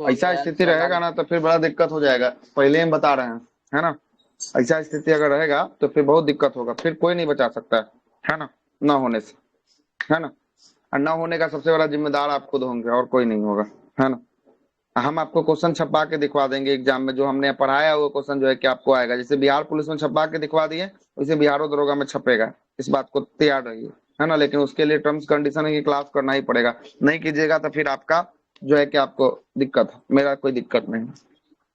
हो ऐसा गया स्थिति साला। रहेगा ना तो फिर बड़ा दिक्कत हो जाएगा, पहले हम बता रहे हैं, है ना। ऐसा स्थिति अगर रहेगा तो फिर बहुत दिक्कत होगा, फिर कोई नहीं बचा सकता है ना, ना होने से, है ना। और ना होने का सबसे बड़ा जिम्मेदार आप खुद होंगे और कोई नहीं होगा, है ना। हम आपको क्वेश्चन छपा के दिखवा देंगे एग्जाम में, जो हमने पढ़ाया वो क्वेश्चन जो है कि आपको आएगा, जैसे बिहार पुलिस में छपा के दिखवा दिए वैसे बिहारो दरोगा में छपेगा, इस बात को तैयार रहिए, है ना। लेकिन उसके लिए टर्म्स कंडीशन है कि क्लास करना ही पड़ेगा, नहीं कीजिएगा तो फिर आपका जो है कि आपको दिक्कत है, मेरा कोई दिक्कत नहीं,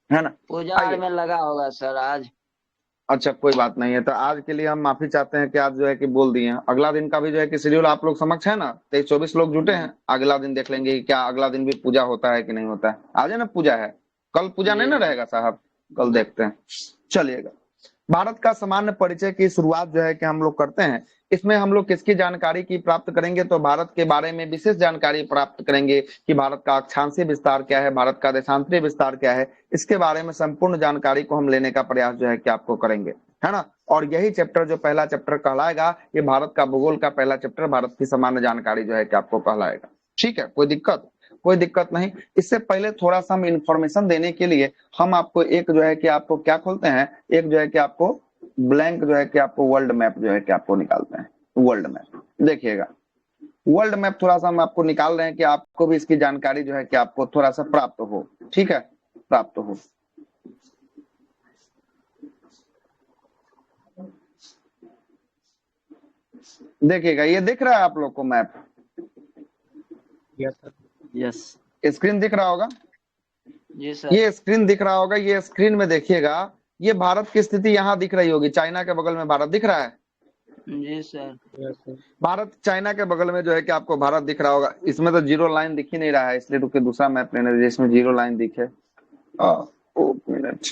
है ना। उजाड़ आइए, में लगा होगा सर आज। अच्छा कोई बात नहीं है, तो आज के लिए हम माफी चाहते हैं कि आज जो है कि बोल दिए हैं, अगला दिन का भी जो है कि शेड्यूल आप लोग समक्ष है ना, 23-24 लोग जुटे हैं, अगला दिन देख लेंगे कि क्या अगला दिन भी पूजा होता है कि नहीं होता है, आज है ना पूजा है, कल पूजा नहीं जी ना रहेगा साहब, कल जी। देखते हैं। चलिएगा, भारत का सामान्य परिचय की शुरुआत जो है कि हम लोग करते हैं, इसमें हम लोग किसकी जानकारी की प्राप्त करेंगे, तो भारत के बारे में विशेष जानकारी प्राप्त करेंगे कि भारत का अक्षांशीय विस्तार क्या है, भारत का देशांतरीय विस्तार क्या है, इसके बारे में संपूर्ण जानकारी को हम लेने का प्रयास जो है कि आपको करेंगे, है ना। और यही चैप्टर जो पहला चैप्टर कहलाएगा, ये भारत का भूगोल का पहला चैप्टर भारत की सामान्य जानकारी जो है कि आपको कहलाएगा। ठीक है, कोई दिक्कत, कोई दिक्कत नहीं। इससे पहले थोड़ा सा हम इंफॉर्मेशन देने के लिए हम आपको एक जो है कि आपको क्या खोलते हैं, एक जो है कि आपको ब्लैंक जो है कि आपको वर्ल्ड मैप जो है कि आपको निकालते हैं, वर्ल्ड मैप देखिएगा। वर्ल्ड मैप थोड़ा सा हम आपको निकाल रहे हैं कि आपको भी इसकी जानकारी जो है कि आपको थोड़ा सा प्राप्त हो, ठीक है, प्राप्त हो। देखिएगा, ये दिख रहा है आप लोग को map, yes sir. Yes. Screen दिख रहा होगा, जी सर। ये स्क्रीन दिख रहा होगा, ये स्क्रीन में देखिएगा, ये भारत की स्थिति यहाँ दिख रही होगी, चाइना के बगल में भारत दिख रहा है, जी sir. Yes sir. Bharat China के बगल में जो है कि आपको भारत दिख रहा होगा, इसमें तो जीरो लाइन दिख ही नहीं रहा है, इसलिए रुके दूसरा मैप लेने दीजिए जिसमें जीरो लाइन दिखे। एक मिनट,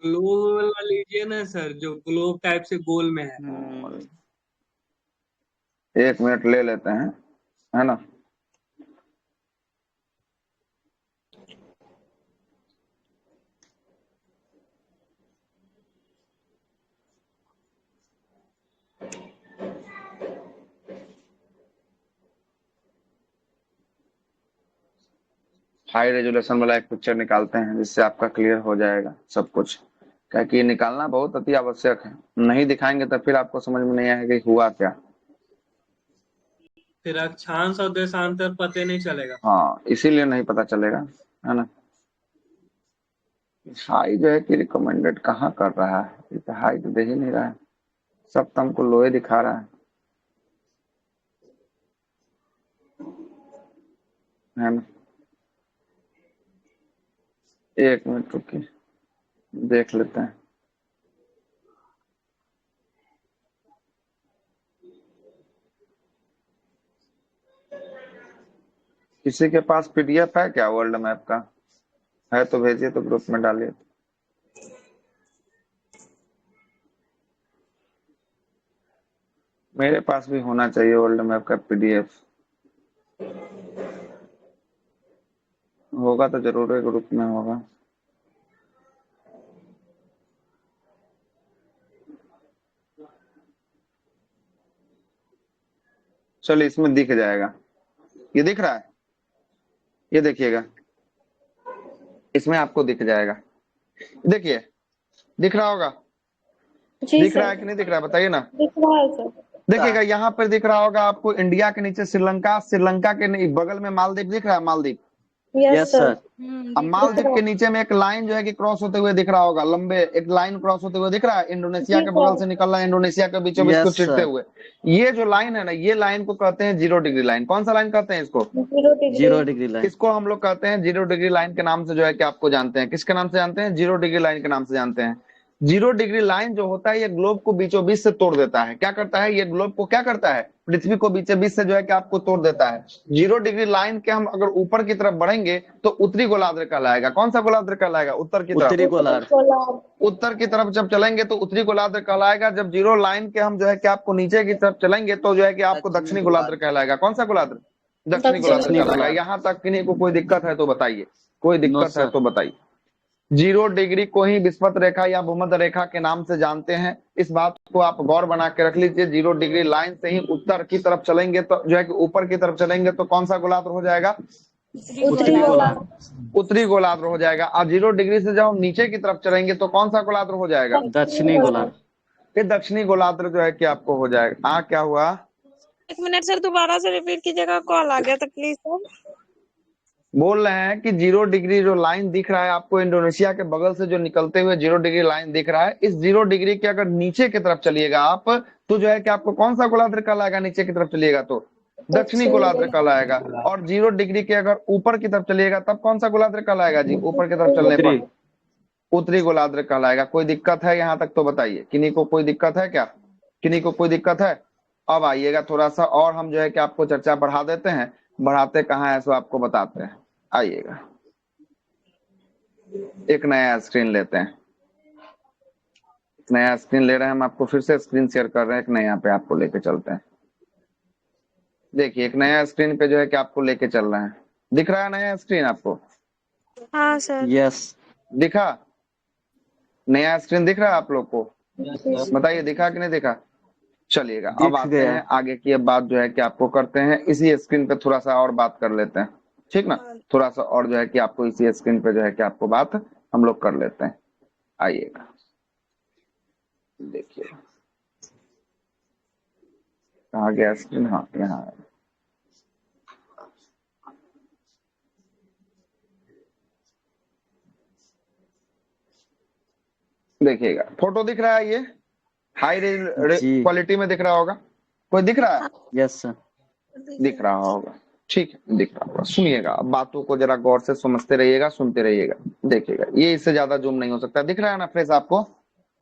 ग्लोब वाला लीजिए ना सर, जो ग्लोब टाइप से गोल में है। एक मिनट ले लेते हैं, है ना। हाई रेजोल्यूशन वाला एक पिक्चर निकालते हैं जिससे आपका क्लियर हो जाएगा सब कुछ, क्या कि ये निकालना बहुत अति आवश्यक है, नहीं दिखाएंगे तो फिर आपको समझ में नहीं आएगा कि हुआ क्या। फिर अक्षांश और देशांतर पते नहीं चलेगा। हाँ, इसीलिए नहीं पता चलेगा, है ना। हाई जो है कि रिकमेंडेड कहाँ कर रहा है, ये तो हाई तो दे ही नहीं रहा है, सब तो हमको लोहे दिखा रहा है ना। एक मिनट रुकिए, देख लेते हैं। किसी के पास पीडीएफ है क्या वर्ल्ड मैप का, है तो भेजिए, तो ग्रुप में डालिए। मेरे पास भी होना चाहिए वर्ल्ड मैप का पीडीएफ, होगा तो जरूर ग्रुप में होगा। चलिए, इसमें दिख जाएगा, ये दिख रहा है, ये देखिएगा, इसमें आपको दिख जाएगा, देखिए, दिख रहा होगा, जी दिख रहा सर, है कि नहीं दिख रहा है बताइए ना। दिख रहा है सर। देखिएगा यहाँ पर दिख रहा होगा आपको, इंडिया के नीचे श्रीलंका, श्रीलंका के बगल में मालदीव दिख रहा है, मालदीव। Yes sir. अब मालदीव के नीचे में एक लाइन जो है कि क्रॉस होते हुए दिख रहा होगा, लंबे एक लाइन क्रॉस होते हुए दिख रहा है, इंडोनेशिया जी के बगल सर। से निकल रहा है, इंडोनेशिया के बीचों बीच को चिरते हुए, ये जो लाइन है ना, ये लाइन को कहते हैं 0 डिग्री लाइन। कौन सा लाइन कहते हैं इसको, 0 डिग्री। इसको हम लोग कहते हैं 0 डिग्री लाइन के नाम से जो है कि आपको जानते हैं, किसके नाम से जानते हैं, 0 डिग्री लाइन के नाम से जानते हैं। 0 डिग्री लाइन जो होता है ये ग्लोब को बीचों बीच से तोड़ देता है, क्या करता है, ये ग्लोब को क्या करता है, पृथ्वी को बीचों बीच से जो है कि आपको तोड़ देता है। 0 डिग्री लाइन के हम अगर ऊपर की तरफ बढ़ेंगे तो उत्तरी गोलार्ध कहलाएगा। कौन सा गोलार्ध कहलाएगा, उत्तर की तरफ, उत्तर की तरफ जब चलेंगे तो उत्तरी गोलार्ध कहलाएगा। जब जीरो लाइन के हम जो है कि आपको नीचे की तरफ चलेंगे तो जो है कि आपको दक्षिणी गोलार्ध कहलाएगा। कौन सा गोलार्ध, दक्षिणी गोलार्ध कहलाएगा। यहाँ तक किन्हीं को कोई दिक्कत है तो बताइए, कोई दिक्कत है तो बताइए। जीरो डिग्री को ही विषुवत रेखा या भूमध्य रेखा के नाम से जानते हैं। इस बात को आप गौर बना के रख लीजिए। जीरो डिग्री लाइन से ही उत्तर की तरफ चलेंगे तो जो है कि ऊपर की तरफ चलेंगे तो कौन सा गोलार्ध हो जाएगा? उत्तरी गोलार्ध। उत्तरी गोलार्ध हो जाएगा। और जीरो डिग्री से जब हम नीचे की तरफ चलेंगे तो कौन सा गोलार्ध हो जाएगा? दक्षिणी गोलार्ध। ये दक्षिणी गोलार्ध जो है कि आपको हो जाएगा। हाँ, क्या हुआ? 1 मिनट सर, दोबारा से रिपीट कीजिएगा, कॉल आ गया था प्लीज सर। बोल रहे हैं कि जीरो डिग्री जो लाइन दिख रहा है आपको इंडोनेशिया के बगल से जो निकलते हुए जीरो डिग्री लाइन दिख रहा है, इस जीरो डिग्री के अगर नीचे की तरफ चलिएगा आप तो जो है कि आपको कौन सा गोलार्ध कहलाएगा? नीचे की तरफ चलिएगा तो दक्षिणी गोलार्ध कहलाएगा। और जीरो डिग्री के अगर ऊपर की तरफ चलिएगा तब कौन सा गोलार्ध कहलाएगा जी? ऊपर की तरफ चलने पर उत्तरी गोलार्ध कहलाएगा। कोई दिक्कत है यहाँ तक तो बताइए। किन्हीं को कोई दिक्कत है क्या? किन्हीं को कोई दिक्कत है? अब आइएगा थोड़ा सा और हम जो है कि आपको चर्चा बढ़ा देते हैं। बढ़ाते कहाँ है सो आपको बताते हैं। आइएगा, एक नया स्क्रीन लेते हैं। नया स्क्रीन ले रहे हैं हम, आपको फिर से स्क्रीन शेयर कर रहे हैं। एक नया पे आपको लेके चलते हैं। देखिए, एक नया स्क्रीन पे जो है कि आपको लेके चल रहे हैं। दिख रहा है नया स्क्रीन आपको? हाँ सर। यस। दिखा? नया स्क्रीन दिख रहा है आप लोग को? Yes, बताइए, दिखा कि नहीं दिखा? चलिएगा, अब दिख आते गया। हैं आगे की। अब बात जो है कि आपको करते हैं इसी स्क्रीन पे थोड़ा सा और बात कर लेते हैं, ठीक ना? थोड़ा सा और जो है कि आपको इसी स्क्रीन पे जो है कि आपको बात हम लोग कर लेते हैं। आइएगा, देखिए कहाँ गया स्क्रीन? हाँ, यहाँ है। देखिएगा, फोटो दिख रहा है? ये हाई जी। क्वालिटी में दिख रहा होगा। कोई दिख रहा है? Yes sir. दिख रहा होगा, ठीक है, दिख रहा होगा। सुनिएगा, अब बातों को जरा गौर से समझते रहिएगा, सुनते रहिएगा। देखिएगा, ये इससे ज्यादा जूम नहीं हो सकता। दिख रहा है ना फ्रेश आपको?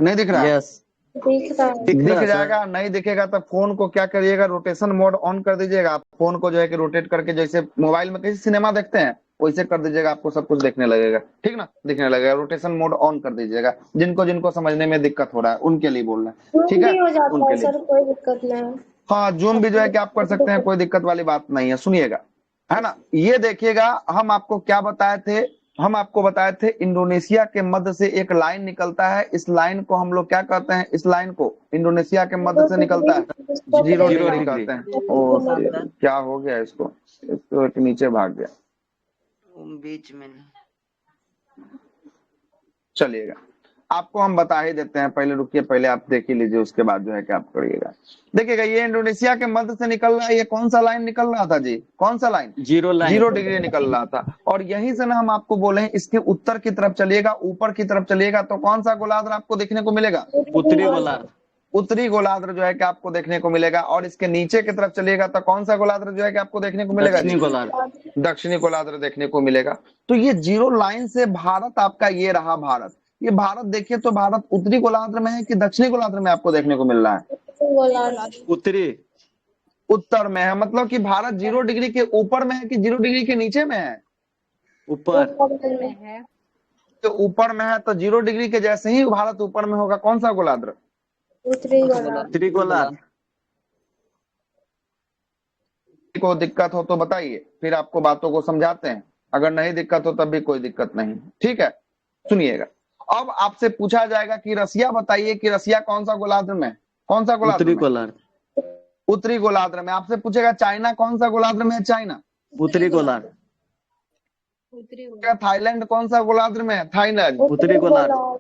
नहीं दिख रहा है? यस। दिख रहा है। दिख दिख रहा है जाएगा। नहीं दिखेगा तब फोन को क्या करिएगा, रोटेशन मोड ऑन कर दीजिएगा। आप फोन को जो है कि रोटेट करके, जैसे मोबाइल में कैसे सिनेमा देखते हैं वैसे कर दीजिएगा, आपको सब कुछ देखने लगेगा, ठीक ना? दिखने लगेगा। रोटेशन मोड ऑन कर दीजिएगा। जिनको जिनको समझने में दिक्कत हो रहा है उनके लिए बोल रहे हैं, ठीक है? हो जाता उनके है लिए सर, कोई दिक्कत नहीं है। हाँ, जूम भी जो है कि आप कर सकते हैं, कोई दिक्कत वाली बात नहीं है। सुनिएगा, है ना? ये देखिएगा, हम आपको क्या बताए थे? हम आपको बताए थे इंडोनेशिया के मध्य से एक लाइन निकलता है। इस लाइन को हम लोग क्या कहते हैं? इस लाइन को इंडोनेशिया के मध्य से निकलता है, जीरो डिग्री कहते हैं। ओ क्या हो गया इसको? इसको एक नीचे भाग गया। बीच में चलिएगा, आपको हम बता ही देते हैं। पहले रुकिए, पहले आप देख ही लीजिए, उसके बाद जो है कि आप करिएगा। देखिएगा, ये इंडोनेशिया के मध्य से निकल रहा है। ये कौन सा लाइन निकल रहा था जी? कौन सा line? Zero line. Zero degree निकल रहा था। और यहीं से ना हम आपको बोले हैं, इसके उत्तर की तरफ चलिएगा, ऊपर की तरफ चलिएगा तो कौन सा गोलार्ध आपको देखने को मिलेगा? उत्तरी गोलार्ध। उत्तरी गोलार्ध जो है कि आपको देखने को मिलेगा। और इसके नीचे की तरफ चलिएगा तो कौन सा गोलार्ध जो है कि आपको देखने को मिलेगा? दक्षिणी गोलार्ध। दक्षिणी गोलार्ध देखने को मिलेगा। तो ये जीरो लाइन से भारत आपका ये रहा। भारत, ये भारत देखिए तो भारत उत्तरी गोलार्ध में है कि दक्षिणी गोलार्ध में आपको देखने को मिल रहा है? उत्तरी। उत्तर में है। मतलब कि भारत जीरो डिग्री के ऊपर में है कि जीरो डिग्री के नीचे में है? ऊपर। तो ऊपर में है, तो जीरो डिग्री के जैसे ही भारत ऊपर में होगा। कौन सा गोलार्ध? उत्तरी गोलार्ध। को दिक्कत हो तो बताइए, फिर आपको बातों को समझाते हैं। अगर नहीं दिक्कत हो तब भी कोई दिक्कत नहीं, ठीक है? सुनिएगा, अब आपसे पूछा जाएगा कि रसिया बताइए कि रसिया कौन सा गोलार्ध में? कौन सा गोलार्ध? उत्तरी गोलार्ध। उत्तरी गोलार्ध में। आपसे पूछेगा चाइना कौन सा गोलार्ध में है? चाइना उत्तरी गोलार्ध। थाईलैंड कौन सा गोलार्ध में है? थाईलैंड उत्तरी गोलार्ध।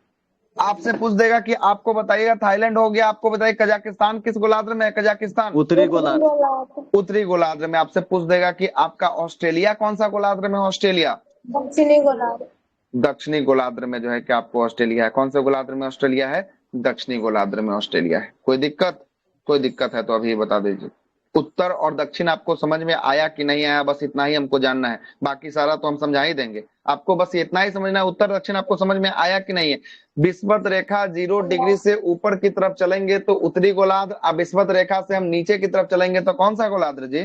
आपसे पूछ देगा कि आपको बताइएगा, थाईलैंड हो गया। आपको बताइए कजाकिस्तान किस गोलार्ध में है? कजाकिस्तान उत्तरी गोलार्ध। उत्तरी गोलार्ध में। आपसे पूछ देगा कि आपका ऑस्ट्रेलिया कौन सा गोलार्ध में? ऑस्ट्रेलिया दक्षिणी गोलार्ध। दक्षिणी गोलार्ध में जो है कि आपको ऑस्ट्रेलिया है। कौन से गोलार्ध में ऑस्ट्रेलिया है? दक्षिणी गोलार्ध में ऑस्ट्रेलिया है। कोई दिक्कत? कोई दिक्कत है तो अभी बता दीजिए। उत्तर और दक्षिण आपको समझ में आया कि नहीं आया, बस इतना ही हमको जानना है। बाकी सारा तो हम समझा ही देंगे, आपको बस इतना ही समझना है। उत्तर दक्षिण आपको समझ में आया कि नहीं है? विषुवत रेखा जीरो डिग्री से ऊपर की तरफ चलेंगे तो उत्तरी गोलार्ध, और विषुवत रेखा से हम नीचे की तरफ चलेंगे तो कौन सा गोलार्ध जी?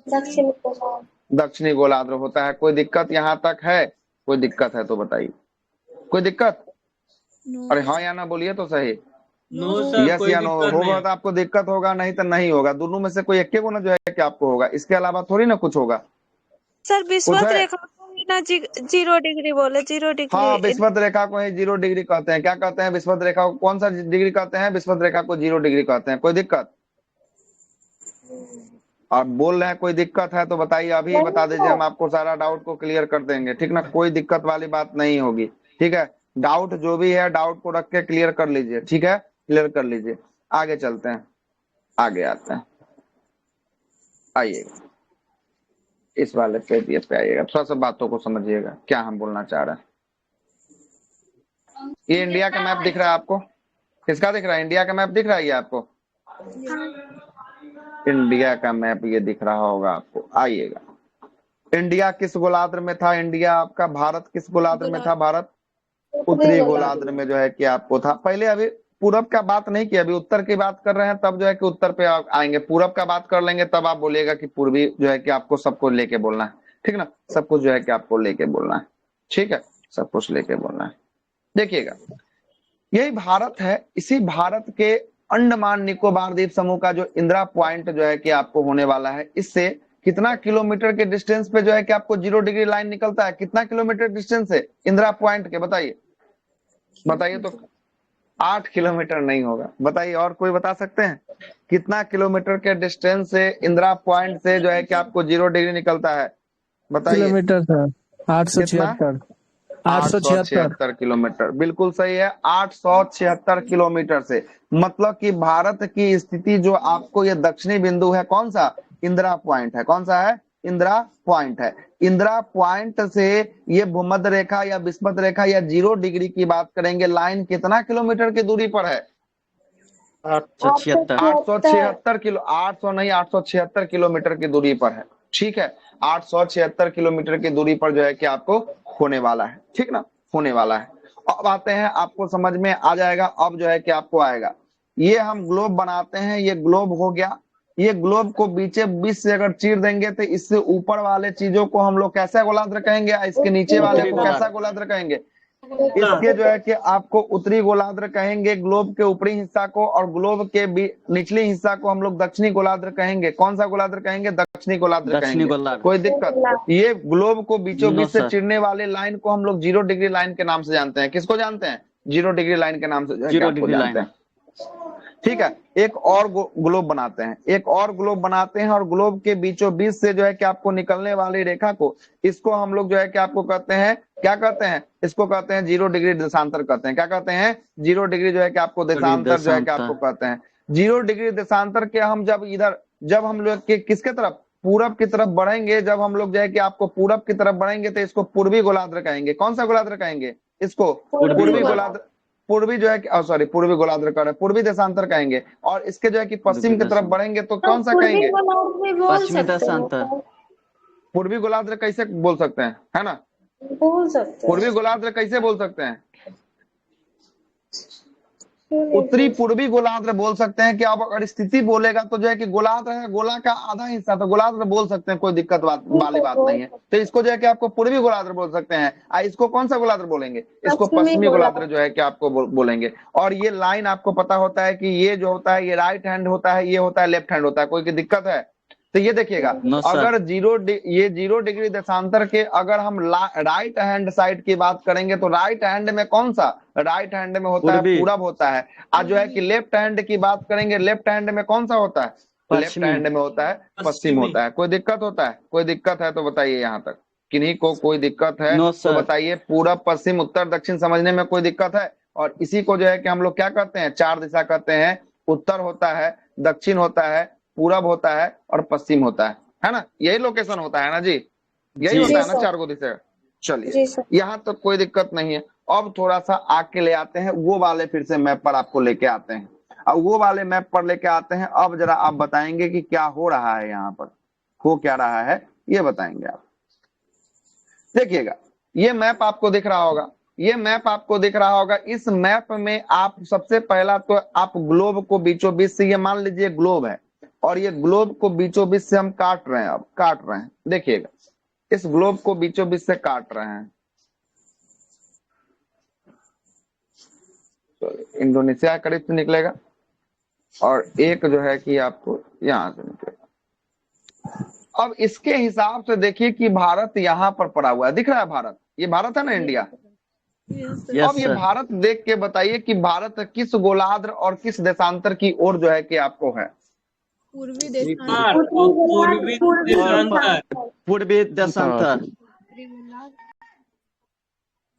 दक्षिणी गोलार्ध। दक्षिणी गोलार्ध होता है। कोई दिक्कत यहाँ तक है? कोई दिक्कत है तो बताइए। कोई दिक्कत? अरे हाँ या ना बोलिए तो सही। नो सर, यस कोई या नो दिक्कत होगा नहीं। तो आपको दिक्कत होगा, नहीं तो नहीं होगा। दोनों में से कोई एक को ना जो है कि आपको होगा, इसके अलावा थोड़ी ना कुछ होगा। सर विषुवत है? रेखा को ना 0 डिग्री बोले, 0 डिग्री। हाँ, विषुवत रेखा को ही 0 डिग्री कहते हैं। क्या कहते हैं? विषुवत रेखा को कौन सा डिग्री कहते हैं? विषुवत रेखा को 0 डिग्री कहते हैं। कोई दिक्कत? आप बोल रहे हैं कोई दिक्कत है तो बताइए, अभी बता दीजिए, हम आपको सारा डाउट को क्लियर कर देंगे। ठीक ना, कोई दिक्कत वाली बात नहीं होगी। ठीक है, डाउट जो भी है डाउट को रख के क्लियर कर लीजिए। ठीक है, क्लियर कर लीजिए। आगे चलते हैं, आगे आते हैं। आइएगा, इस वाले पेज पे आइएगा, थोड़ा सा बातों को समझिएगा क्या हम बोलना चाह रहे हैं। ये इंडिया का मैप दिख रहा है आपको? किसका दिख रहा है? इंडिया का मैप दिख रहा है ये आपको? इंडिया का मैप ये दिख रहा होगा आपको। आइएगा, इंडिया किस गोलार्ध में था? इंडिया आपका। भारत किस गोलार्ध में था? भारत उत्तरी गोलार्ध में जो है कि आपको था। पहले अभी पूरब का बात नहीं की, अभी उत्तर की बात कर रहे हैं, तब जो है कि उत्तर पे आएंगे। पूरब का बात कर लेंगे तब आप बोलिएगा कि पूर्वी जो है कि आपको सबको लेके बोलना है। ठीक ना, सब कुछ जो है कि आपको लेके बोलना है। ठीक है, सब कुछ लेके बोलना है। देखिएगा, यही भारत है। इसी भारत के अंडमान निकोबार द्वीप समूह का जो इंदिरा पॉइंट जो है कि आपको होने वाला है, इससे कितना किलोमीटर के डिस्टेंस पे जो है कि आपको 0 डिग्री लाइन निकलता है? कितना किलोमीटर डिस्टेंस है इंदिरा पॉइंट के? बताइए, बताइए तो। 8 किलोमीटर नहीं होगा। बताइए, और कोई बता सकते हैं कितना किलोमीटर के डिस्टेंस से इंदिरा पॉइंट से जो है कि आपको 0 डिग्री निकलता है? बताइए किलोमीटर सर, कितना? 876। 876 किलोमीटर, बिल्कुल सही है। 876 किलोमीटर से, मतलब कि भारत की स्थिति जो आपको ये दक्षिणी बिंदु है, कौन सा? इंदिरा पॉइंट है। कौन सा है? इंदिरा पॉइंट है। इंदिरा पॉइंट से ये भूमध्य रेखा या विषुवत रेखा या 0 डिग्री की बात करेंगे, लाइन कितना किलोमीटर की दूरी पर है? 876। 876 किलो, 800 नहीं, 876 किलोमीटर की दूरी पर है। ठीक है, 876 किलोमीटर की दूरी पर जो है कि आपको होने वाला है। ठीक ना, होने वाला है। अब आते हैं, आपको समझ में आ जाएगा। अब जो है कि आपको आएगा, ये हम ग्लोब बनाते हैं, ये ग्लोब हो गया। ये ग्लोब को बीचे बीच से अगर चीर देंगे तो इससे ऊपर वाले चीजों को हम लोग कैसा गोलार्ध कहेंगे, इसके नीचे वाले को कैसा गोलार्ध कहेंगे? इसके जो है कि आपको उत्तरी गोलार्ध कहेंगे, ग्लोब के ऊपरी हिस्सा को, और ग्लोब के निचले हिस्सा को हम लोग दक्षिणी गोलार्ध कहेंगे। कौन सा गोलार्ध कहेंगे? दक्षिणी गोलार्ध दक्षिणी कहेंगे। गोलार्ध। कोई दिक्कत? ये ग्लोब को बीचों बीच से सर। चिरने वाले लाइन को हम लोग 0 डिग्री लाइन के नाम से जानते हैं। किसको जानते हैं? 0 डिग्री लाइन के नाम से जो है कि 0 आपको डिग्री जानते लाइन। हैं। ठीक है, एक और ग्लोब बनाते हैं, एक और ग्लोब बनाते हैं, और ग्लोब के बीचों बीच से जो है कि आपको निकलने वाली रेखा को, इसको हम लोग जो है कि आपको कहते हैं, क्या कहते हैं? इसको कहते हैं 0 डिग्री देशांतर कहते हैं। क्या कहते हैं? 0 डिग्री जो है कि आपको देशांतर जो है कि आपको कहते हैं। 0 डिग्री देशांतर के हम जब हम लोग के किसके तरफ, पूरब की तरफ बढ़ेंगे, जब हम लोग जो है कि आपको पूरब की तरफ बढ़ेंगे तो इसको पूर्वी गोलार्ध कहेंगे। कौन सा गोलार्ध कहेंगे? इसको पूर्वी गोलार्ध। पूर्वी जो है कि सॉरी, पूर्वी गोलार्ध कर, पूर्वी देशांतर कहेंगे। और इसके जो है कि पश्चिम की तरफ बढ़ेंगे तो कौन सा कहेंगे? पश्चिमी देशांतर। पूर्वी गोलार्ध कैसे बोल सकते हैं, है ना? बोल सकते हैं। पूर्वी गोलार्ध कैसे बोल सकते हैं? उत्तरी पूर्वी गोलार्ध बोल सकते हैं। कि अब अगर स्थिति बोलेगा तो जो है कि गोलार्ध है, गोला का आधा हिस्सा, तो गोलार्ध बोल सकते हैं, कोई दिक्कत वाली बात नहीं है। तो इसको जो है कि आपको पूर्वी गोलार्ध बोल सकते हैं। इसको कौन सा गोलार्ध बोलेंगे? इसको पश्चिमी गोलार्ध जो है कि आपको बोलेंगे। और ये लाइन आपको पता होता है कि ये जो होता है ये राइट हैंड होता है, ये होता है लेफ्ट हैंड होता है। कोई दिक्कत है? तो ये देखिएगा, अगर 0 डिग्री देशांतर के अगर हम राइट हैंड साइड की बात करेंगे तो राइट हैंड में कौन सा? राइट हैंड में होता है पूरब होता है। आज जो है कि लेफ्ट हैंड की बात करेंगे, लेफ्ट हैंड में कौन सा होता है? लेफ्ट हैंड में होता है पश्चिम होता है। कोई दिक्कत होता है? कोई दिक्कत है तो बताइए, यहाँ तक किन्हीं को कोई दिक्कत है तो बताइए। पूरब पश्चिम उत्तर दक्षिण समझने में कोई दिक्कत है? और इसी को जो है कि हम लोग क्या कहते हैं? 4 दिशा कहते हैं। उत्तर होता है, दक्षिण होता है, पूरब होता है और पश्चिम होता है ना? यही लोकेशन होता है ना जी? यही होता है ना 4 दिशा? चलिए, यहाँ तो कोई दिक्कत नहीं है। अब थोड़ा सा आगे ले आते हैं, वो वाले फिर से मैप पर आपको लेके आते हैं। अब वो वाले मैप पर लेके आते हैं। अब जरा आप बताएंगे कि क्या हो रहा है यहाँ पर, हो क्या रहा है, ये बताएंगे आप। देखिएगा, ये मैप आपको दिख रहा होगा, ये मैप आपको दिख रहा होगा। इस मैप में आप सबसे पहला तो आप ग्लोब को बीचों बीच से, ये मान लीजिए ग्लोब है, और ये ग्लोब को बीचों बीच से हम काट रहे हैं। अब काट रहे हैं, देखिएगा, इस ग्लोब को बीचों बीच से काट रहे हैं। तो इंडोनेशिया करीब से निकलेगा, और एक जो है कि आपको यहां से निकलेगा। अब इसके हिसाब से देखिए कि भारत यहाँ पर पड़ा हुआ है, दिख रहा है भारत, ये भारत है ना, इंडिया। यस अब ये सर। भारत देख के बताइए कि भारत किस गोलार्ध और किस देशांतर की ओर जो है कि आपको है। पूर्वी उत्तर और पूर्वी देशांतर। पूर्वी देशांतर।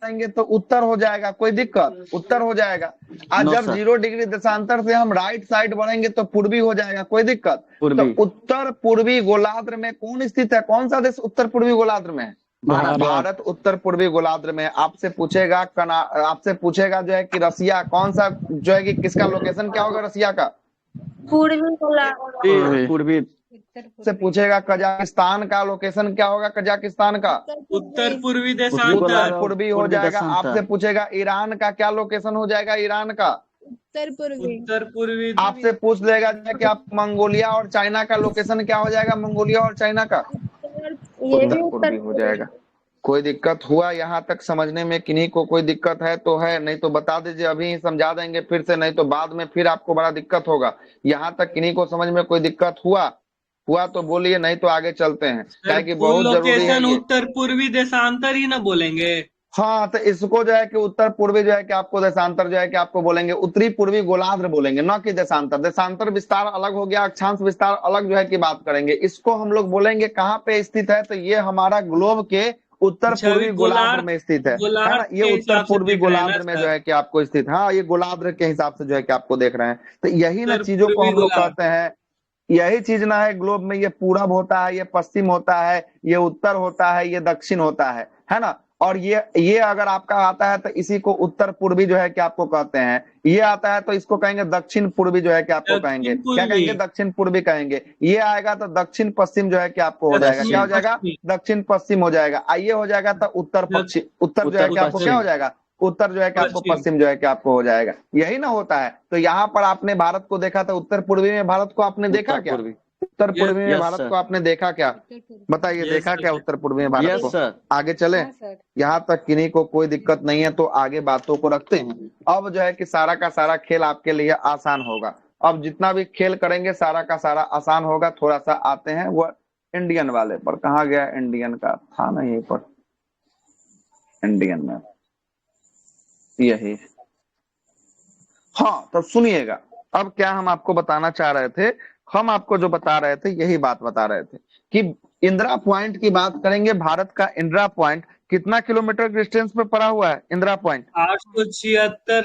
जाएंगे तो उत्तर हो जाएगा, कोई दिक्कत, उत्तर हो जाएगा। आज No, जब sir. 0 डिग्री देशांतर से हम राइट साइड बढ़ेंगे तो पूर्वी हो जाएगा, कोई दिक्कत। पूर्वी। तो उत्तर पूर्वी गोलार्ध में कौन स्थित है, कौन सा देश उत्तर पूर्वी गोलार्ध में है? भारत उत्तर पूर्वी गोलार्ध में। आपसे पूछेगा आपसे पूछेगा जो है कि रसिया कौन सा जो है कि किसका लोकेशन क्या होगा रसिया का? पूर्वी। से पूछेगा कजाकिस्तान का लोकेशन क्या होगा, कजाकिस्तान का उत्तर पूर्वी उत्तर देशांतर। पूर्वी हो पूर्वी जाएगा। देशांतर। आपसे पूछेगा ईरान का क्या लोकेशन हो जाएगा, ईरान का उत्तर पूर्वी। आपसे पूछ लेगा कि आप मंगोलिया और चाइना का लोकेशन क्या हो जाएगा, मंगोलिया और चाइना का उत्तर पूर्वी हो जाएगा। कोई दिक्कत हुआ यहाँ तक समझने में? किन्हीं को कोई दिक्कत है तो है, नहीं तो बता दीजिए, अभी समझा देंगे फिर से, नहीं तो बाद में फिर आपको बड़ा दिक्कत होगा। यहाँ तक किन्हीं को समझ में कोई दिक्कत हुआ तो बोलिए, नहीं तो आगे चलते हैं, क्या कि बहुत जरूरी है लोकेशन ये। उत्तर पूर्वी देशांतर ही ना बोलेंगे? हाँ, तो इसको जो है कि उत्तर पूर्वी जो है कि आपको देशांतर जो है कि आपको बोलेंगे, उत्तरी पूर्वी गोलार्ध बोलेंगे, न कि देशांतर। देशांतर विस्तार अलग हो गया, अक्षांश विस्तार अलग जो है कि बात करेंगे। इसको हम लोग बोलेंगे कहाँ पे स्थित है, तो ये हमारा ग्लोब के उत्तर पूर्वी गोलार्ध में स्थित है ना। ये उत्तर पूर्वी गोलार्ध में जो है कि आपको स्थित, हाँ ये गोलार्ध के हिसाब से जो है कि आपको देख रहे हैं। तो यही ना चीजों को हम लोग कहते हैं, यही चीज ना है ग्लोब में। ये पूरब होता है, ये पश्चिम होता है, ये उत्तर होता है, ये दक्षिण होता है ना। और ये अगर आपका आता है तो इसी को उत्तर पूर्वी जो है कि आपको कहते हैं। ये आता है तो इसको कहेंगे दक्षिण पूर्वी जो है कि आपको कहेंगे, क्या कहेंगे, दक्षिण पूर्वी कहेंगे। ये आएगा तो दक्षिण पश्चिम जो है कि आपको हो जाएगा, क्या हो जाएगा, दक्षिण पश्चिम हो जाएगा। आइए हो जाएगा तो उत्तर पश्चिम, उत्तर जो है कि आपको क्या हो जाएगा, उत्तर जो है कि आपको पश्चिम जो है कि आपको हो जाएगा। यही ना होता है। तो यहाँ पर आपने भारत को देखा था, उत्तर पूर्वी में भारत को आपने देखा क्या, उत्तर पूर्वी में भारत को आपने देखा क्या, बताइए, देखा क्या उत्तर पूर्वी में भारत को? आगे चले, यहाँ तक किन्हीं को कोई दिक्कत नहीं है तो आगे बातों को रखते हैं। अब जो है कि सारा का सारा खेल आपके लिए आसान होगा। अब जितना भी खेल करेंगे सारा का सारा आसान होगा। थोड़ा सा आते हैं वो इंडियन वाले पर, कहाँ गया इंडियन का, था ना यहीं पर, इंडियन में यही। हाँ, तब सुनिएगा, अब क्या हम आपको बताना चाह रहे थे, हम आपको जो बता रहे थे यही बात बता रहे थे कि इंदिरा पॉइंट की बात करेंगे। भारत का इंदिरा पॉइंट कितना किलोमीटर डिस्टेंस पे पड़ा हुआ है इंदिरा पॉइंट? 876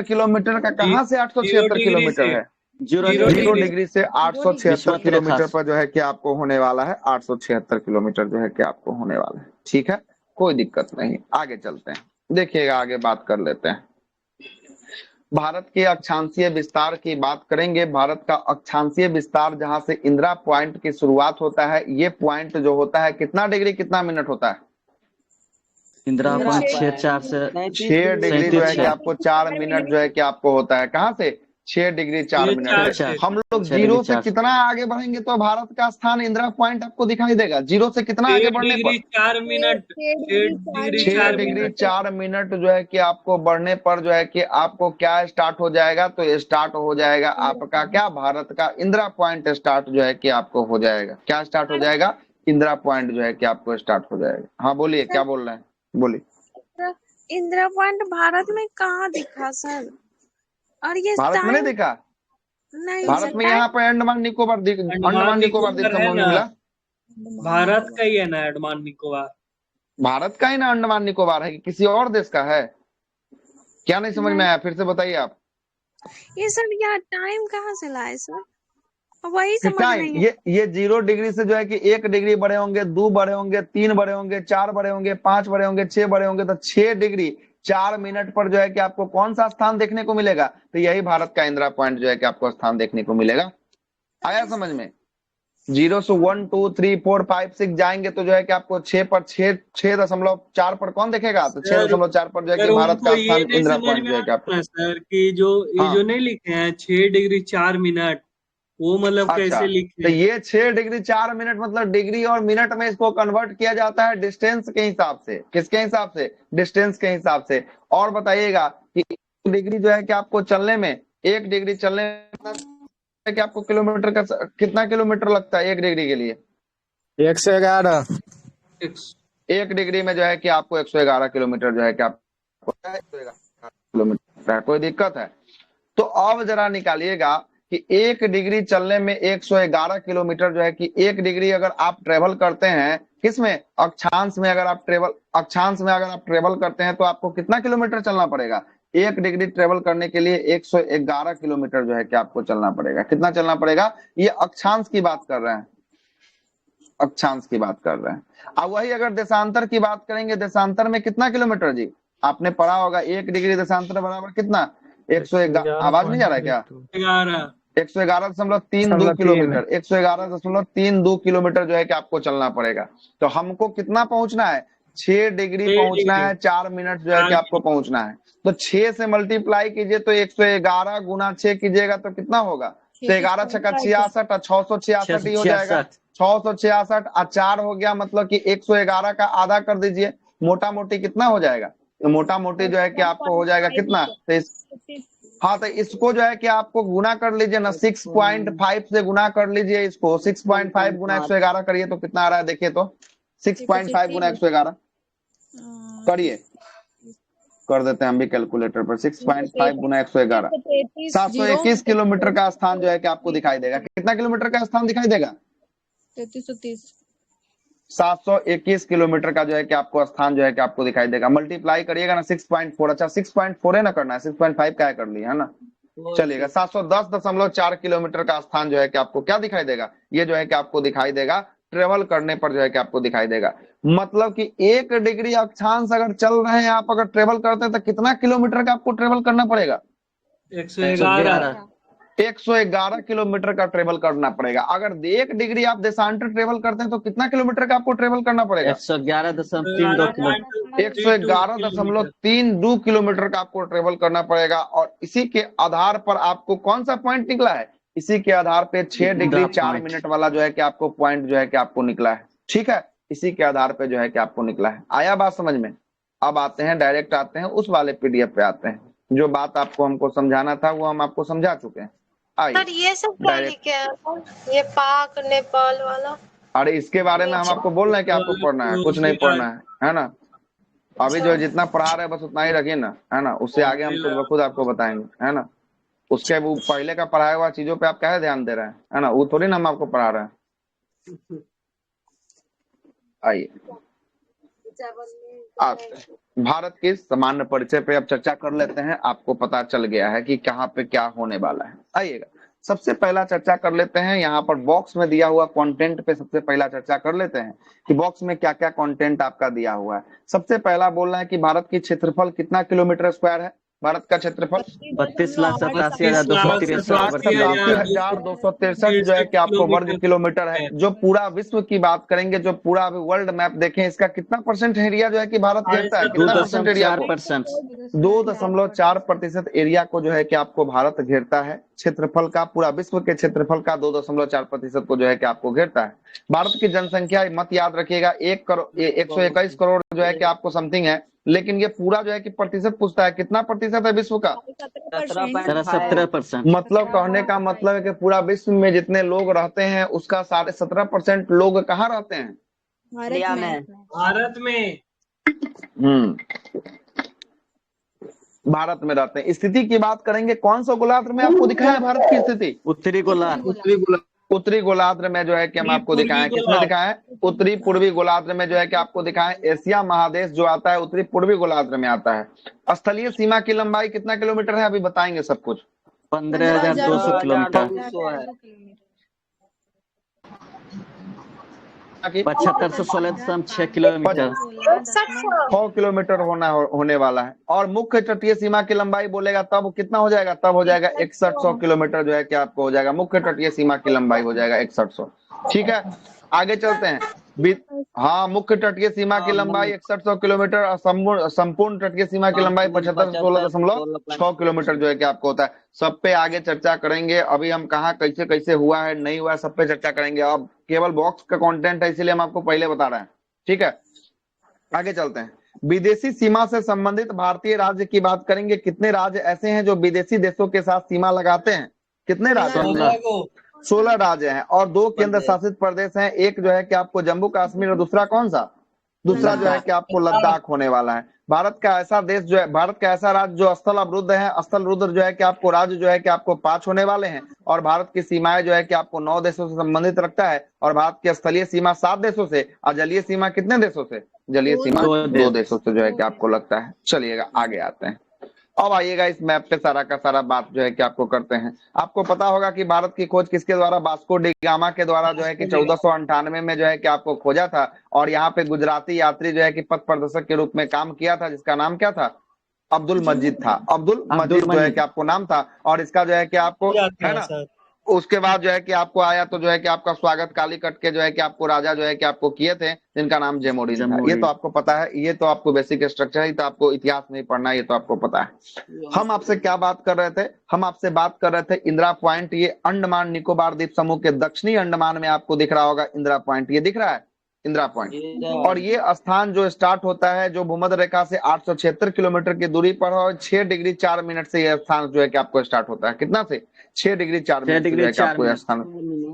किलोमीटर का। कहाँ से 876 किलोमीटर है? 0 डिग्री से 876 किलोमीटर पर जो है कि आपको होने वाला है, 876 किलोमीटर जो है कि आपको होने वाला है। ठीक है, कोई दिक्कत नहीं, आगे चलते हैं, देखिएगा आगे बात कर लेते हैं। भारत के अक्षांशीय विस्तार की बात करेंगे। भारत का अक्षांशीय विस्तार जहां से इंदिरा पॉइंट की शुरुआत होता है, ये पॉइंट जो होता है कितना डिग्री कितना मिनट होता है? इंदिरा पॉइंट 6 डिग्री जो है कि आपको 4 मिनट जो है कि आपको होता है। कहाँ से? 6 डिग्री 4 मिनट। हम लोग जीरो से कितना आगे बढ़ेंगे तो भारत का स्थान इंदिरा पॉइंट आपको दिखाई देगा। जीरो से कितना आगे बढ़ने पर? 4 मिनट। 6 डिग्री 4 मिनट जो है कि आपको बढ़ने पर जो है कि आपको क्या स्टार्ट हो जाएगा, तो ये स्टार्ट हो जाएगा आपका क्या, भारत का इंदिरा पॉइंट स्टार्ट जो है कि आपको हो जाएगा। क्या स्टार्ट हो जाएगा? इंदिरा पॉइंट जो है कि आपको स्टार्ट हो जाएगा। हाँ बोलिए, क्या बोल रहे हैं, बोलिए। इंदिरा पॉइंट भारत में कहाँ दिखा सर? और ये भारत में नहीं दिखा? नहीं, भारत में यहाँ पे अंडमान निकोबार देखने को मिला। भारत का ही है ना अंडमान निकोबार? भारत का ही ना अंडमान निकोबार है कि किसी और देश का है? क्या नहीं समझ में आया, फिर से बताइए आप। ये सर यहाँ टाइम कहाँ से लाए सर? वही समझ टाइम नहीं है। ये 0 डिग्री से जो है कि 1 डिग्री बढ़े होंगे, 2 बढ़े होंगे, 3 बढ़े होंगे, 4 बढ़े होंगे, 5 बढ़े होंगे, 6 बढ़े होंगे, तो 6 डिग्री 4 मिनट पर जो है कि आपको कौन सा स्थान देखने को मिलेगा? तो यही भारत का इंदिरा पॉइंट जो है कि आपको स्थान देखने को मिलेगा। आया समझ में? 0 से 1 2 3 4 5 6 जाएंगे तो जो है कि आपको 6 पर 6.4 पर कौन देखेगा? तो 6.4 पर जो है कि भारत का स्थान इंदिरा पॉइंट जो है कि आपको। सर की जो ये जो नहीं लिखे हैं 6 डिग्री 4 मिनट, वो मतलब कैसे लिखे? तो ये 6 डिग्री 4 मिनट मतलब डिग्री और मिनट में इसको कन्वर्ट किया जाता है डिस्टेंस के हिसाब से। किसके हिसाब से? डिस्टेंस के हिसाब से। और बताइएगा कि 1 डिग्री जो है कि आपको चलने में, 1 डिग्री चलने में है कि आपको किलोमीटर का कितना किलोमीटर लगता है 1 डिग्री के लिए? 111। 1 डिग्री में जो है कि आपको 111 किलोमीटर जो है कि आपको 111 किलोमीटर है। कोई दिक्कत है? तो अब जरा निकालिएगा कि 1 डिग्री चलने में 111 किलोमीटर जो है कि 1 डिग्री अगर आप ट्रेवल करते हैं किसमें, अक्षांश में अगर आप ट्रेवल करते हैं तो आपको कितना किलोमीटर चलना पड़ेगा? 1 डिग्री ट्रेवल करने के लिए 111 किलोमीटर जो है कि आपको चलना पड़ेगा। कितना चलना पड़ेगा? ये अक्षांश की बात कर रहे हैं, अक्षांश की बात कर रहे हैं। अब वही अगर देशांतर की बात करेंगे, देशांतर में कितना किलोमीटर जी? आपने पढ़ा होगा 1 डिग्री देशांतर बराबर कितना? 111। आवाज नहीं जा रहा है क्या? 111.32 किलोमीटर, 111.32 किलोमीटर जो है कि आपको चलना पड़ेगा। तो हमको कितना पहुंचना है? 6 डिग्री पहुंचना है, 4 मिनट जो है कि आपको पहुंचना है। तो 6 से मल्टीप्लाई कीजिए तो 111 गुना 6 कीजिएगा तो कितना होगा? तो 11 छक्का 66 और 666 ही हो जाएगा। 666 और 4 हो गया, मतलब कि 111 का आधा कर दीजिए। मोटा मोटी कितना हो जाएगा? तो मोटा मोटी जो है कि आपको हो जाएगा कितना? तो हाँ, तो इसको जो है कि आपको गुना कर लीजिए ना, 6.5 से गुना कर लीजिए इसको। 6.5 गुना 111 करिए तो कितना आ रहा है देखिए तो। 6.5 गुना 111 करिए, कर देते हैं हम भी कैलकुलेटर पर। 6.5 गुना 111 721 किलोमीटर का स्थान जो है कि आपको दिखाई देगा। कितना किलोमीटर का स्थान दिखाई देगा? 721 किलोमीटर का जो है कि आपको स्थान जो है कि आपको दिखाई देगा। मल्टीप्लाई करिएगा ना 6.4। अच्छा 6.4 है ना करना है, 6.5 क्या कर लिया है ना। चलिएगा 710.4 किलोमीटर का स्थान जो है कि आपको क्या दिखाई देगा? ये जो है कि आपको दिखाई देगा ट्रेवल करने पर जो है कि आपको दिखाई देगा। मतलब कि 1 डिग्री अक्षांश अगर चल रहे हैं आप, अगर ट्रेवल करते हैं तो कितना किलोमीटर का आपको ट्रेवल करना पड़ेगा? 111 किलोमीटर का ट्रेवल करना पड़ेगा। अगर 1 डिग्री आप देशांतर ट्रेवल करते हैं तो कितना किलोमीटर का आपको ट्रेवल करना पड़ेगा? 111.32 किलोमीटर। 111.32 किलोमीटर का आपको ट्रेवल करना पड़ेगा। और इसी के आधार पर आपको कौन सा पॉइंट निकला है? इसी के आधार पे 6 डिग्री 4 मिनट वाला जो है कि आपको पॉइंट जो है कि आपको निकला है। ठीक है, इसी के आधार पे जो है कि आपको निकला है। आया बात समझ में? अब आते हैं डायरेक्ट आते हैं उस वाले पीडीएफ पे आते हैं। जो बात आपको हमको समझाना था वो हम आपको समझा चुके हैं। सर ये सब क्या लिखे हैं? ये पाक नेपाल वाला? अरे इसके बारे में हम आपको बोल रहे हैं कि आपको पढ़ना है, कुछ नहीं पढ़ना है ना। अभी जो जितना पढ़ा रहे बस उतना ही रखिए ना, है ना। उससे आगे हम खुद ब खुद आपको बताएंगे, है ना। उसके वो पहले का पढ़ाया हुआ चीजों पे आप क्या ध्यान दे रहे हैं, है ना। वो थोड़ी ना हम आपको पढ़ा रहे हैं। आइए भारत के सामान्य परिचय पे अब चर्चा कर लेते हैं। आपको पता चल गया है कि कहाँ पे क्या होने वाला है। आइएगा सबसे पहला चर्चा कर लेते हैं, यहाँ पर बॉक्स में दिया हुआ कंटेंट पे सबसे पहला चर्चा कर लेते हैं कि बॉक्स में क्या क्या कंटेंट आपका दिया हुआ है। सबसे पहला बोलना है कि भारत की क्षेत्रफल कितना किलोमीटर स्क्वायर है? भारत का क्षेत्रफल 32,87,263 जो है कि आपको वर्ग किलोमीटर है। जो पूरा विश्व की बात करेंगे, जो पूरा अभी वर्ल्ड मैप देखें, इसका कितना परसेंट एरिया जो है कि भारत घेरता है? कितना परसेंट एरिया? 2.4% एरिया को जो है कि आपको भारत घेरता है। क्षेत्रफल का, पूरा विश्व के क्षेत्रफल का 2.4% को जो है कि आपको घेरता है। भारत की जनसंख्या मत याद रखिएगा 121 करोड़ जो है कि आपको समथिंग है, लेकिन ये पूरा जो है कि प्रतिशत पूछता है। कितना प्रतिशत है विश्व का? 17%। मतलब कहने का मतलब है कि पूरा विश्व में जितने लोग रहते हैं उसका 17.5% लोग कहाँ रहते हैं? भारत में। भारत में रहते हैं। स्थिति की बात करेंगे, कौन सा गोलार्ध में आपको दिखाया है भारत की स्थिति? उत्तरी गोलार्ध। उत्तरी गोलार्ध में जो है कि हम आपको दिखाएं। किसमें दिखाएं? उत्तरी पूर्वी गोलार्ध में जो है कि आपको दिखाएं। एशिया महादेश जो आता है उत्तरी पूर्वी गोलार्ध में आता है। स्थलीय सीमा की लंबाई कितना किलोमीटर है? अभी बताएंगे सब कुछ। 15,200 किलोमीटर। 75 से 16.6 किलोमीटर। 100 किलोमीटर होने वाला है। और मुख्य तटीय सीमा की लंबाई बोलेगा तब कितना हो जाएगा? तब हो जाएगा 6100 किलोमीटर जो है कि आपको हो जाएगा। मुख्य तटीय सीमा की लंबाई हो जाएगा 6100। ठीक है, आगे चलते हैं। हाँ, मुख्य तटीय सीमा की लंबाई 6100 किलोमीटर और संपूर्ण तटीय सीमा की लंबाई 75 से 16.6 किलोमीटर जो है कि आपको होता है। सब पे आगे चर्चा करेंगे। अभी हम कहाँ कैसे कैसे हुआ है नहीं हुआ है सब पे चर्चा करेंगे। अब केवल बॉक्स का कंटेंट है इसीलिए हम आपको पहले बता रहे हैं। ठीक है, आगे चलते हैं। विदेशी सीमा से संबंधित भारतीय राज्य की बात करेंगे। कितने राज्य ऐसे हैं जो विदेशी देशों के साथ सीमा लगाते हैं? कितने राज्य हैं? 16 को 16 राज्य हैं और 2 केंद्र शासित प्रदेश हैं। एक जो है कि आपको जम्मू कश्मीर और दूसरा कौन सा? दूसरा जो है कि आपको लद्दाख होने वाला है। भारत का ऐसा देश जो है, भारत का ऐसा राज्य जो स्थल अवरुद्ध है, स्थल रुद्र जो है कि आपको राज्य जो है कि आपको 5 होने वाले हैं। और भारत की सीमाएं जो है कि आपको 9 देशों से संबंधित रखता है और भारत की स्थलीय सीमा 7 देशों से और जलीय सीमा कितने देशों से? जलीय सीमा 2 देशों से जो है कि आपको लगता है। चलिएगा आगे आते हैं। अब आइएगा इस मैप पे सारा का सारा बात जो है कि आपको करते हैं। आपको पता होगा कि भारत की खोज किसके द्वारा? वास्को डी गामा के द्वारा जो है कि 1498 में जो है कि आपको खोजा था। और यहाँ पे गुजराती यात्री जो है कि पथ प्रदर्शक के रूप में काम किया था, जिसका नाम क्या था? अब्दुल मजीद था। अब्दुल मजीद जो है कि आपको नाम था। और इसका जो है कि आपको है ना, उसके बाद जो है कि आपको आया तो जो है कि आपका स्वागत कालीकट के जो है कि आपको राजा जो है कि आपको किए थे, जिनका नाम जैमोरिन था। ये तो आपको पता है, ये तो आपको बेसिक स्ट्रक्चर है, तो आपको इतिहास नहीं पढ़ना, ये तो आपको पता है। हम आपसे क्या बात कर रहे थे? हम आपसे बात कर रहे थे इंदिरा पॉइंट। ये अंडमान निकोबार द्वीप समूह के दक्षिणी अंडमान में आपको दिख रहा होगा इंदिरा पॉइंट। ये दिख रहा है इंदिरा पॉइंट। और ये स्थान जो स्टार्ट होता है जो भूमध्य रेखा से 876 किलोमीटर की दूरी पर है और 6 डिग्री 4 मिनट से यह स्थान जो है कि आपको स्टार्ट होता है। कितना से? 6 डिग्री 4 मिनट से जो है कि आपको यह स्थान,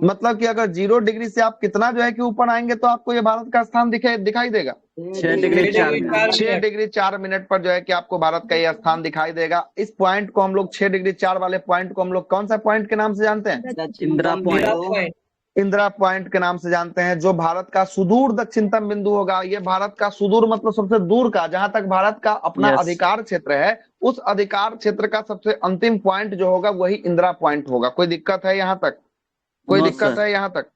मतलब कि अगर 0 डिग्री से आप कितना जो है कि ऊपर आएंगे तो आपको ये भारत का स्थान दिखाई देगा। 6 डिग्री 4 मिनट 6 डिग्री 4 मिनट पर जो है कि आपको भारत का यह स्थान दिखाई देगा। इस पॉइंट को हम लोग 6 डिग्री 4 वाले पॉइंट को हम लोग कौन सा पॉइंट के नाम से जानते हैं? इंदिरा पॉइंट। इंदिरा पॉइंट के नाम से जानते हैं, जो भारत का सुदूर दक्षिणतम बिंदु होगा। ये भारत का सुदूर मतलब सबसे दूर का, जहां तक भारत का अपना अधिकार क्षेत्र है, उस अधिकार क्षेत्र का सबसे अंतिम पॉइंट जो होगा वही इंदिरा पॉइंट होगा। कोई दिक्कत है यहाँ तक? कोई दिक्कत है यहाँ तक?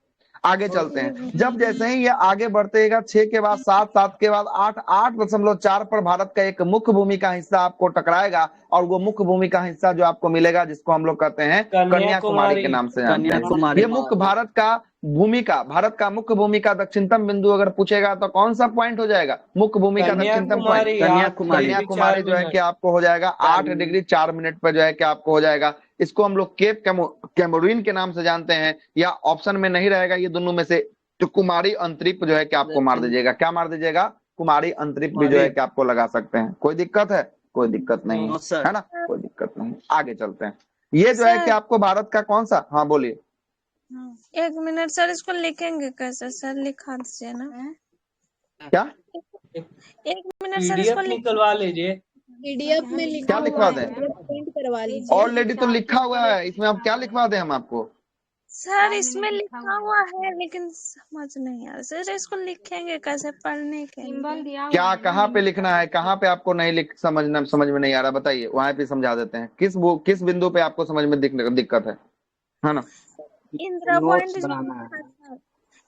आगे चलते हैं। जब जैसे ही ये आगे बढ़तेगा 6 के बाद 7, 7 के बाद 8, 8.4 पर भारत का एक मुख्य भूमि का हिस्सा आपको टकराएगा और वो मुख्य भूमि का हिस्सा जो आपको मिलेगा जिसको हम लोग कहते हैं कन्याकुमारी के नाम से जानते हैं। ये मुख्य भारत का मुख्य भूमि का दक्षिणतम बिंदु अगर पूछेगा तो कौन सा पॉइंट हो जाएगा? मुख्य भूमि का दक्षिणतम पॉइंट कन्याकुमारी जो है कि आपको हो जाएगा 8 डिग्री 4 मिनट पर जो है कि आपको हो जाएगा। इसको हम लोग केप कैमोरिन के नाम से जानते हैं, या ऑप्शन में नहीं रहेगा ये दोनों में से, तो कुमारी अंतरिप जो है कि आपको मार दीजिएगा। क्या मार दीजिएगा? कुमारी अंतरिप भी जो है कि आपको लगा सकते हैं। कोई दिक्कत है? कोई दिक्कत नहीं है ना, कोई दिक्कत नहीं। आगे चलते हैं। ये जो है कि आपको भारत का कौन सा, हाँ बोलिए। 1 मिनट सर, इसको लिखेंगे कैसे सर? लिखा दीजिए ना। क्या 1 मिनट सर, इसको निकलवा लीजिए। पीडीएफ में लिखा क्या लिखवा दें? प्रिंट करवा लीजिए। ऑलरेडी तो लिखा हुआ है, इसमें आप क्या लिखवा दें हम आपको? सर इसमें लिखा हुआ है लेकिन समझ नहीं आ रहा सर, इसको लिखेंगे कैसे? पढ़ने के लिए क्या, कहाँ पे लिखना है? कहाँ पे आपको नहीं समझ में नहीं आ रहा? बताइए, वहां पे समझा देते हैं। किस बिंदु पे आपको समझ में दिक्कत है ना? इंदिरा पॉइंट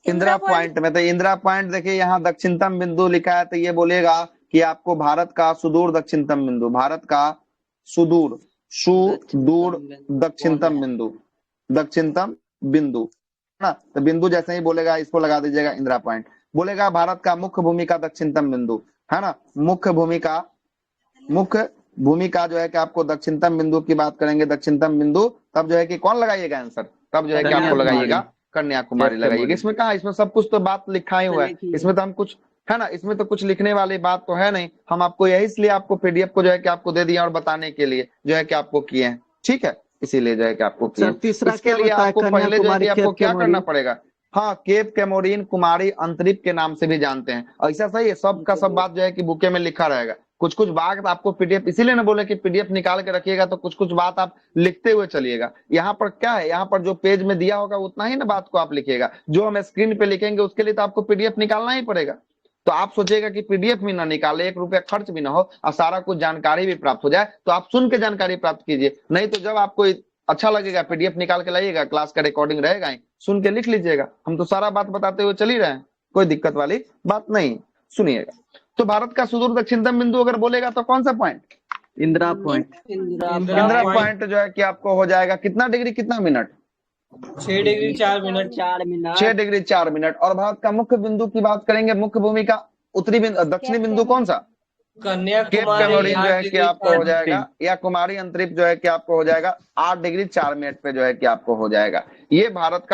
इंदिरा पॉइंट में, तो इंदिरा पॉइंट देखिए यहाँ दक्षिणतम बिंदु लिखा है, तो ये बोलेगा कि आपको भारत का सुदूर दक्षिणतम बिंदु, भारत का सुदूर दक्षिणतम बिंदु है ना। तो बिंदु जैसे ही बोलेगा इसको लगा दीजिएगा इंदिरा पॉइंट। बोलेगा भारत का मुख्य भूमि का दक्षिणतम बिंदु है ना, मुख्य भूमि का जो है कि आपको दक्षिणतम बिंदु की बात करेंगे, दक्षिणतम बिंदु, तब जो है कि कौन लगाइएगा आंसर? तब जो है कि आपको लगाइएगा कन्याकुमारी लगाइएगा। इसमें कहा, इसमें सब कुछ तो बात लिखा ही हुआ है, इसमें तो हम कुछ है ना, इसमें तो कुछ लिखने वाली बात तो है नहीं। हम आपको यही इसलिए आपको पीडीएफ को जो है कि आपको दे दिया और बताने के लिए जो है कि आपको किए हैं, ठीक है, इसीलिए जो है कि आपको किए। इसके लिए आपको पहले जो है कि आपको क्या करना पड़ेगा? हाँ, केप कैमोरिन कुमारी अंतरिप के नाम से भी जानते हैं। ऐसा सही है, सब का सब बात जो है कि बुके में लिखा रहेगा। कुछ बात आपको पीडीएफ, इसीलिए ना बोले कि पीडीएफ निकाल के रखिएगा, तो कुछ बात आप लिखते हुए चलिएगा। यहाँ पर क्या है, यहाँ पर जो पेज में दिया होगा उतना ही ना बात को आप लिखिएगा। जो हम स्क्रीन पे लिखेंगे उसके लिए तो आपको पीडीएफ निकालना ही पड़ेगा। तो आप सोचेगा कि पीडीएफ भी ना निकाले, 1 रुपया खर्च भी ना हो और सारा कुछ जानकारी भी प्राप्त हो जाए, तो आप सुन के जानकारी प्राप्त कीजिए। नहीं तो जब आपको अच्छा लगेगा पीडीएफ निकाल के लाइएगा, क्लास का रिकॉर्डिंग रहेगा ही, सुन के लिख लीजिएगा। हम तो सारा बात बताते हुए चल ही रहे हैं, कोई दिक्कत वाली बात नहीं। सुनिएगा, तो भारत का सुदूर दक्षिणतम बिंदु अगर बोलेगा तो कौन सा point? Indira point. Indira point जो है कि आपको हो जाएगा कितना डिग्री कितना minute? 6 degree 4 minute 6 degree 4 minute. और भारत का मुख्य बिंदु की बात करेंगे, मुख्य भूमि का उत्तरी बिंदु, दक्षिणी बिंदु कौन सा? केप कैमोरिन जो है कि आपको हो जाएगा, या कुमारी अंतरिप जो है कि आपको हो जाएगा 8 डिग्री 4 मिनट पे जो है कि आपको हो जाएगा। ये भारत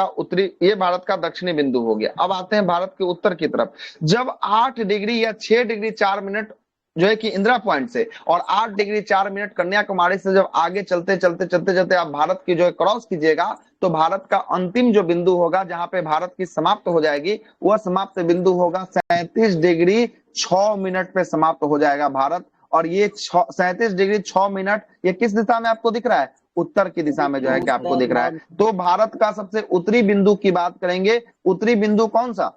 का दक्षिणी बिंदु हो गया। अब आते हैं भारत के उत्तर की तरफ। जब 8 डिग्री या 6 डिग्री 4 मिनट जो है कि इंदिरा पॉइंट से, और 8 डिग्री 4 मिनट कन्याकुमारी से जब आगे चलते चलते चलते चलते आप भारत की जो है क्रॉस कीजिएगा, तो भारत का अंतिम जो बिंदु होगा जहां पे भारत की समाप्त हो जाएगी, वह समाप्त बिंदु होगा 37 डिग्री 6 मिनट पे समाप्त हो जाएगा भारत। और ये 37 डिग्री 6 मिनट ये किस दिशा में आपको दिख रहा है? उत्तर की दिशा में जो है कि आपको दिख रहा है। तो भारत का सबसे उत्तरी बिंदु की बात करेंगे, उत्तरी बिंदु कौन सा?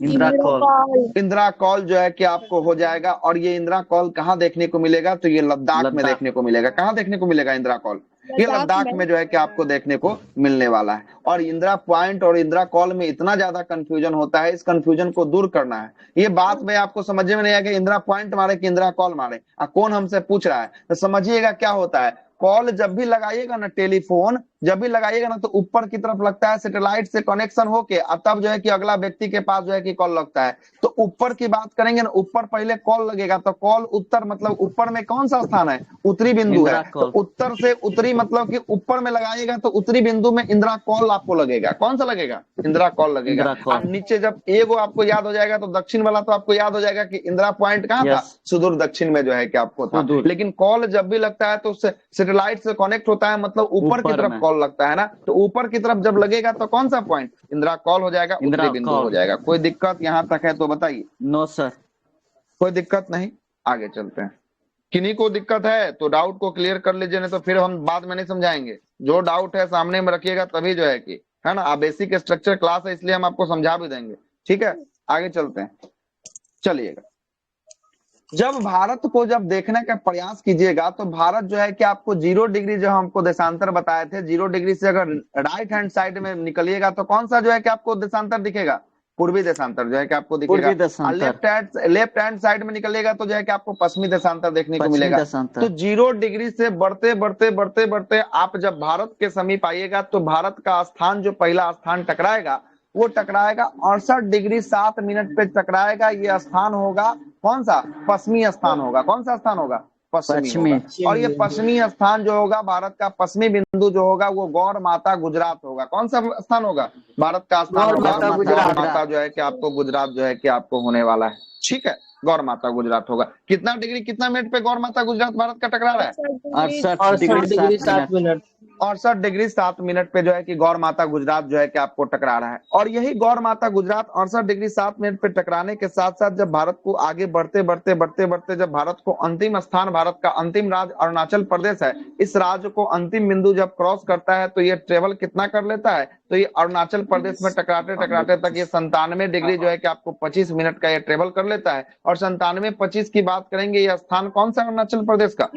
इंदिरा कॉल। इंदिरा कॉल जो है कि आपको हो जाएगा। और ये इंदिरा कॉल कहाँ देखने को मिलेगा? तो ये लद्दाख में देखने को मिलेगा। कहाँ देखने को मिलेगा इंदिरा कॉल? ये लद्दाख में जो है कि आपको देखने को मिलने वाला है। और इंदिरा पॉइंट और इंदिरा कॉल में इतना ज्यादा कंफ्यूजन होता है, इस कंफ्यूजन को दूर करना है। ये बात में आपको समझ में नहीं आएगा इंदिरा पॉइंट मारे कि इंदिरा कॉल मारे, कौन हमसे पूछ रहा है? तो समझिएगा क्या होता है, कॉल जब भी लगाइएगा ना, टेलीफोन जब भी लगाइएगा ना, तो ऊपर की तरफ लगता है सैटेलाइट से कनेक्शन होके, और तब जो है कि अगला व्यक्ति के पास जो है कि कॉल लगता है। तो ऊपर की बात करेंगे ना, ऊपर पहले कॉल लगेगा, तो कॉल उत्तर मतलब ऊपर में कौन सा स्थान है? उत्तरी बिंदु है। तो उत्तर से उत्तरी मतलब कि ऊपर में लगाइएगा तो उत्तरी बिंदु में इंदिरा कॉल आपको लगेगा। कौन सा लगेगा? इंदिरा कॉल लगेगा। और नीचे जब एगो आपको याद हो जाएगा तो दक्षिण वाला तो आपको याद हो जाएगा कि इंदिरा पॉइंट कहाँ था? सुदूर दक्षिण में जो है कि आपको था। लेकिन कॉल जब भी लगता है तो सैटेलाइट से कनेक्ट होता है, मतलब ऊपर की तरफ कॉल लगता है ना, तो ऊपर की तरफ जब लगेगा तो कौन सा पॉइंट? इंदिरा कॉल हो जाएगा, उत्तरी बिंदु हो जाएगा। कोई दिक्कत यहाँ तक है तो बताइए। नो सर, कोई दिक्कत नहीं, आगे चलते हैं। किन्हीं को दिक्कत है तो डाउट को क्लियर कर लीजिए, नहीं तो फिर हम बाद में नहीं समझाएंगे। जो डाउट है सामने में रखिएगा तभी जो है कि, है ना, बेसिक स्ट्रक्चर क्लास है इसलिए हम आपको समझा भी देंगे। ठीक है, आगे चलते हैं। चलिएगा, जब भारत को जब देखने का प्रयास कीजिएगा तो भारत जो है कि आपको 0 डिग्री जो हमको देशांतर बताए थे, 0 डिग्री से अगर राइट हैंड साइड में निकलिएगा तो कौन सा जो है कि आपको देशांतर दिखेगा? पूर्वी देशांतर जो है कि आपको दिखेगा। लेफ्ट हैंड साइड में निकलेगा तो जो है कि आपको पश्चिमी देशांतर देखने को मिलेगा। तो 0 डिग्री से बढ़ते बढ़ते बढ़ते बढ़ते आप जब भारत के समीप आइएगा तो भारत का स्थान जो पहला स्थान टकराएगा वो टकराएगा 68 डिग्री 7 मिनट पे टकराएगा। ये स्थान होगा कौन सा? पश्चिमी स्थान होगा। कौन सा स्थान होगा? पश्चिमी होगा। और ये पश्चिमी स्थान जो होगा, भारत का पश्चिमी बिंदु जो होगा वो गौर माता गुजरात होगा। कौन सा स्थान होगा? भारत का स्थान होगा गौर माता जो है कि आपको गुजरात जो है कि आपको होने वाला है। ठीक है, गौर माता गुजरात होगा। कितना डिग्री कितना मिनट पे गौर माता गुजरात भारत का टकरा रहा है? 68 डिग्री 7 मिनट। 68 डिग्री 7 मिनट पे जो है कि गौर माता गुजरात जो है कि आपको टकरा रहा है। और यही गौर माता गुजरात 68 डिग्री 7 मिनट पे टकराने के साथ साथ जब भारत को आगे बढ़ते बढ़ते बढ़ते बढ़ते जब भारत को अंतिम स्थान, भारत का अंतिम राज्य अरुणाचल प्रदेश है, इस राज्य को अंतिम बिंदु जब क्रॉस करता है तो ये ट्रेवल कितना कर लेता है? तो ये अरुणाचल प्रदेश में टकराते टकराते तक ये 97 डिग्री जो है कि आपको 25 मिनट का ये ट्रेवल कर लेता है। और 97-25 की बात करेंगे, ये स्थान कौन सा अरुणाचल प्रदेश का?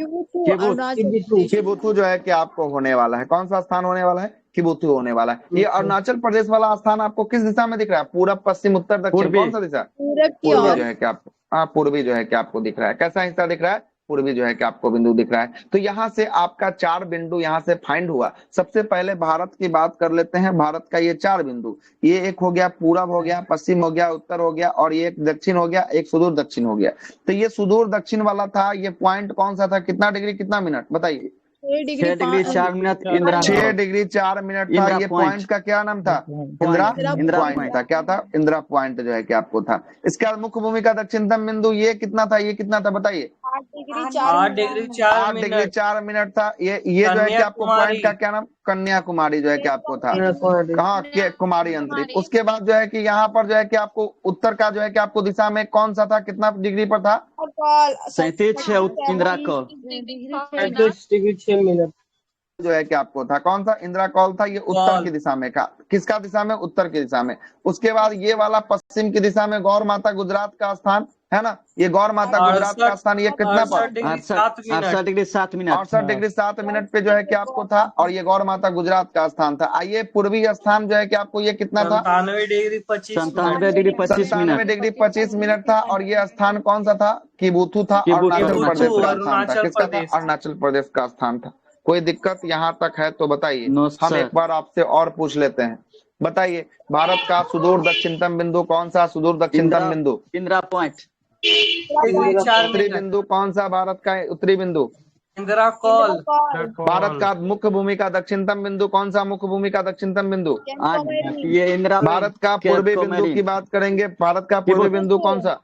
किबुथु जो है कि आपको होने वाला है। कौन सा स्थान होने वाला है? किबुथु होने वाला है। ये अरुणाचल प्रदेश वाला स्थान आपको किस दिशा में दिख रहा है? पूरब, पश्चिम, उत्तर, दक्षिण, कौन सा दिशा? पूर्वी जो है कि आपको, पूर्वी जो है कि आपको दिख रहा है। कैसा हिस्सा दिख रहा है? पूर्वी जो है कि आपको बिंदु दिख रहा है। तो यहाँ से आपका 4 बिंदु यहाँ से फाइंड हुआ। सबसे पहले भारत की बात कर लेते हैं। भारत का ये 4 बिंदु, ये एक हो गया पूरब, हो गया पश्चिम, हो गया उत्तर, हो गया, और ये एक दक्षिण हो गया, एक सुदूर दक्षिण हो गया। तो ये सुदूर दक्षिण वाला था। ये पॉइंट कौन सा था? कितना डिग्री कितना मिनट बताइए? 6 डिग्री 4 मिनट। 6 डिग्री 4 मिनट था। ये पॉइंट का क्या नाम था? इंदिरा पॉइंट था। क्या था? इंदिरा पॉइंट जो है कि आपको था। इसका मुख्य भूमिका दक्षिणतम बिंदु ये कितना था? ये कितना था बताइए? 8 डिग्री 4 मिनट था। ये जो है कि आपको पॉइंट का क्या नाम? कन्याकुमारी जो है कि आपको था। कहाँ के? कुमारी अंतरिक्ष। उसके बाद जो है कि यहाँ पर जो है कि आपको उत्तर का जो है कि आपको दिशा में कौन सा था? कितना डिग्री पर था? 37 इंदिरा कॉल। 37 डिग्री 6 मिनट जो है कि आपको था। कौन सा? इंदिरा कॉल था। ये उत्तर की दिशा में का, किसका दिशा में? उत्तर की दिशा में। उसके बाद ये वाला पश्चिम की दिशा में गौर माता गुजरात का स्थान है ना। ये गौर माता गुजरात का स्थान ये कितना पर? 68 डिग्री 7 मिनट। 68 डिग्री 7 मिनट पे जो है कि आपको था। और ये गौर माता गुजरात का स्थान था। आइए पूर्वी स्थान जो है कि आपको ये कितना था? 97 डिग्री 25 मिनट था। और ये स्थान कौन सा था? किबुथु था। अरुणाचल प्रदेश का स्थान था। किसका था? अरुणाचल प्रदेश का स्थान था। कोई दिक्कत यहाँ तक है तो बताइए। हम एक बार आपसे और पूछ लेते हैं। बताइए, भारत का सुदूर दक्षिणतम बिंदु कौन सा? सुदूर दक्षिणतम बिंदु इंदिरा पॉइंट। उत्तरी बिंदु कौन सा? भारत का उत्तरी बिंदु इंदिरा कॉल। भारत का मुख्य भूमि का दक्षिणतम बिंदु कौन सा? मुख्य भूमि का दक्षिणतम बिंदु ये इंदिरा। भारत का पूर्वी बिंदु की बात करेंगे। भारत का पूर्वी बिंदु कौन सा?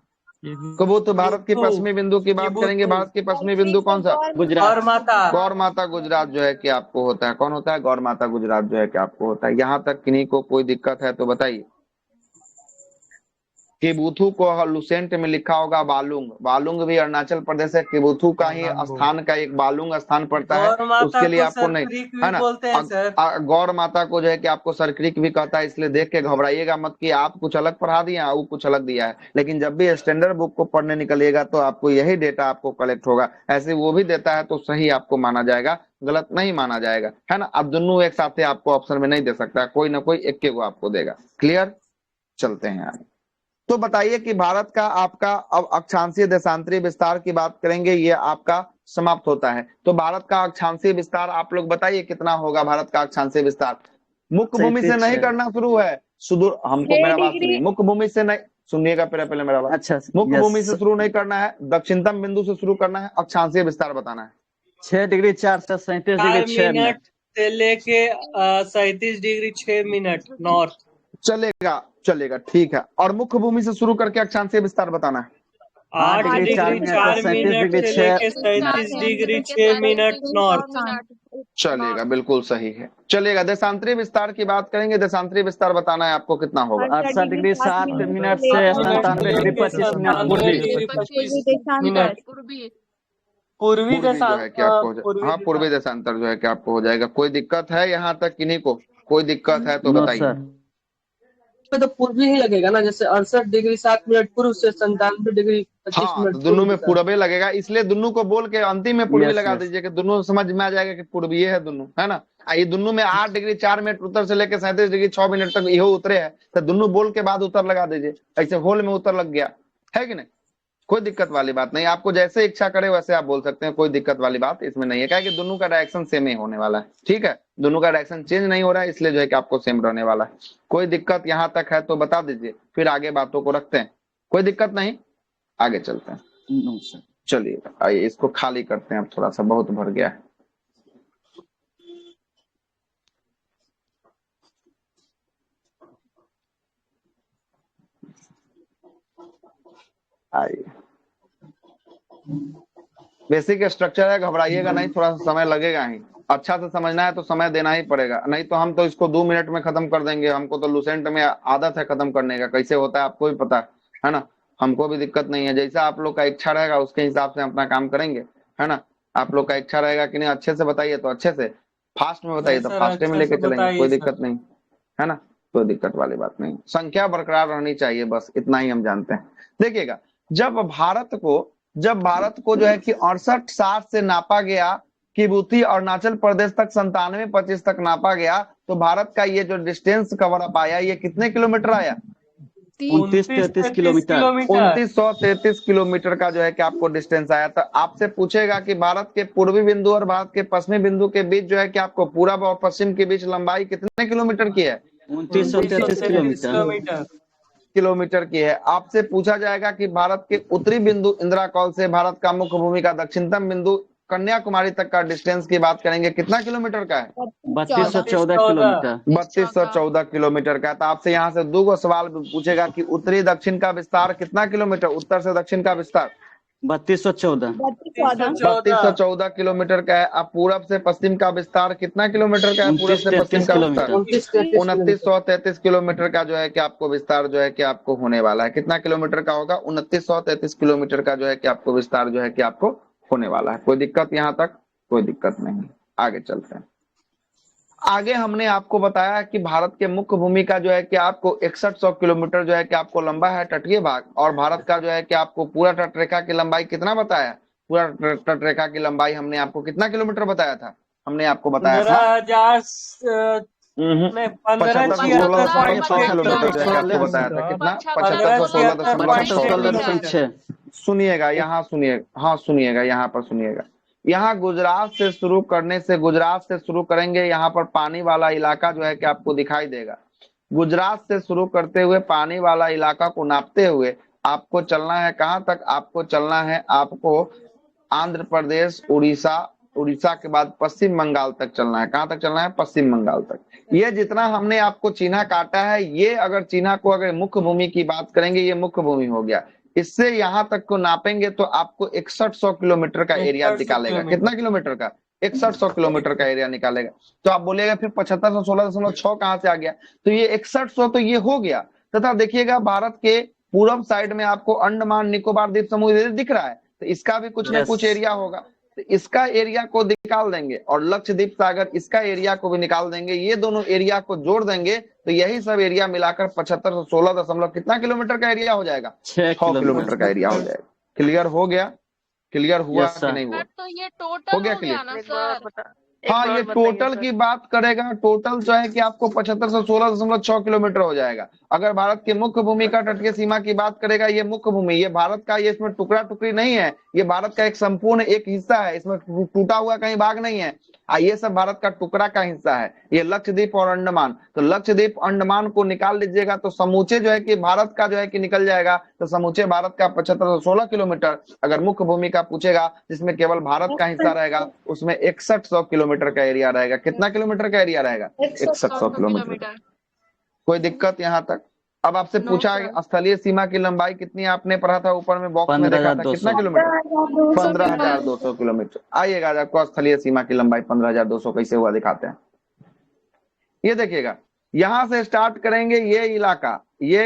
कबूत भारत की पश्चिमी बिंदु की बात करेंगे, भारत की पश्चिमी बिंदु कौन सा? गुजरात। गौर माता गुजरात जो है कि आपको होता है। कौन होता है? गौर माता गुजरात जो है कि आपको होता है। यहाँ तक किन्हीं को कोई दिक्कत है तो बताइए। केबुथु को लुसेंट में लिखा होगा बालुंग। बालुंग भी अरुणाचल प्रदेश है। केबुथु का ही स्थान का एक बालुंग स्थान पड़ता है, उसके लिए आपको नहीं है ना। गौर माता को जो है कि आपको सरक्रिक भी कहता है, इसलिए देख के घबराइएगा मत कि आप कुछ अलग पढ़ा दिया, वो कुछ अलग दिया है। लेकिन जब भी स्टैंडर्ड बुक को पढ़ने निकलिएगा तो आपको यही डेटा आपको कलेक्ट होगा। ऐसे वो भी देता है तो सही आपको माना जाएगा, गलत नहीं माना जाएगा, है ना। अब दोनों एक साथ आपको ऑप्शन में नहीं दे सकता, कोई ना कोई एक को आपको देगा। क्लियर? चलते हैं आगे। तो बताइए कि भारत का आपका अब अक्षांशीय देशांतरीय विस्तार की बात करेंगे, ये आपका समाप्त होता है। तो भारत का अक्षांशीय विस्तार आप लोग बताइए कितना होगा भारत का अक्षांशीय विस्तार। मुख्य भूमि से नहीं करना शुरू है, सुदूर, हमको मेरा बात सुनिए, मुख्य भूमि से नहीं सुनिएगा, पहले मेरा बात। अच्छा, मुख्य भूमि से शुरू नहीं करना है, दक्षिणतम बिंदु से शुरू करना है, अक्षांशीय विस्तार बताना है। 6 डिग्री 4 से 37 डिग्री 6 मिनट से लेके 37 डिग्री 6 मिनट नॉर्थ। चलेगा चलेगा, ठीक है। और मुख्य भूमि से शुरू करके अक्षांशीय विस्तार बताना है। 8 डिग्री 4 मिनट से लेके 37 डिग्री 6 मिनट नॉर्थ। चलेगा, बिल्कुल सही है। चलेगा, देशांतरीय विस्तार की बात करेंगे। देशांतरीय विस्तार बताना है आपको कितना होगा। 68 डिग्री 7 मिनट से 97 डिग्री 25 मिनट पूर्वी जो है कि आपको हाँ पूर्वी देशांतर जो है कि आपको हो जाएगा। कोई दिक्कत है यहाँ तक किन्हीं को? कोई दिक्कत है तो बताइए। तो पूर्वी ही लगेगा ना, जैसे 68 डिग्री 7 मिनट पूर्व से 97 डिग्री 25 हाँ, मिनट तो दोनों में पूर्वी लगेगा, इसलिए दोनों को बोल के अंतिम में पूर्वी लगा दीजिए कि दोनों समझ में आ जाएगा कि पूर्वी है दोनों, है ना। ये दोनों में 8 डिग्री 4 मिनट उत्तर से लेकर 37 डिग्री 6 मिनट तक यहो उतरे है, तो दोनों बोल के बाद उत्तर लगा दीजिए। ऐसे होल में उत्तर लग गया है कि नहीं, कोई दिक्कत वाली बात नहीं। आपको जैसे इच्छा करे वैसे आप बोल सकते हैं, कोई दिक्कत वाली बात इसमें नहीं है। क्या कि दोनों का डायरेक्शन सेम ही होने वाला है, ठीक है। दोनों का डायरेक्शन चेंज नहीं हो रहा है, इसलिए जो है कि आपको सेम रहने वाला है। कोई दिक्कत यहाँ तक है तो बता दीजिए, फिर आगे बातों को रखते हैं। कोई दिक्कत नहीं, आगे चलते हैं। चलिए आइए इसको खाली करते हैं, अब थोड़ा सा बहुत भर गया है। आइए, बेसिक स्ट्रक्चर है, घबराइएगा नहीं, थोड़ा सा समय लगेगा ही। अच्छा से समझना है तो समय देना ही पड़ेगा, नहीं तो हम तो इसको 2 मिनट में खत्म कर देंगे। हमको तो लुसेंट में आदत है खत्म करने का, कैसे होता है आपको भी पता है ना। हमको भी दिक्कत नहीं है, जैसा आप लोग का इच्छा रहेगा उसके हिसाब से अपना काम करेंगे, है ना। आप लोग का इच्छा रहेगा कि नहीं अच्छे से बताइए तो अच्छे से, फास्ट में बताइए तो फास्ट में लेके चलेंगे, कोई दिक्कत नहीं है ना। कोई दिक्कत वाली बात नहीं, संख्या बरकरार रहनी चाहिए, बस इतना ही हम जानते हैं। देखिएगा, जब भारत को जो है कि 68-60 से नापा गया, किबूती अरुणाचल प्रदेश तक 97-25 तक नापा गया, तो भारत का ये जो डिस्टेंस कवर अप आया, ये कितने किलोमीटर आया? 2933 किलोमीटर। 2933 किलोमीटर का जो है कि आपको डिस्टेंस आया। तो आपसे पूछेगा कि भारत के पूर्वी बिंदु और भारत के पश्चिमी बिंदु के बीच जो है कि आपको पूरब और पश्चिम के बीच लंबाई कितने किलोमीटर की है? 2933 किलोमीटर की है। आपसे पूछा जाएगा कि भारत के उत्तरी बिंदु इंदिरा कॉल से भारत का मुख्य भूमि का दक्षिणतम बिंदु कन्याकुमारी तक का डिस्टेंस की बात करेंगे, कितना किलोमीटर का है? 3214 किलोमीटर। 3214 किलोमीटर का है। तो आपसे यहाँ से 2 सवाल पूछेगा कि उत्तरी दक्षिण का विस्तार कितना किलोमीटर, उत्तर से दक्षिण का विस्तार 3214 किलोमीटर का है। अब पूरब से पश्चिम का विस्तार कितना किलोमीटर का है? पूरब से पश्चिम का विस्तार 2933 किलोमीटर का जो है कि आपको विस्तार जो है कि आपको होने वाला है। कितना किलोमीटर का होगा? 2933 किलोमीटर का जो है कि आपको विस्तार जो है कि आपको होने वाला है। कोई दिक्कत यहाँ तक? कोई दिक्कत नहीं, आगे चलते हैं। आगे हमने आपको बताया कि भारत के मुख्य भूमि का जो है कि आपको 6100 किलोमीटर जो है कि आपको लंबा है तटीय भाग, और भारत का जो है कि आपको पूरा तटरेखा की लंबाई कितना बताया? पूरा तटरेखा की लंबाई हमने आपको कितना किलोमीटर बताया था? हमने आपको बताया था 7516 सुनिएगा, यहाँ सुनिएगा, हाँ सुनिएगा, यहाँ पर सुनिएगा। यहाँ गुजरात से शुरू करेंगे, यहाँ पर पानी वाला इलाका जो है कि आपको दिखाई देगा। गुजरात से शुरू करते हुए पानी वाला इलाका को नापते हुए आपको चलना है कहाँ तक? आपको चलना है आपको आंध्र प्रदेश, उड़ीसा के बाद पश्चिम बंगाल तक चलना है। कहाँ तक चलना है? पश्चिम बंगाल तक। ये जितना हमने आपको चिन्ह काटा है, ये अगर चिन्ह को अगर मुख्य भूमि की बात करेंगे, ये मुख्य भूमि हो गया। इससे यहाँ तक को नापेंगे तो आपको 6100 किलोमीटर का एरिया 6100 निकालेगा। किलोमीटर। कितना किलोमीटर का? 6100 किलोमीटर का एरिया निकालेगा। तो आप बोलेगा फिर 7516.6 कहाँ से आ गया? तो ये 6100 तो ये हो गया। तथा देखिएगा भारत के पूर्व साइड में आपको अंडमान निकोबार द्वीप समूह दिख रहा है, तो इसका भी कुछ ना Yes. कुछ एरिया होगा। तो इसका एरिया को निकाल देंगे और लक्षद्वीप सागर इसका एरिया को भी निकाल देंगे। ये दोनों एरिया को जोड़ देंगे तो यही सब एरिया मिलाकर 7516 दशमलव कितना किलोमीटर का एरिया हो जाएगा? 6 6 किलोमीटर का एरिया हो जाएगा। क्लियर हो गया? क्लियर हुआ Yes, कि sir. नहीं हुआ? तो ये टोटल हो गया हो गया clear? ना एक बार सर? बता हाँ, ये टोटल की बात करेगा। टोटल जो है कि आपको 7516.6 किलोमीटर हो जाएगा। अगर भारत के मुख्य भूमि का तटीय सीमा की बात करेगा, ये मुख्य भूमि, ये भारत का, ये इसमें टुकड़ा टुकड़ी नहीं है, ये भारत का एक संपूर्ण एक हिस्सा है, इसमें टूटा हुआ कहीं भाग नहीं है। ये सब भारत का टुकड़ा का हिस्सा है। ये लक्षद्वीप और अंडमान, तो लक्षद्वीप अंडमान को निकाल लीजिएगा तो समूचे जो है कि भारत का जो है कि निकल जाएगा। तो समूचे भारत का 7516 किलोमीटर। अगर मुख्य भूमि का पूछेगा जिसमें केवल भारत का हिस्सा रहेगा, उसमें 6100 किलोमीटर का एरिया रहेगा। कितना किलोमीटर का एरिया रहेगा? 6100 किलोमीटर। कोई दिक्कत यहाँ तक? अब आपसे No, पूछा sir. स्थलीय सीमा की लंबाई कितनी है? आपने पढ़ा था ऊपर में बॉक्स में देखा था, 15,200 कितना किलोमीटर? 15,200 किलोमीटर। आइएगा आज आपको स्थलीय सीमा की लंबाई 15,200 कैसे हुआ दिखाते हैं। ये देखिएगा, यहाँ से स्टार्ट करेंगे, ये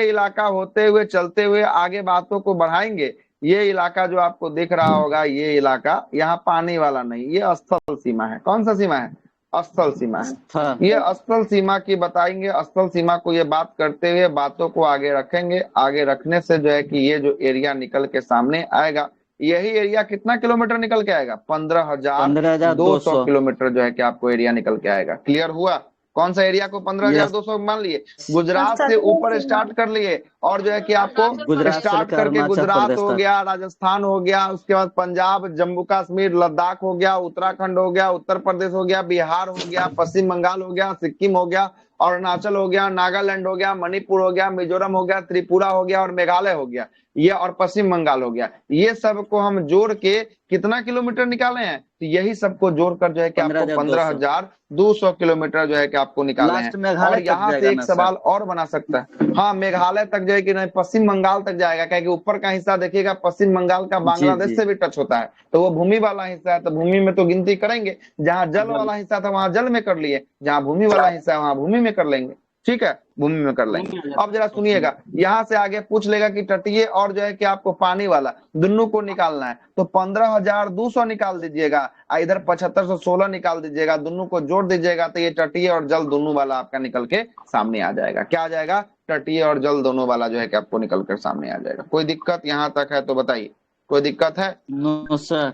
इलाका होते हुए चलते हुए आगे बातों को बढ़ाएंगे। ये इलाका जो आपको दिख रहा होगा, ये इलाका यहाँ पानी वाला नहीं, ये स्थल सीमा है। कौन सा सीमा है? स्थल सीमा है। हाँ, ये स्थल सीमा की बताएंगे। स्थल सीमा को ये बात करते हुए बातों को आगे रखेंगे। आगे रखने से जो है कि ये जो एरिया निकल के सामने आएगा, यही एरिया कितना किलोमीटर निकल के आएगा? 15,200 किलोमीटर जो है कि आपको एरिया निकल के आएगा। क्लियर हुआ? कौन सा एरिया को 15,200 मान लिए? गुजरात से ऊपर स्टार्ट कर लिए और जो है कि आपको गुजरात से स्टार्ट लेकर करके अरुणाचल गुजरात प्रदेश हो तक। गया, राजस्थान हो गया, उसके बाद पंजाब, जम्मू कश्मीर, लद्दाख हो गया, उत्तराखंड हो गया, उत्तर प्रदेश हो गया, बिहार हो गया, पश्चिम बंगाल हो गया, सिक्किम हो गया, अरुणाचल हो गया, नागालैंड हो गया, मणिपुर हो गया, मिजोरम हो गया, त्रिपुरा हो गया और मेघालय हो गया, ये और पश्चिम बंगाल हो गया। ये सब को हम जोड़ के कितना किलोमीटर निकाले हैं? तो यही सबको जोड़कर जो है कि आपको 15,200 किलोमीटर जो है कि आपको निकाले लास्ट हैं। मेघालय और तक यहाँ जाएगा से एक ना सवाल और बना सकता है। हाँ, मेघालय तक जो है कि नहीं, पश्चिम बंगाल तक जाएगा, क्योंकि ऊपर का हिस्सा देखिएगा पश्चिम बंगाल का बांग्लादेश जी। से भी टच होता है, तो वो भूमि वाला हिस्सा है। तो भूमि में तो गिनती करेंगे, जहाँ जल वाला हिस्सा था वहां जल में कर लिए, जहाँ भूमि वाला हिस्सा है वहां भूमि में कर लेंगे। ठीक है, भूमि में कर लेंगे। अब जरा सुनिएगा, यहाँ से आगे पूछ लेगा कि तटीय और जो है कि आपको पानी वाला दोनों को निकालना है, तो 15,200 निकाल दीजिएगा, इधर 7516 निकाल दीजिएगा, दोनों को जोड़ दीजिएगा, तो ये तटीय और जल दोनों वाला आपका निकल के सामने आ जाएगा। क्या आ जाएगा? तटीय और जल दोनों वाला जो है कि आपको निकल कर सामने आ जाएगा। कोई दिक्कत यहाँ तक है तो बताइए, कोई दिक्कत है? No sir.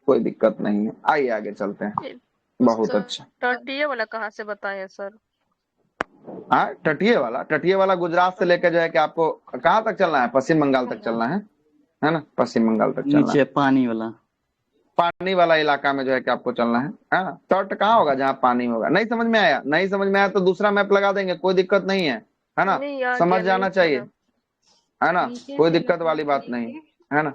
कोई दिक्कत नहीं है। आइए आगे चलते हैं। बहुत अच्छा। तटीय वाला कहाँ से बताया सर? हाँ, तटीय वाला गुजरात से लेकर जो है कि आपको कहाँ तक चलना है? पश्चिम बंगाल तक चलना है ना? पश्चिम बंगाल तक चलना नीचे है। पानी वाला, पानी वाला इलाका में जो है कि आपको चलना है ना? तट कहाँ होगा? जहाँ पानी होगा। नहीं समझ में आया? नहीं समझ में आया तो दूसरा मैप लगा देंगे, कोई दिक्कत नहीं है, है ना? नहीं यार, समझ ये जाना नहीं चाहिए, समझा। है ना? कोई दिक्कत वाली बात नहीं है ना?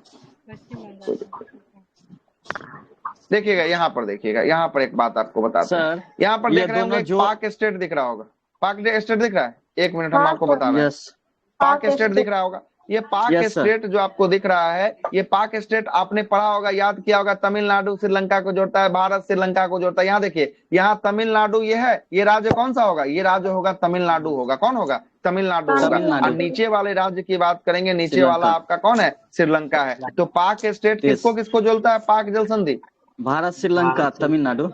देखिएगा यहाँ पर, देखिएगा यहाँ पर एक बात आपको बताते हैं। सर यहाँ पर ये देख रहे होंगे दोनों जो पाक स्टेट दिख रहा होगा। पाक स्टेट दिख रहा है? एक मिनट हम आपको बता रहे हैं। यस पाक स्टेट दिख रहा होगा। ये पाक Yes, sir. स्टेट जो आपको दिख रहा है, ये पाक स्टेट आपने पढ़ा होगा, याद किया होगा, तमिलनाडु श्रीलंका को जोड़ता है, भारत श्रीलंका को जोड़ता है। यहाँ देखिए, यहाँ तमिलनाडु ये है, ये राज्य कौन सा होगा? ये राज्य होगा तमिलनाडु होगा। कौन होगा? तमिलनाडु होगा। तमिलनाडु। और नीचे वाले राज्य की बात करेंगे, नीचे श्रीलंका। वाला आपका कौन है? श्रीलंका है। तो पाक स्टेट किसको किसको जोड़ता है? पाक जल संधि, भारत श्रीलंका तमिलनाडु।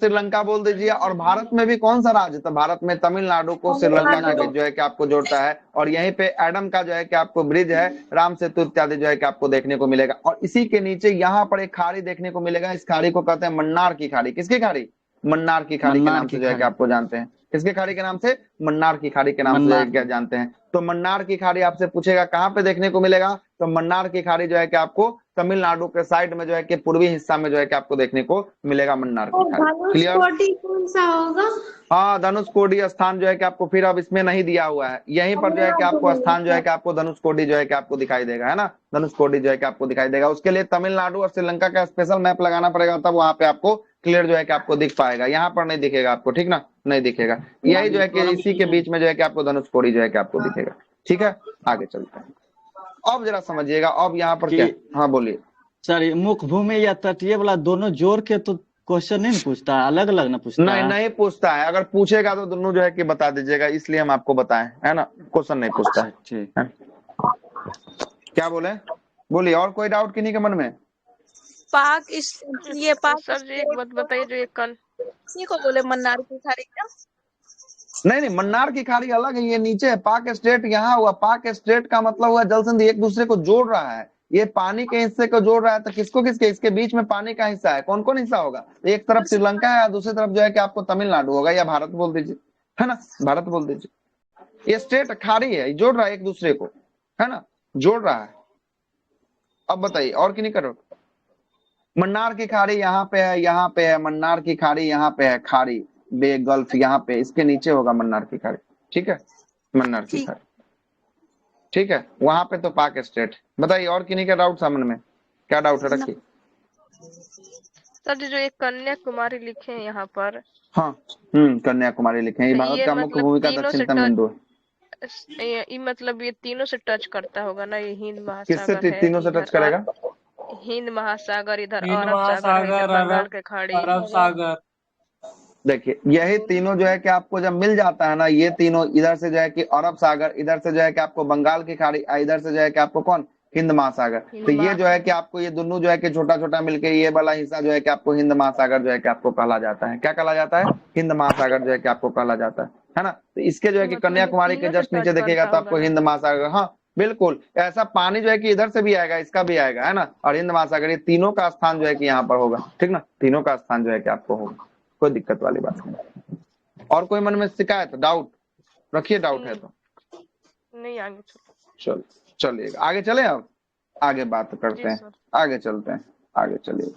श्रीलंका बोल दीजिए। और भारत में भी कौन सा राज्य? तो भारत में तमिलनाडु को श्रीलंका के बीच जो है कि आपको जोड़ता है। और यहीं पे एडम का जो है कि आपको ब्रिज है, राम सेतु इत्यादि जो है कि आपको देखने को मिलेगा। और इसी के नीचे यहाँ पर एक खाड़ी देखने को मिलेगा। इस खाड़ी को कहते हैं मन्नार की खाड़ी। किसकी खाड़ी? मन्नार की खाड़ी के नाम से जो है कि आपको जानते हैं। किसके खाड़ी के नाम से? मन्नार की खाड़ी के नाम से क्या जानते हैं। तो मन्नार की खाड़ी आपसे पूछेगा कहाँ पे देखने को मिलेगा, तो मन्नार की खाड़ी जो है कि आपको तमिलनाडु के साइड में जो है कि पूर्वी हिस्सा में जो है कि आपको देखने को मिलेगा मन्नार की खाड़ी। क्लियर? कौन सा होगा? हाँ, धनुषकोडी स्थान जो है कि आपको फिर अब इसमें नहीं दिया हुआ है, यहीं पर जो है कि आपको स्थान जो है कि आपको धनुषकोडी जो है कि आपको दिखाई देगा, है ना? धनुषकोडी जो है कि आपको दिखाई देगा। उसके लिए तमिलनाडु और श्रीलंका का स्पेशल मैप लगाना पड़ेगा, तब वहां पे आपको क्लियर जो है कि आपको दिख पाएगा। यहाँ पर नहीं दिखेगा आपको, ठीक ना? नहीं दिखेगा। यही जो है कि इसी के बीच में जो है कि आपको धनुषकोडी जो है कि आपको दिखेगा। ठीक है, आगे चलते हैं। अब जरा समझिएगा, अब यहाँ पर कि- क्या, हाँ बोलिए। सर ये मुख्य भूमि या तटीय वाला दोनों जोड़ के तो क्वेश्चन नहीं पूछता, अलग अलग ना पूछता नहीं नहीं पूछता है, अगर पूछेगा तो दोनों जो है कि बता दीजिएगा, इसलिए हम आपको बताएं, है ना, क्वेश्चन नहीं पूछता है। ठीक। क्या बोले, बोलिए, और कोई डाउट किन्हीं के मन में? पाक ये पाक सर जी एक बात बताइए, जो ये कल इसी को बोले मन्नार की खाड़ी क्या? नहीं नहीं, मन्नार की खाड़ी अलग है, ये नीचे है। पाक स्टेट यहाँ हुआ, पाक स्टेट का मतलब हुआ जल संधि, एक दूसरे को जोड़ रहा है, ये पानी के हिस्से को जोड़ रहा है, तो किसको किसके, इसके बीच में पानी का हिस्सा है, कौन कौन हिस्सा होगा? एक तरफ श्रीलंका है, दूसरी तरफ जो है कि आपको तमिलनाडु होगा, या भारत बोल दीजिए, है ना, भारत बोल दीजिए। ये स्टेट खाड़ी है, जोड़ रहा है एक दूसरे को, है ना, जोड़ रहा है। अब बताइए और कि नहीं करो। मन्नार की खाड़ी यहाँ पे है, यहाँ पे है, मन्नार की खाड़ी यहाँ पे है, खाड़ी बे गल्फ यहाँ पे, इसके नीचे होगा मन्नार की खाड़ी, ठीक है, मन्नार की खाड़ी, ठीक है, वहां पे तो पाक स्टेट। बताइए और किन्हीं का डाउट सामने में, क्या डाउट है, रखिए। सर जी जो एक कन्याकुमारी लिखे हैं यहाँ पर, हाँ कन्याकुमारी लिखे हैं, ये भारत ये का मुख्य मतलब भूमि का तीनों से दक्षिणतम बिंदु है। ये मतलब ये तीनों से टच करता होगा ना, ये हिंद किससे महासागर है, तीनों से टच करेगा? हिंद महासागर, इधर हिंद अरब सागर है, महासागर, इधर बंगाल के खाड़ी, अरब सागर। देखिए यही तीनों जो है कि आपको जब मिल जाता है ना, ये तीनों, इधर से जो है कि अरब सागर, इधर से जो है कि आपको बंगाल की खाड़ी, इधर से जो है कि आपको कौन, हिंद महासागर, तो ये जो है कि आपको ये दोनों जो है कि छोटा छोटा मिलके ये वाला हिस्सा जो है कि आपको हिंद महासागर जो है कि आपको कहला जाता है। क्या कहला जाता है? हिंद महासागर जो है कि आपको कहला जाता है ना। तो इसके जो है कि मतलब कन्याकुमारी के तीनों से जस्ट नीचे टच देखिएगा करता तो आपको होगा हिंद महासागर, हाँ बिल्कुल, ऐसा पानी जो है कि इधर से भी आएगा, इसका भी आएगा, है ना, और हिंद महासागर, ये तीनों का स्थान जो है कि यहाँ पर होगा, ठीक ना, तीनों का स्थान जो है कि आपको होगा, कोई दिक्कत वाली बात नहीं। और कोई मन में शिकायत, डाउट रखिए, डाउट है तो नहीं आगे चलो, चलिएगा आगे चले, अब आगे बात करते हैं, आगे चलते हैं, आगे चलिए।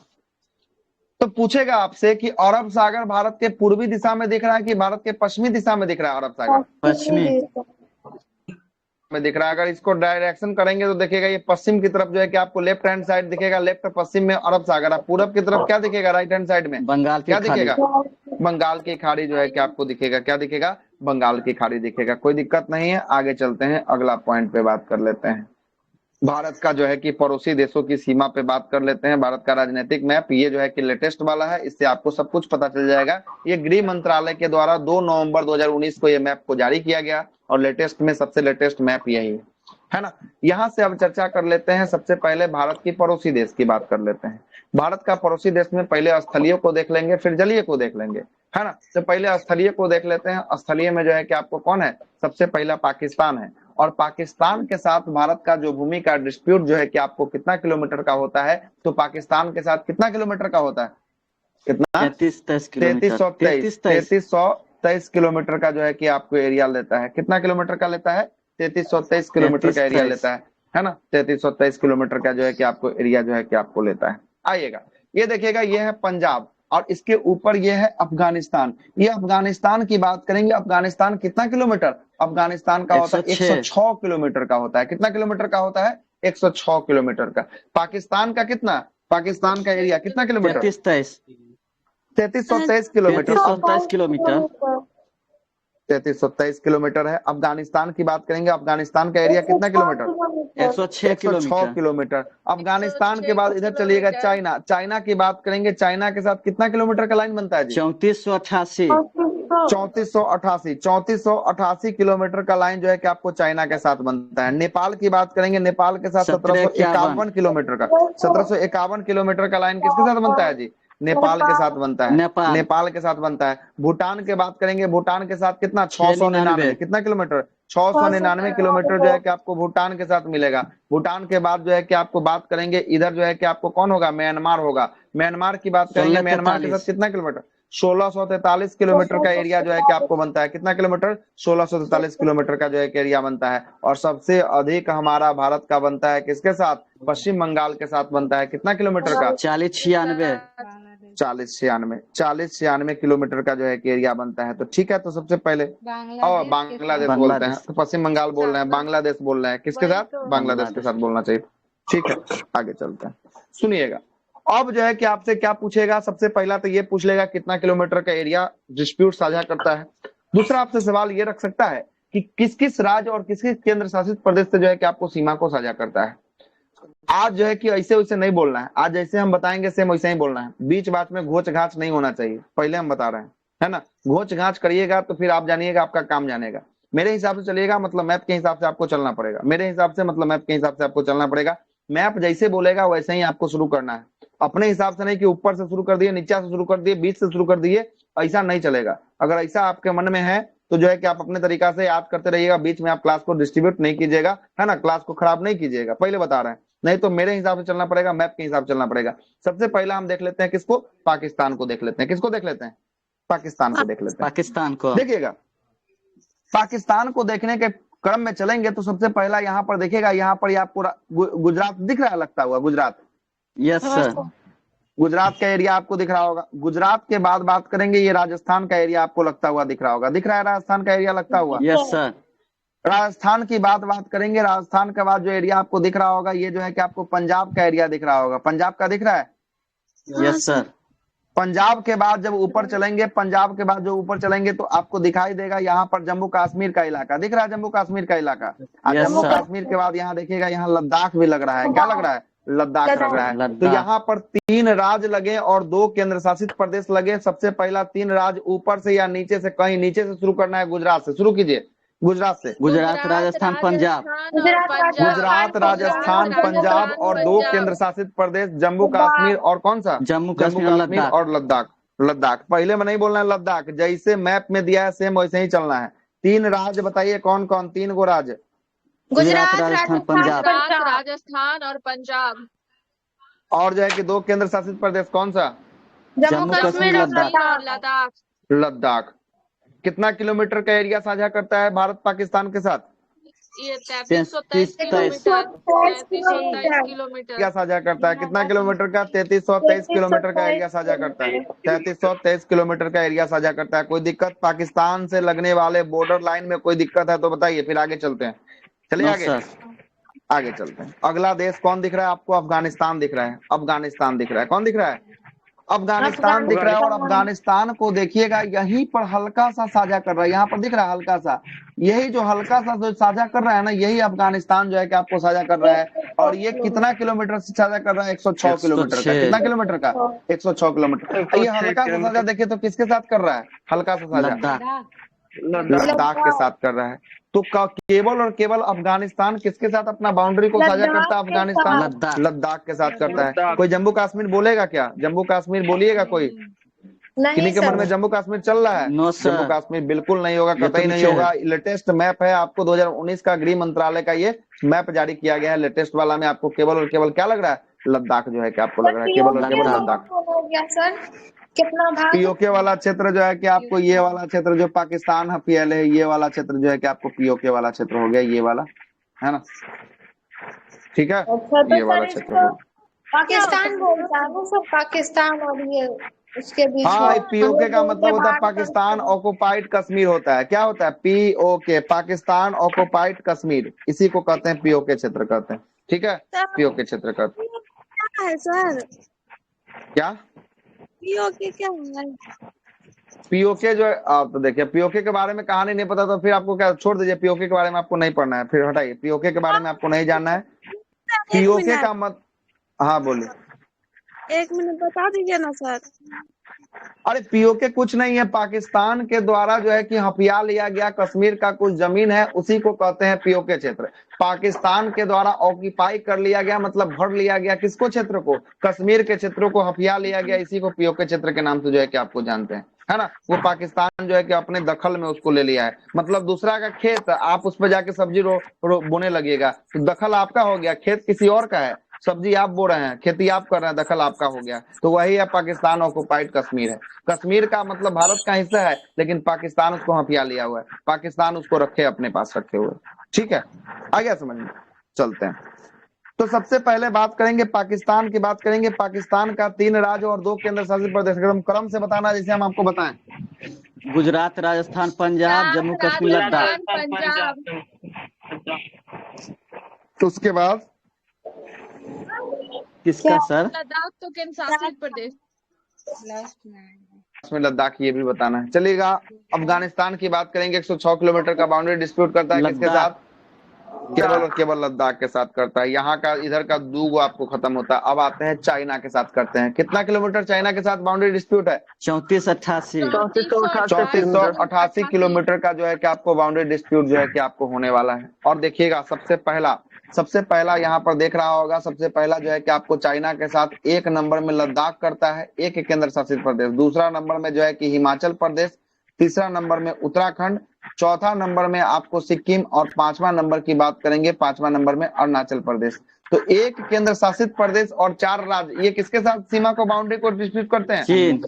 तो पूछेगा आपसे कि अरब सागर भारत के पूर्वी दिशा में दिख रहा है कि भारत के पश्चिमी दिशा में दिख रहा है? अरब सागर पश्चिमी में दिख रहा है। अगर इसको डायरेक्शन करेंगे तो देखिएगा ये पश्चिम की तरफ जो है कि आपको लेफ्ट हैंड साइड दिखेगा, लेफ्ट पश्चिम में अरब सागर, और पूरब की तरफ क्या दिखेगा, राइट हैंड साइड में बंगाल की क्या खाड़ी। दिखेगा? बंगाल की खाड़ी जो है कि आपको दिखेगा, क्या दिखेगा? बंगाल की खाड़ी दिखेगा। कोई दिक्कत नहीं है, आगे चलते हैं, अगला पॉइंट पे बात कर लेते हैं। भारत का जो है कि पड़ोसी देशों की सीमा पे बात कर लेते हैं। भारत का राजनीतिक मैप ये जो है कि लेटेस्ट वाला है, इससे आपको सब कुछ पता चल जाएगा। ये गृह मंत्रालय के द्वारा 2 नवंबर 2019 को ये मैप को जारी किया गया, और लेटेस्ट में सबसे लेटेस्ट मैप यही है ना। यहाँ से अब चर्चा कर लेते हैं। सबसे पहले भारत की पड़ोसी देश की बात कर लेते हैं। भारत का पड़ोसी देश में पहले स्थलीय को देख लेंगे, फिर जलीय को देख लेंगे, है ना। तो पहले स्थलीय को देख लेते हैं। स्थलीय में जो है कि आपको कौन है? सबसे पहला पाकिस्तान है, और पाकिस्तान के साथ भारत का जो भूमि का डिस्प्यूट जो है कि आपको कितना किलोमीटर का होता है? तो पाकिस्तान के साथ कितना किलोमीटर का होता है? कितना? 3323 किलोमीटर का जो है कि आपको एरिया लेता है। कितना किलोमीटर का लेता है? 3323 किलोमीटर का एरिया लेता है ना। 3323 किलोमीटर का जो है कि आपको एरिया जो है कि आपको लेता है। आइएगा, ये देखिएगा, ये है पंजाब, और इसके ऊपर ये है अफगानिस्तान। ये अफगानिस्तान की बात करेंगे। अफगानिस्तान कितना किलोमीटर? अफगानिस्तान का होता है 106 किलोमीटर का होता है। कितना किलोमीटर का होता है? 106 किलोमीटर का। पाकिस्तान का कितना? पाकिस्तान का एरिया कितना किलोमीटर? 3323 किलोमीटर। 3323 किलोमीटर है। अफगानिस्तान की बात करेंगे। अफगानिस्तान का एरिया कितना किलोमीटर? 106 किलोमीटर। अफगानानिस्तान के बाद इधर चलिएगा चाइना। चाइना की बात करेंगे। चाइना के साथ कितना किलोमीटर का लाइन बनता है जी? 3488 किलोमीटर का लाइन जो है कि आपको चाइना के साथ बनता है। नेपाल की बात करेंगे। नेपाल के साथ 1751 किलोमीटर का 1751 किलोमीटर का लाइन किसके साथ बनता है जी? नेपाल के साथ बनता है। नेपाल के साथ बनता है। भूटान की बात करेंगे। भूटान के साथ कितना? 699। कितना किलोमीटर? 699 किलोमीटर जो है कि आपको भूटान के साथ मिलेगा। भूटान के बाद जो है कि आपको बात करेंगे, इधर जो है कि आपको कौन होगा? म्यांमार होगा। म्यांमार की बात करेंगे। म्यांमार के साथ कितना किलोमीटर? 1643 किलोमीटर का एरिया जो है कि आपको बनता है। कितना किलोमीटर? 1643 किलोमीटर का जो है कि एरिया बनता है। और सबसे अधिक हमारा भारत का बनता है किसके साथ? पश्चिम बंगाल के साथ बनता है। कितना किलोमीटर का? 4096 किलोमीटर का जो है कि एरिया बनता है। तो ठीक है, तो सबसे पहले और बांग्लादेश बोलते हैं, तो पश्चिम बंगाल बोल रहे हैं, बांग्लादेश बोल रहे हैं। किसके साथ? बांग्लादेश के साथ बोलना चाहिए। ठीक है, आगे चलते हैं। सुनिएगा, अब जो है कि आपसे क्या पूछेगा? सबसे पहला तो ये पूछ लेगा कितना किलोमीटर का एरिया डिस्प्यूट साझा करता है। दूसरा आपसे सवाल ये रख सकता है कि किस किस राज्य और किस किस केंद्र शासित प्रदेश से जो है कि आपको सीमा को साझा करता है। आज जो है कि ऐसे वैसे नहीं बोलना है, आज जैसे हम बताएंगे सेम वैसे ही बोलना है, बीच बात में घोच घाच नहीं होना चाहिए, पहले हम बता रहे हैं, है ना। घोच घाच करिएगा तो फिर आप जानिएगा आपका काम जानेगा। मेरे हिसाब से चलिएगा मतलब मैप के हिसाब से आपको चलना पड़ेगा, मेरे हिसाब से मतलब मैप के हिसाब से आपको चलना पड़ेगा। मैप जैसे बोलेगा वैसे ही आपको शुरू करना है, अपने हिसाब से नहीं कि ऊपर से शुरू कर दिए, नीचे से शुरू कर दिए, बीच से शुरू कर दिए, ऐसा नहीं चलेगा। अगर ऐसा आपके मन में है तो जो है कि आप अपने तरीका से याद करते रहिएगा, बीच में आप क्लास को डिस्ट्रीब्यूट नहीं कीजिएगा, है ना, क्लास को खराब नहीं कीजिएगा, पहले बता रहे हैं। नहीं तो मेरे हिसाब से चलना पड़ेगा, मैप के हिसाब से चलना पड़ेगा। सबसे पहला हम देख लेते हैं किसको, पाकिस्तान को देख लेते हैं। किसको देख लेते हैं? पाकिस्तान को देख लेते हैं। पाकिस्तान को देखिएगा, पाकिस्तान को देखने के क्रम में चलेंगे तो सबसे पहला यहाँ पर देखिएगा, यहाँ पर आपको गुजरात दिख रहा है लगता हुआ, गुजरात। Yes sir. गुजरात का एरिया आपको दिख रहा होगा। गुजरात के बाद बात करेंगे, ये राजस्थान का एरिया आपको लगता हुआ दिख रहा होगा, दिख रहा है राजस्थान का एरिया लगता हुआ। Yes sir. राजस्थान की बात करेंगे, राजस्थान के बाद जो एरिया आपको दिख रहा होगा, ये जो है कि आपको पंजाब का एरिया दिख रहा होगा। पंजाब का दिख रहा है? Yes sir. पंजाब के बाद जब ऊपर चलेंगे, पंजाब के बाद जो ऊपर चलेंगे तो आपको दिखाई देगा यहाँ पर जम्मू कश्मीर का इलाका दिख रहा है, जम्मू कश्मीर का इलाका। और Yes, जम्मू sir. कश्मीर के बाद यहाँ देखिएगा, यहाँ लद्दाख भी लग रहा है। क्या लग रहा है? लद्दाख लग रहा है। तो यहाँ पर 3 राज्य लगे और 2 केंद्र शासित प्रदेश लगे। सबसे पहला 3 राज्य ऊपर से या नीचे से, कहीं नीचे से शुरू करना है, गुजरात से शुरू कीजिए। गुजरात से, गुजरात, राजस्थान, पंजाब। गुजरात, राजस्थान, पंजाब और 2 केंद्र शासित प्रदेश, जम्मू कश्मीर और कौन सा? जम्मू कश्मीर और लद्दाख। लद्दाख पहले में नहीं बोलना है, लद्दाख जैसे मैप में दिया है सेम वैसे ही चलना है। 3 राज्य बताइए कौन कौन? 3 गो राज्य। गुजरात, राजस्थान, पंजाब। राजस्थान और पंजाब। और जो है कि 2 केंद्र शासित प्रदेश कौन सा? जम्मू कश्मीर, लद्दाख। लद्दाख। कितना किलोमीटर का एरिया साझा करता है भारत पाकिस्तान के साथ? ये 3323 किलोमीटर क्या साझा करता है? कितना किलोमीटर का? 3323 किलोमीटर का एरिया साझा करता है। 3323 किलोमीटर का एरिया साझा करता है। कोई दिक्कत? पाकिस्तान से लगने वाले बॉर्डर लाइन में कोई दिक्कत है तो बताइए, फिर आगे चलते हैं। चलिए आगे आगे चलते हैं। अगला देश कौन दिख रहा है आपको? अफगानिस्तान दिख रहा है। अफगानिस्तान दिख रहा है। कौन दिख रहा है? अफगानिस्तान दिख रहा है। और अफगानिस्तान को देखिएगा, यहीं पर हल्का सा साझा कर रहा है, यहाँ पर दिख रहा है हल्का सा, यही जो हल्का सा जो साझा कर रहा है ना, यही अफगानिस्तान जो है कि आपको साझा कर रहा है। और ये कितना किलोमीटर से साझा कर रहा है? 106 किलोमीटर का। कितना किलोमीटर का? 106 किलोमीटर। ये हल्का सा साझा देखिए तो किसके साथ कर रहा है? हल्का सा साझा लद्दाख के साथ कर रहा है। तो केवल और केवल अफगानिस्तान किसके साथ अपना बाउंड्री को साझा करता है? अफगानिस्तान लद्दाख के साथ करता है। कोई जम्मू कश्मीर बोलेगा क्या? जम्मू कश्मीर बोलिएगा कोई? किन्हीं के मन में जम्मू कश्मीर चल रहा है? जम्मू कश्मीर बिल्कुल नहीं होगा, कतई नहीं होगा। लेटेस्ट मैप है, आपको 2019 का गृह मंत्रालय का ये मैप जारी किया गया है। लेटेस्ट वाला में आपको केवल और केवल क्या लग रहा है? लद्दाख जो है कि आपको लग रहा है, केवल और केवल लद्दाख। कितना भाग? पीओके वाला क्षेत्र जो है कि आपको, ये वाला क्षेत्र जो पाकिस्तान हफियल है, ये वाला क्षेत्र जो है कि आपको पीओके वाला क्षेत्र हो गया, ये वाला, है ना, ठीक है। ये वाला क्षेत्र हो, पाकिस्तान बोलता है वो सब, पाकिस्तान और ये उसके बीच। हाँ, पीओके का मतलब होता है पाकिस्तान ऑक्युपाइड कश्मीर होता है। क्या होता है? पीओके, पाकिस्तान ऑक्युपाइड कश्मीर, इसी को कहते हैं पीओके क्षेत्र कहते हैं, ठीक है। पीओके क्षेत्र कहते हैं। क्या है सर? क्या पीओके क्या है? पीओके जो है, आप तो देखिए पीओके के बारे में कहानी नहीं पता तो फिर आपको क्या, छोड़ दीजिए, पीओके के बारे में आपको नहीं पढ़ना है, फिर हटाइए, पीओके के बारे में आपको नहीं जानना है। पीओके का मत, हाँ बोलिए। 1 मिनट बता दीजिए ना सर। अरे पीओके कुछ नहीं है, पाकिस्तान के द्वारा जो है कि हथिया लिया गया कश्मीर का कुछ जमीन है, उसी को कहते हैं पीओके क्षेत्र। पाकिस्तान के द्वारा ऑक्यूपाई कर लिया गया, मतलब भर लिया गया किसको? क्षेत्र को, कश्मीर के क्षेत्रों को हथिया लिया गया, इसी को पीओके क्षेत्र के नाम से जो है कि आपको जानते हैं, है ना। वो पाकिस्तान जो है कि अपने दखल में उसको ले लिया है, मतलब दूसरा का खेत, आप उस पर जाके सब्जी बोने लगेगा तो दखल आपका हो गया, खेत किसी और का है, सब्जी आप बो रहे हैं, खेती आप कर रहे हैं, दखल आपका हो गया। तो वही है पाकिस्तान ऑक्युपाइड कश्मीर है। कश्मीर का मतलब भारत का हिस्सा है, लेकिन पाकिस्तान उसको हथिया लिया हुआ है, पाकिस्तान उसको रखे अपने पास रखे हुए, ठीक है। आ गया समझ में? चलते हैं। तो सबसे पहले बात करेंगे पाकिस्तान की, बात करेंगे पाकिस्तान का 3 राज्य और 2 केंद्र शासित प्रदेश, एकदम क्रम से बताना जैसे हम आपको बताएं। गुजरात, राजस्थान, पंजाब, जम्मू कश्मीर, लद्दाख। पंजाब। तो उसके बाद किसका सर? लद्दाख तो केंद्र शासित प्रदेश। में लद्दाख, ये भी बताना है। चलिएगा, अफगानिस्तान की बात करेंगे। 106 किलोमीटर का बाउंड्री डिस्प्यूट करता है किसके साथ? केवल और केवल लद्दाख के साथ करता है। यहाँ का इधर का दूगो आपको खत्म होता है। अब आते हैं चाइना के साथ करते हैं। कितना किलोमीटर चाइना के साथ बाउंड्री डिस्प्यूट है? 3488। 3488 किलोमीटर का जो है कि आपको बाउंड्री डिस्प्यूट जो है कि आपको होने वाला है। और देखिएगा, सबसे पहला यहाँ पर देख रहा होगा, सबसे पहला जो है कि आपको चाइना के साथ 1 नंबर में लद्दाख करता है, एक केंद्र शासित प्रदेश। दूसरा नंबर में जो है कि हिमाचल प्रदेश, तीसरा नंबर में उत्तराखंड, चौथा नंबर में आपको सिक्किम, और 5वां नंबर की बात करेंगे, 5वां नंबर में अरुणाचल प्रदेश। तो एक केंद्र शासित प्रदेश और 4 राज्य, ये किसके साथ सीमा को, बाउंड्री को डिस्प्यूट करते हैं? चीन।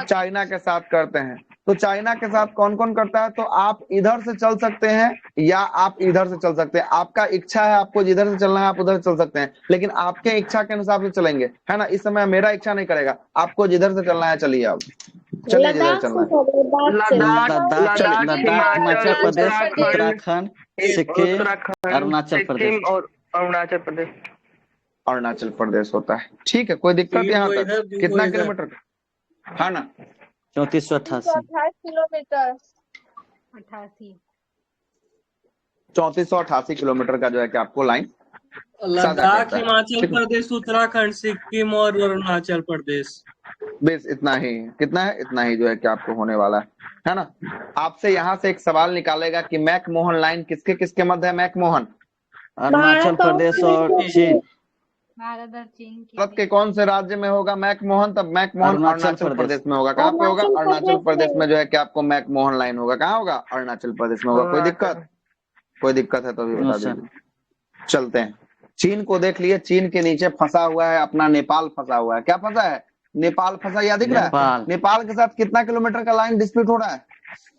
चाइना के साथ करते हैं। तो चाइना के साथ कौन कौन करता है? तो आप इधर से चल सकते हैं या आप इधर से चल सकते हैं। आपका इच्छा है, आपको जिधर से चलना है आप उधर चल सकते हैं, लेकिन आपके इच्छा के अनुसार से चलेंगे, है ना। इस समय मेरा इच्छा नहीं करेगा, आपको जिधर से चलना है चलिए। अब चलिए जिधर चलना है। लद्दाख, हिमाचल प्रदेश, उत्तराखंड, सिक्किम, अरुणाचल प्रदेश और अरुणाचल प्रदेश। अरुणाचल प्रदेश होता है। ठीक है, कोई दिक्कत यहाँ तक? कितना किलोमीटर का? हाँ ना, 3488 किलोमीटर 3488 किलोमीटर का जो है कि आपको लाइन लद्दाख, हिमाचल प्रदेश, उत्तराखंड, सिक्किम और अरुणाचल प्रदेश। बस इतना ही। कितना है? इतना ही जो है कि आपको होने वाला है ना। आपसे यहाँ से एक सवाल निकालेगा कि मैकमोहन लाइन किसके किसके मध्य है? मैकमोहन अरुणाचल प्रदेश और चीन। भारत के कौन से राज्य में होगा मैकमोहन? तब मैकमोहन अरुणाचल प्रदेश में होगा। कहाँ पे होगा? अरुणाचल प्रदेश में जो है कि आपको मैकमोहन लाइन होगा। कहाँ होगा? अरुणाचल प्रदेश में होगा। कोई दिक्कत? कोई दिक्कत है तो भी बता दीजिए। चलते हैं, चीन को देख लिए। चीन के नीचे फंसा हुआ है अपना नेपाल, फंसा हुआ है। क्या फंसा है? नेपाल फंसा, याद दिख रहा है? नेपाल के साथ कितना किलोमीटर का लाइन डिस्प्यूट हो रहा है?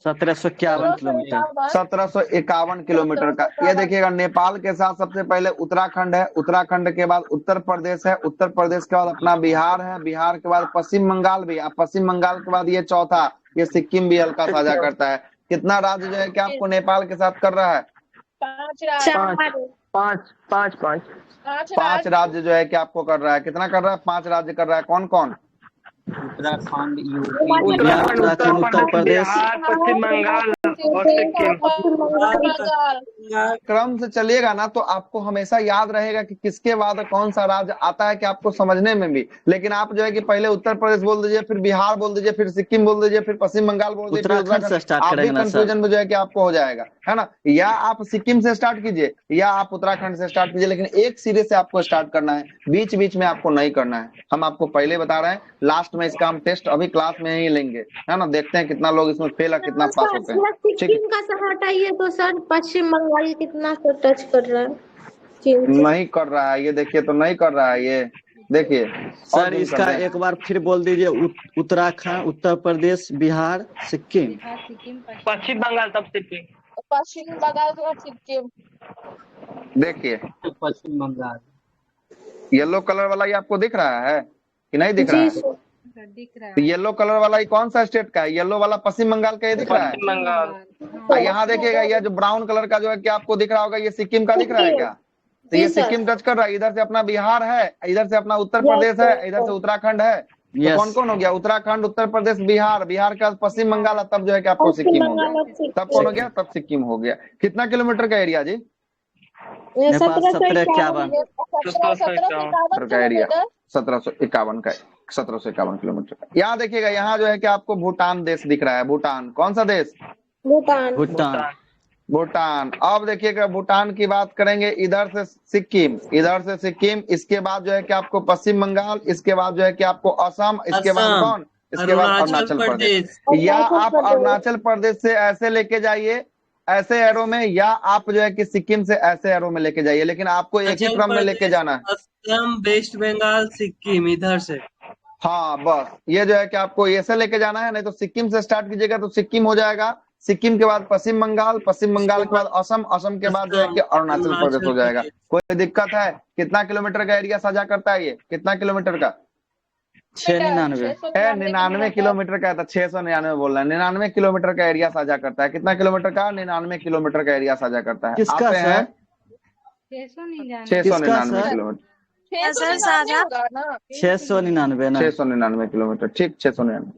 1751 किलोमीटर। 1751 किलोमीटर का। ये देखिएगा, नेपाल के साथ सबसे पहले उत्तराखंड है, उत्तराखंड के बाद उत्तर प्रदेश है, उत्तर प्रदेश के बाद अपना बिहार है, बिहार के बाद पश्चिम बंगाल भी, अब पश्चिम बंगाल के बाद ये चौथा, ये सिक्किम भी हल्का साझा करता है। कितना राज्य जो है कि आपको नेपाल के साथ कर रहा है? 5 राज्य जो है कि आपको कर रहा है। कितना कर रहा है? 5 राज्य कर रहा है। कौन कौन? उत्तराखंड, उत्तर प्रदेश, पश्चिम बंगाल और सिक्किम। क्रम से चलिएगा ना तो आपको हमेशा याद रहेगा कि किसके बाद कौन सा राज्य आता है, कि आपको समझने में भी। लेकिन आप जो है कि पहले उत्तर प्रदेश बोल दीजिए, फिर बिहार बोल दीजिए, फिर सिक्किम बोल दीजिए, फिर पश्चिम बंगाल बोल दीजिए, उत्तराखंड से स्टार्ट आप भी करेंगे ना कंफ्यूजन में जो है कि आपको हो जाएगा, है ना। या आप सिक्किम से स्टार्ट कीजिए या आप उत्तराखंड से स्टार्ट कीजिए, लेकिन एक सिरे से आपको स्टार्ट करना है, बीच बीच में आपको नहीं करना है। हम आपको पहले बता रहे हैं, लास्ट में इसका हम टेस्ट अभी क्लास में ही लेंगे, है ना। देखते हैं कितना लोग इसमें फेल और कितना पास होते हैं। सिक्किम का से हटाइए तो सर पश्चिम बंगाल कितना तो टच कर रहा है? नहीं कर रहा है, ये देखिए तो नहीं कर रहा है, ये देखिए। सर इसका एक बार फिर बोल दीजिए। उत्तराखंड, उत्तर प्रदेश, बिहार, सिक्किम, पश्चिम बंगाल, तब सिक्किम। पश्चिम बंगाल और सिक्किम। देखिए पश्चिम बंगाल। येलो कलर वाला ये आपको दिख रहा है कि नहीं दिख रहा है? तो येलो कलर वाला ये कौन सा स्टेट का है? येलो वाला पश्चिम बंगाल का ये दिख रहा है। पश्चिम बंगाल। यहाँ देखिएगा, ये जो ब्राउन कलर का जो है कि आपको दिख रहा होगा, ये सिक्किम का दिख रहा है क्या? तो ये सिक्किम टच कर रहा है। इधर से अपना बिहार है, इधर से अपना उत्तर प्रदेश है, इधर से उत्तराखंड है। तो कौन कौन हो गया? उत्तराखंड, उत्तर प्रदेश, बिहार, बिहार का पश्चिम बंगाल, तब जो है कि आपको सिक्किम हो गया। तब कौन हो गया? तब सिक्किम हो गया। कितना किलोमीटर का एरिया जी? नेपाल 1751 का एरिया 1751 किलोमीटर का। यहाँ देखिएगा, यहाँ जो है कि आपको भूटान देश दिख रहा है। भूटान कौन सा देश? भूटान। अब देखिएगा, भूटान की बात करेंगे, इधर से सिक्किम, इधर से सिक्किम, इसके बाद जो है कि आपको पश्चिम बंगाल, इसके बाद जो है कि आपको असम, इसके बाद कौन? इसके बाद अरुणाचल प्रदेश। या आप अरुणाचल प्रदेश से ऐसे लेके जाइए, ऐसे एरो में, या आप जो है कि सिक्किम से ऐसे एरो में लेके जाइए, लेकिन आपको एक ही क्रम में लेके जाना है। असम, वेस्ट बंगाल, सिक्किम, इधर से। हाँ बस, ये जो है कि आपको ऐसे लेके जाना है। नहीं तो सिक्किम से स्टार्ट कीजिएगा तो सिक्किम हो जाएगा, सिक्किम के बाद पश्चिम बंगाल, पश्चिम बंगाल के बाद असम, असम के बाद जो है कि अरुणाचल प्रदेश हो जाएगा। कोई दिक्कत है? कितना किलोमीटर का एरिया साझा करता है ये? कितना किलोमीटर का? 699 किलोमीटर का था। 699 बोल रहा है। 99 किलोमीटर का एरिया साझा करता है। कितना किलोमीटर का? 99 किलोमीटर का एरिया साझा करता है। किसका सर? 699 किलोमीटर। 699 ना? 699 किलोमीटर। ठीक, 699।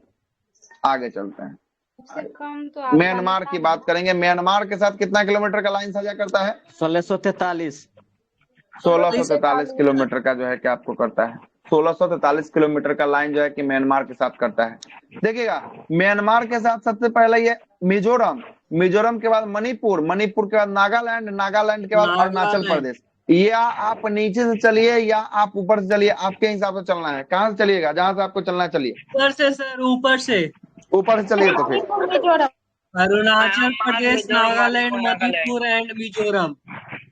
आगे चलते हैं। इससे कम तो म्यांमार की बात करेंगे। म्यांमार के साथ कितना किलोमीटर का लाइन साझा करता है? 1643। 1643 किलोमीटर का जो है कि आपको करता है। 1643 किलोमीटर का लाइन जो है कि म्यांमार के साथ करता है। देखिएगा, म्यांमार के साथ सबसे पहले ये मिजोरम, मिजोरम के बाद मणिपुर, मणिपुर के बाद नागालैंड, नागालैंड के बाद अरुणाचल प्रदेश। या आप नीचे से चलिए या आप ऊपर से चलिए, आपके हिसाब से चलना है। कहाँ से चलिएगा? जहां से आपको चलना है चलिए। ऊपर से सर, ऊपर से। ऊपर से चलिए तो फिर अरुणाचल प्रदेश, नागालैंड, मणिपुर एंड मिजोरम।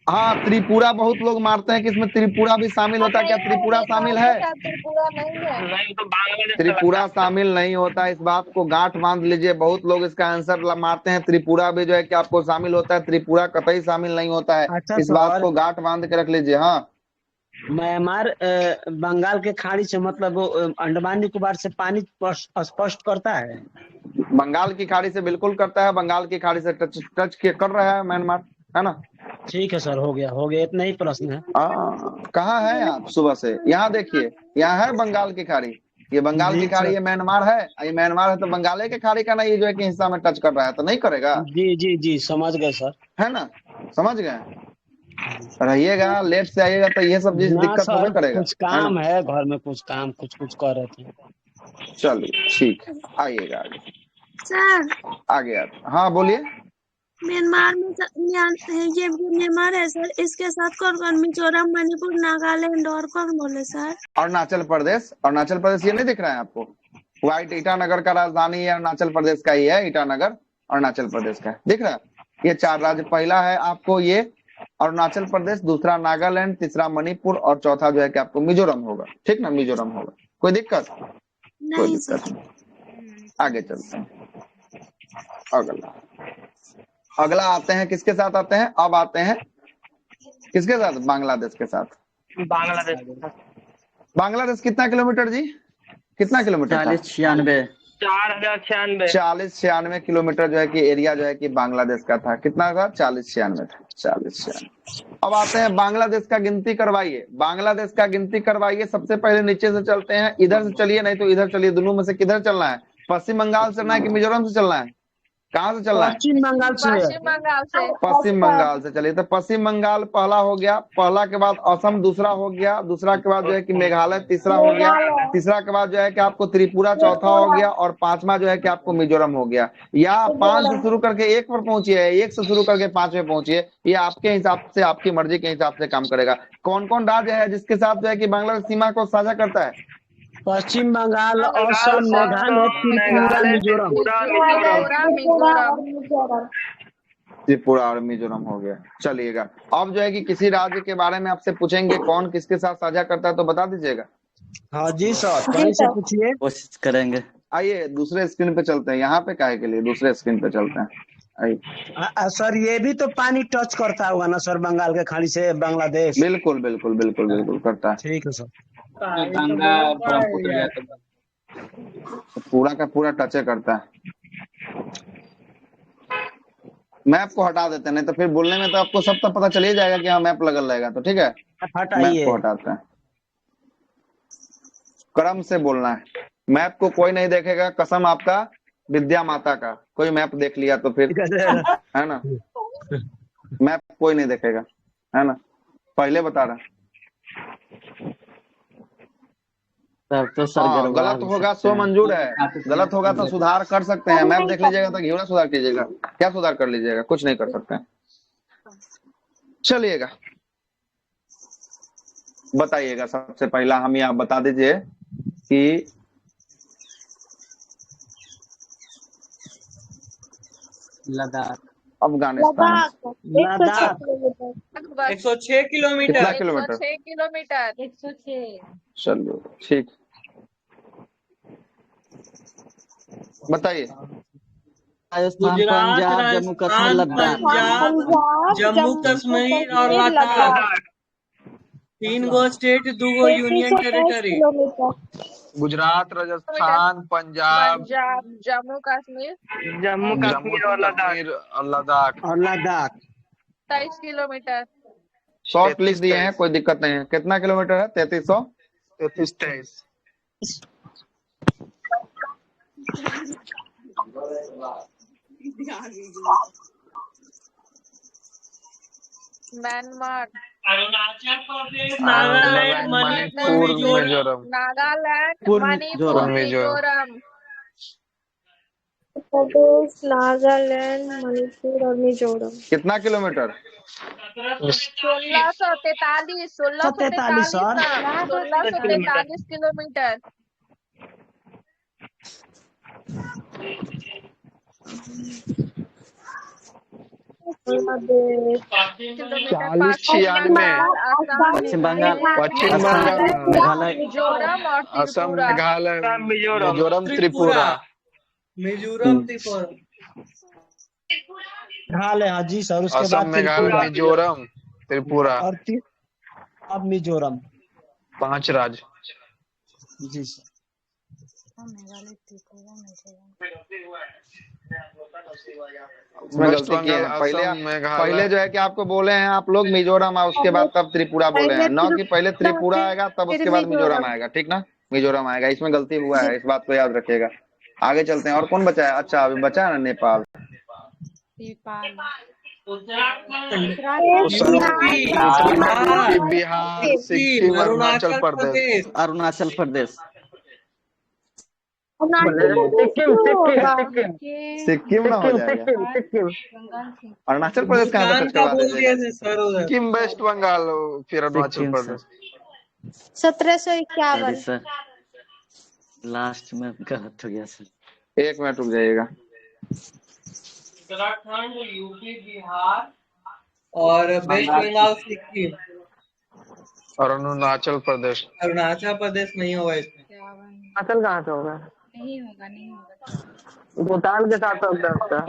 हाँ, त्रिपुरा बहुत लोग मारते हैं कि इसमें त्रिपुरा भी शामिल होता है। क्या त्रिपुरा शामिल है? त्रिपुरा नहीं है। त्रिपुरा शामिल नहीं होता, इस बात को गांठ बांध लीजिए। बहुत लोग इसका आंसर मारते हैं, त्रिपुरा भी जो है कि आपको शामिल होता है। त्रिपुरा कतई शामिल नहीं होता है। अच्छा इस बात सर, को गांठ बांध के रख लीजिए। हाँ, म्यांमार बंगाल के खाड़ी से मतलब अंडमान निकोबार से पानी स्पष्ट करता है। बंगाल की खाड़ी से बिल्कुल करता है। बंगाल की खाड़ी से टच कर रहा है म्यांमार, है ना? ठीक है सर, हो गया, इतना ही प्रश्न है। कहाँ है आप सुबह से? यहाँ देखिए, यहाँ है बंगाल की खाड़ी। ये बंगाल की खाड़ी, ये म्यांमार है। ये म्यांमार है तो बंगाल के खाड़ी का ना ये जो है कि हिस्सा में टच कर रहा है, तो नहीं करेगा। जी समझ गए सर, है ना? समझ गए। रहिएगा, लेट से आइएगा तो ये सब चीज दिक्कत होगा करेगा। कुछ काम है घर में, कुछ कर रहे थे। चलिए ठीक है, आइएगा आगे। सर आगे आते। हाँ बोलिए। म्यांमार में ये म्यांमार है सर, इसके साथ कौन कौन? मिजोरम, मणिपुर, नागालैंड और कौन बोले सर? अरुणाचल प्रदेश। अरुणाचल प्रदेश ये नहीं दिख रहा है आपको? व्हाइट ईटानगर का राजधानी है, अरुणाचल प्रदेश का ही है। ईटानगर अरुणाचल प्रदेश का है, दिख रहा है? ये 4 राज्य। पहला है आपको ये अरुणाचल प्रदेश, दूसरा नागालैंड, तीसरा मणिपुर और चौथा जो है कि आपको मिजोरम होगा। ठीक ना? मिजोरम होगा। कोई दिक्कत? कोई दिक्कत नहीं। आगे चलते हैं। अगला आते हैं, किसके साथ आते हैं? अब आते हैं किसके साथ? बांग्लादेश के साथ। बांग्लादेश कितना किलोमीटर जी? कितना किलोमीटर? 40-96 किलोमीटर जो है कि एरिया जो है कि बांग्लादेश का था। कितना था? 40-96 था। 40-96। अब आते हैं बांग्लादेश का गिनती करवाइए। बांग्लादेश का गिनती करवाइए। सबसे पहले नीचे से चलते हैं। इधर से चलिए, नहीं तो इधर चलिए। दोनों में से किधर चलना है? पश्चिम बंगाल से चलना है कि मिजोरम से चलना है? कहाँ से चलना है? पश्चिम बंगाल से। पश्चिम बंगाल से चलिए। तो पश्चिम बंगाल पहला हो गया। पहला के बाद असम दूसरा हो गया। दूसरा के बाद जो है कि मेघालय तीसरा हो गया। तीसरा के बाद जो है कि आपको त्रिपुरा चौथा हो गया। और पांचवा जो है कि आपको मिजोरम हो गया। या 5 से शुरू करके 1 पर पहुंचिए, 1 से शुरू करके 5 में पहुंचिए। ये आपके हिसाब से, आपकी मर्जी के हिसाब से काम करेगा। कौन कौन राज्य है जिसके साथ जो है कि बांग्लादेश सीमा को साझा करता है? पश्चिम बंगाल, असम, मेघालय, त्रिपुरा, मिजोरम। त्रिपुरा और मिजोरम हो गया। चलिएगा, अब जो है कि किसी राज्य के बारे में आपसे पूछेंगे कौन किसके साथ साझा करता है, तो बता दीजिएगा। हाँ जी सर, कहीं से पूछिए, कोशिश करेंगे। आइए दूसरे स्क्रीन पे चलते हैं। यहाँ पे काहे के लिए दूसरे स्क्रीन पे चलते हैं? आइए। सर ये भी तो पानी टच करता होगा ना सर, बंगाल के खाड़ी से बांग्लादेश? बिल्कुल बिल्कुल बिल्कुल बिल्कुल करता है। ठीक है सर। पूरा का पूरा टचे करता है। मैप को हटा देते हैं, नहीं तो फिर बोलने में तो आपको सब तक पता चल ही जाएगा कि हाँ मैप लगल रहेगा। तो ठीक है, मैप को हटाते हैं। क्रम से बोलना है। मैप को कोई नहीं देखेगा, कसम आपका विद्या माता का। कोई मैप देख लिया तो फिर है ना, मैप कोई नहीं देखेगा, है ना? पहले बता रहा। तो सर गलत होगा सो मंजूर है, गलत होगा तो सुधार कर सकते हैं। मैप देख लीजिएगा तो घिवड़ा सुधार कीजिएगा। क्या सुधार कर लीजिएगा? कुछ नहीं कर सकते हैं। चलिएगा, बताइएगा। सबसे पहला हम यहाँ बता दीजिए कि लद्दाख, अफगानिस्तान। 106 किलोमीटर। कितना किलोमीटर? 6 किलोमीटर। 106। चलो ठीक, बताइए। राजस्थान, पंजाब, जम्मू कश्मीर, लद्दाख। जम्मू कश्मीर और लद्दाख, 3 गो स्टेट, 2 गो यूनियन टेरिटरी। गुजरात, राजस्थान, पंजाब, जम्मू कश्मीर और लद्दाख। 23 किलोमीटर। शॉर्ट लिख दिए हैं, कोई दिक्कत नहीं है। कितना किलोमीटर है? 3300। 33-23। म्यांमार, अरुणाचल प्रदेश, नागालैंड, नागालैंड, मणिपुर, मणिपुर, मिजोरम। मिजोरम। नागालैंड, पूर्व मणिपुर, मिजोरम। मिजोरम। प्रदेश, नागालैंड, मणिपुर और मिजोरम। कितना kilometre? 1643 143 sir 1643 kilometre. Bangladesh, kilometre 40-96। Bengal, Assam, Paschim Bengal, पश्चिम असम, बंगाल, मेघालय, मिजोरम और असम, त्रिपुरा। मेघालय, मिजोरम। मिजोरम, त्रिपुरा। मिजोरम, त्रिपुरा। मेघालय, हाँ जी सर, उसके असम, बाद मेघालय, त्रिपुरा मिजोरम, त्रिपुरा। और अब मिजोरम। 5 राज्य। जी सर। उसमें वेस्ट गलती किए बंगाल, हैं। असम, मेघालय। पहले जो है कि आपको बोले हैं आप लोग मिजोरम और उसके बाद तब त्रिपुरा बोले हैं, न कि पहले त्रिपुरा आएगा तब फिर उसके बाद मिजोरम मिजोरम। आएगा, ठीक ना? मिजोरम आएगा, इसमें गलती हुआ है, इस बात को याद रखिएगा। आगे चलते हैं। और कौन बचा है? अच्छा, अभी बचा है ना नेपाल। उत्तराखंड, यूपी, बिहार, सिक्किम, अरुणाचल प्रदेश। अरुणाचल प्रदेश, सिक्किम ना हो जाएगा? अरुणाचल प्रदेश कहाँ से भूटान टच का करवा बोल दिया दीजिएगा? थे सर उधर। सिक्किम, वेस्ट बंगाल, फिर अरुणाचल सिक्किम से। प्रदेश। 1751। सॉरी सर, लास्ट में गलत हो गया सर। 1 मिनट रुक जाइएगा। उत्तराखंड, यूपी, बिहार और वेस्ट बंगाल, सिक्किम। और अरुणाचल प्रदेश। अरुणाचल प्रदेश नहीं होगा इसमें। असल कहाँ से होगा? नहीं होगा। भूटान के साथ होता है।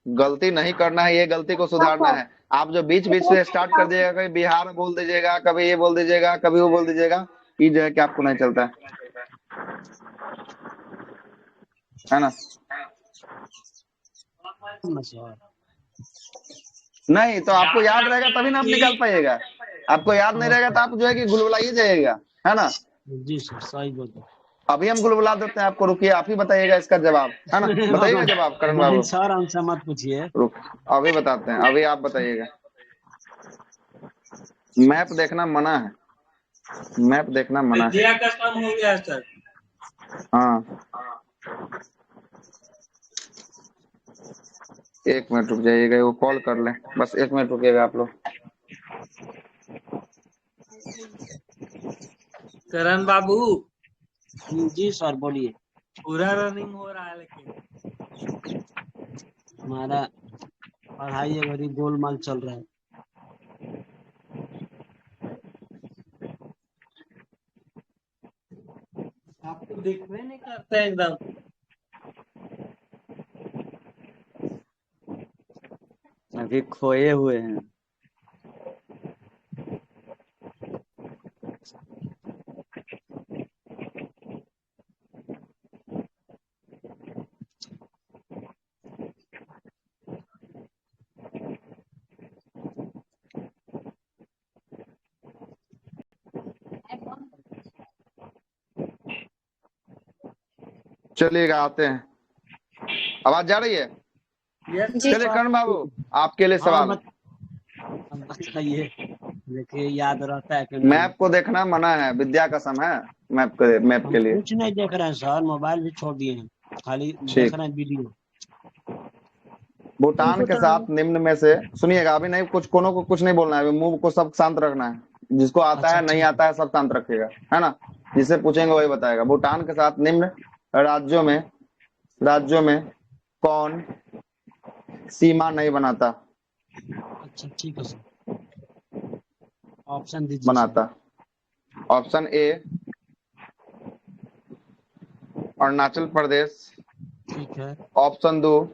गलती नहीं करना है, ये गलती को सुधारना है। आप जो बीच बीच से स्टार्ट कर दीजिएगा, कभी बिहार बोल दीजिएगा, कभी ये बोल दीजिएगा, कभी वो बोल दीजिएगा, ये जो है कि आपको नहीं चलता है ना? नहीं तो आपको याद रहेगा तभी ना आप निकाल पाइएगा। आपको याद नहीं रहेगा तो आप जो है कि गुलगुलाइए जाइएगा, है ना? जी सर, सही बोल। अभी हम गुलगुला देते हैं आपको, रुकिए, आप ही बताइएगा इसका जवाब, है ना? बताइएगा जवाब करण बाबू। सर हमसे मत पूछिए। रुक, अभी बताते हैं, अभी आप बताइएगा। मैप देखना मना है, मैप देखना मना है। विद्या का काम हो गया सर। हाँ, 1 मिनट रुक जाइएगा, वो कॉल कर ले, बस 1 मिनट रुकिएगा आप लोग। करण बाबू, जी सर बोलिए। पूरा रनिंग हो रहा है लेकिन हमारा पढ़ाई अभी गोलमाल चल रहा है। आपको दिखने नहीं करता है एकदम। अभी खोए हुए हैं। चलिएगा, आते हैं। आवाज जा रही है? चलिए करण बाबू, आपके लिए सवाल। बताइए, देखिए याद रहता है कि मैप को देखना मना है, विद्या कसम है। मैप के लिए कुछ नहीं देख रहे हैं सर, मोबाइल भी छोड़ दिए हैं, खाली देख रहे हैं वीडियो। भूटान के साथ निम्न में से सुनिएगा, अभी नहीं, कुछ कोनो को कुछ नहीं बोलना है, मुंह को सब शांत रखना है। जिसको आता है नहीं आता है सब शांत रखिएगा, है ना? जिसे पूछेंगे वही बताएगा। भूटान के साथ निम्न राज्यों में कौन सीमा नहीं बनाता? अच्छा ठीक है सर, ऑप्शन दीजिए। बनाता। ऑप्शन ए अरुणाचल प्रदेश, ठीक है। ऑप्शन 2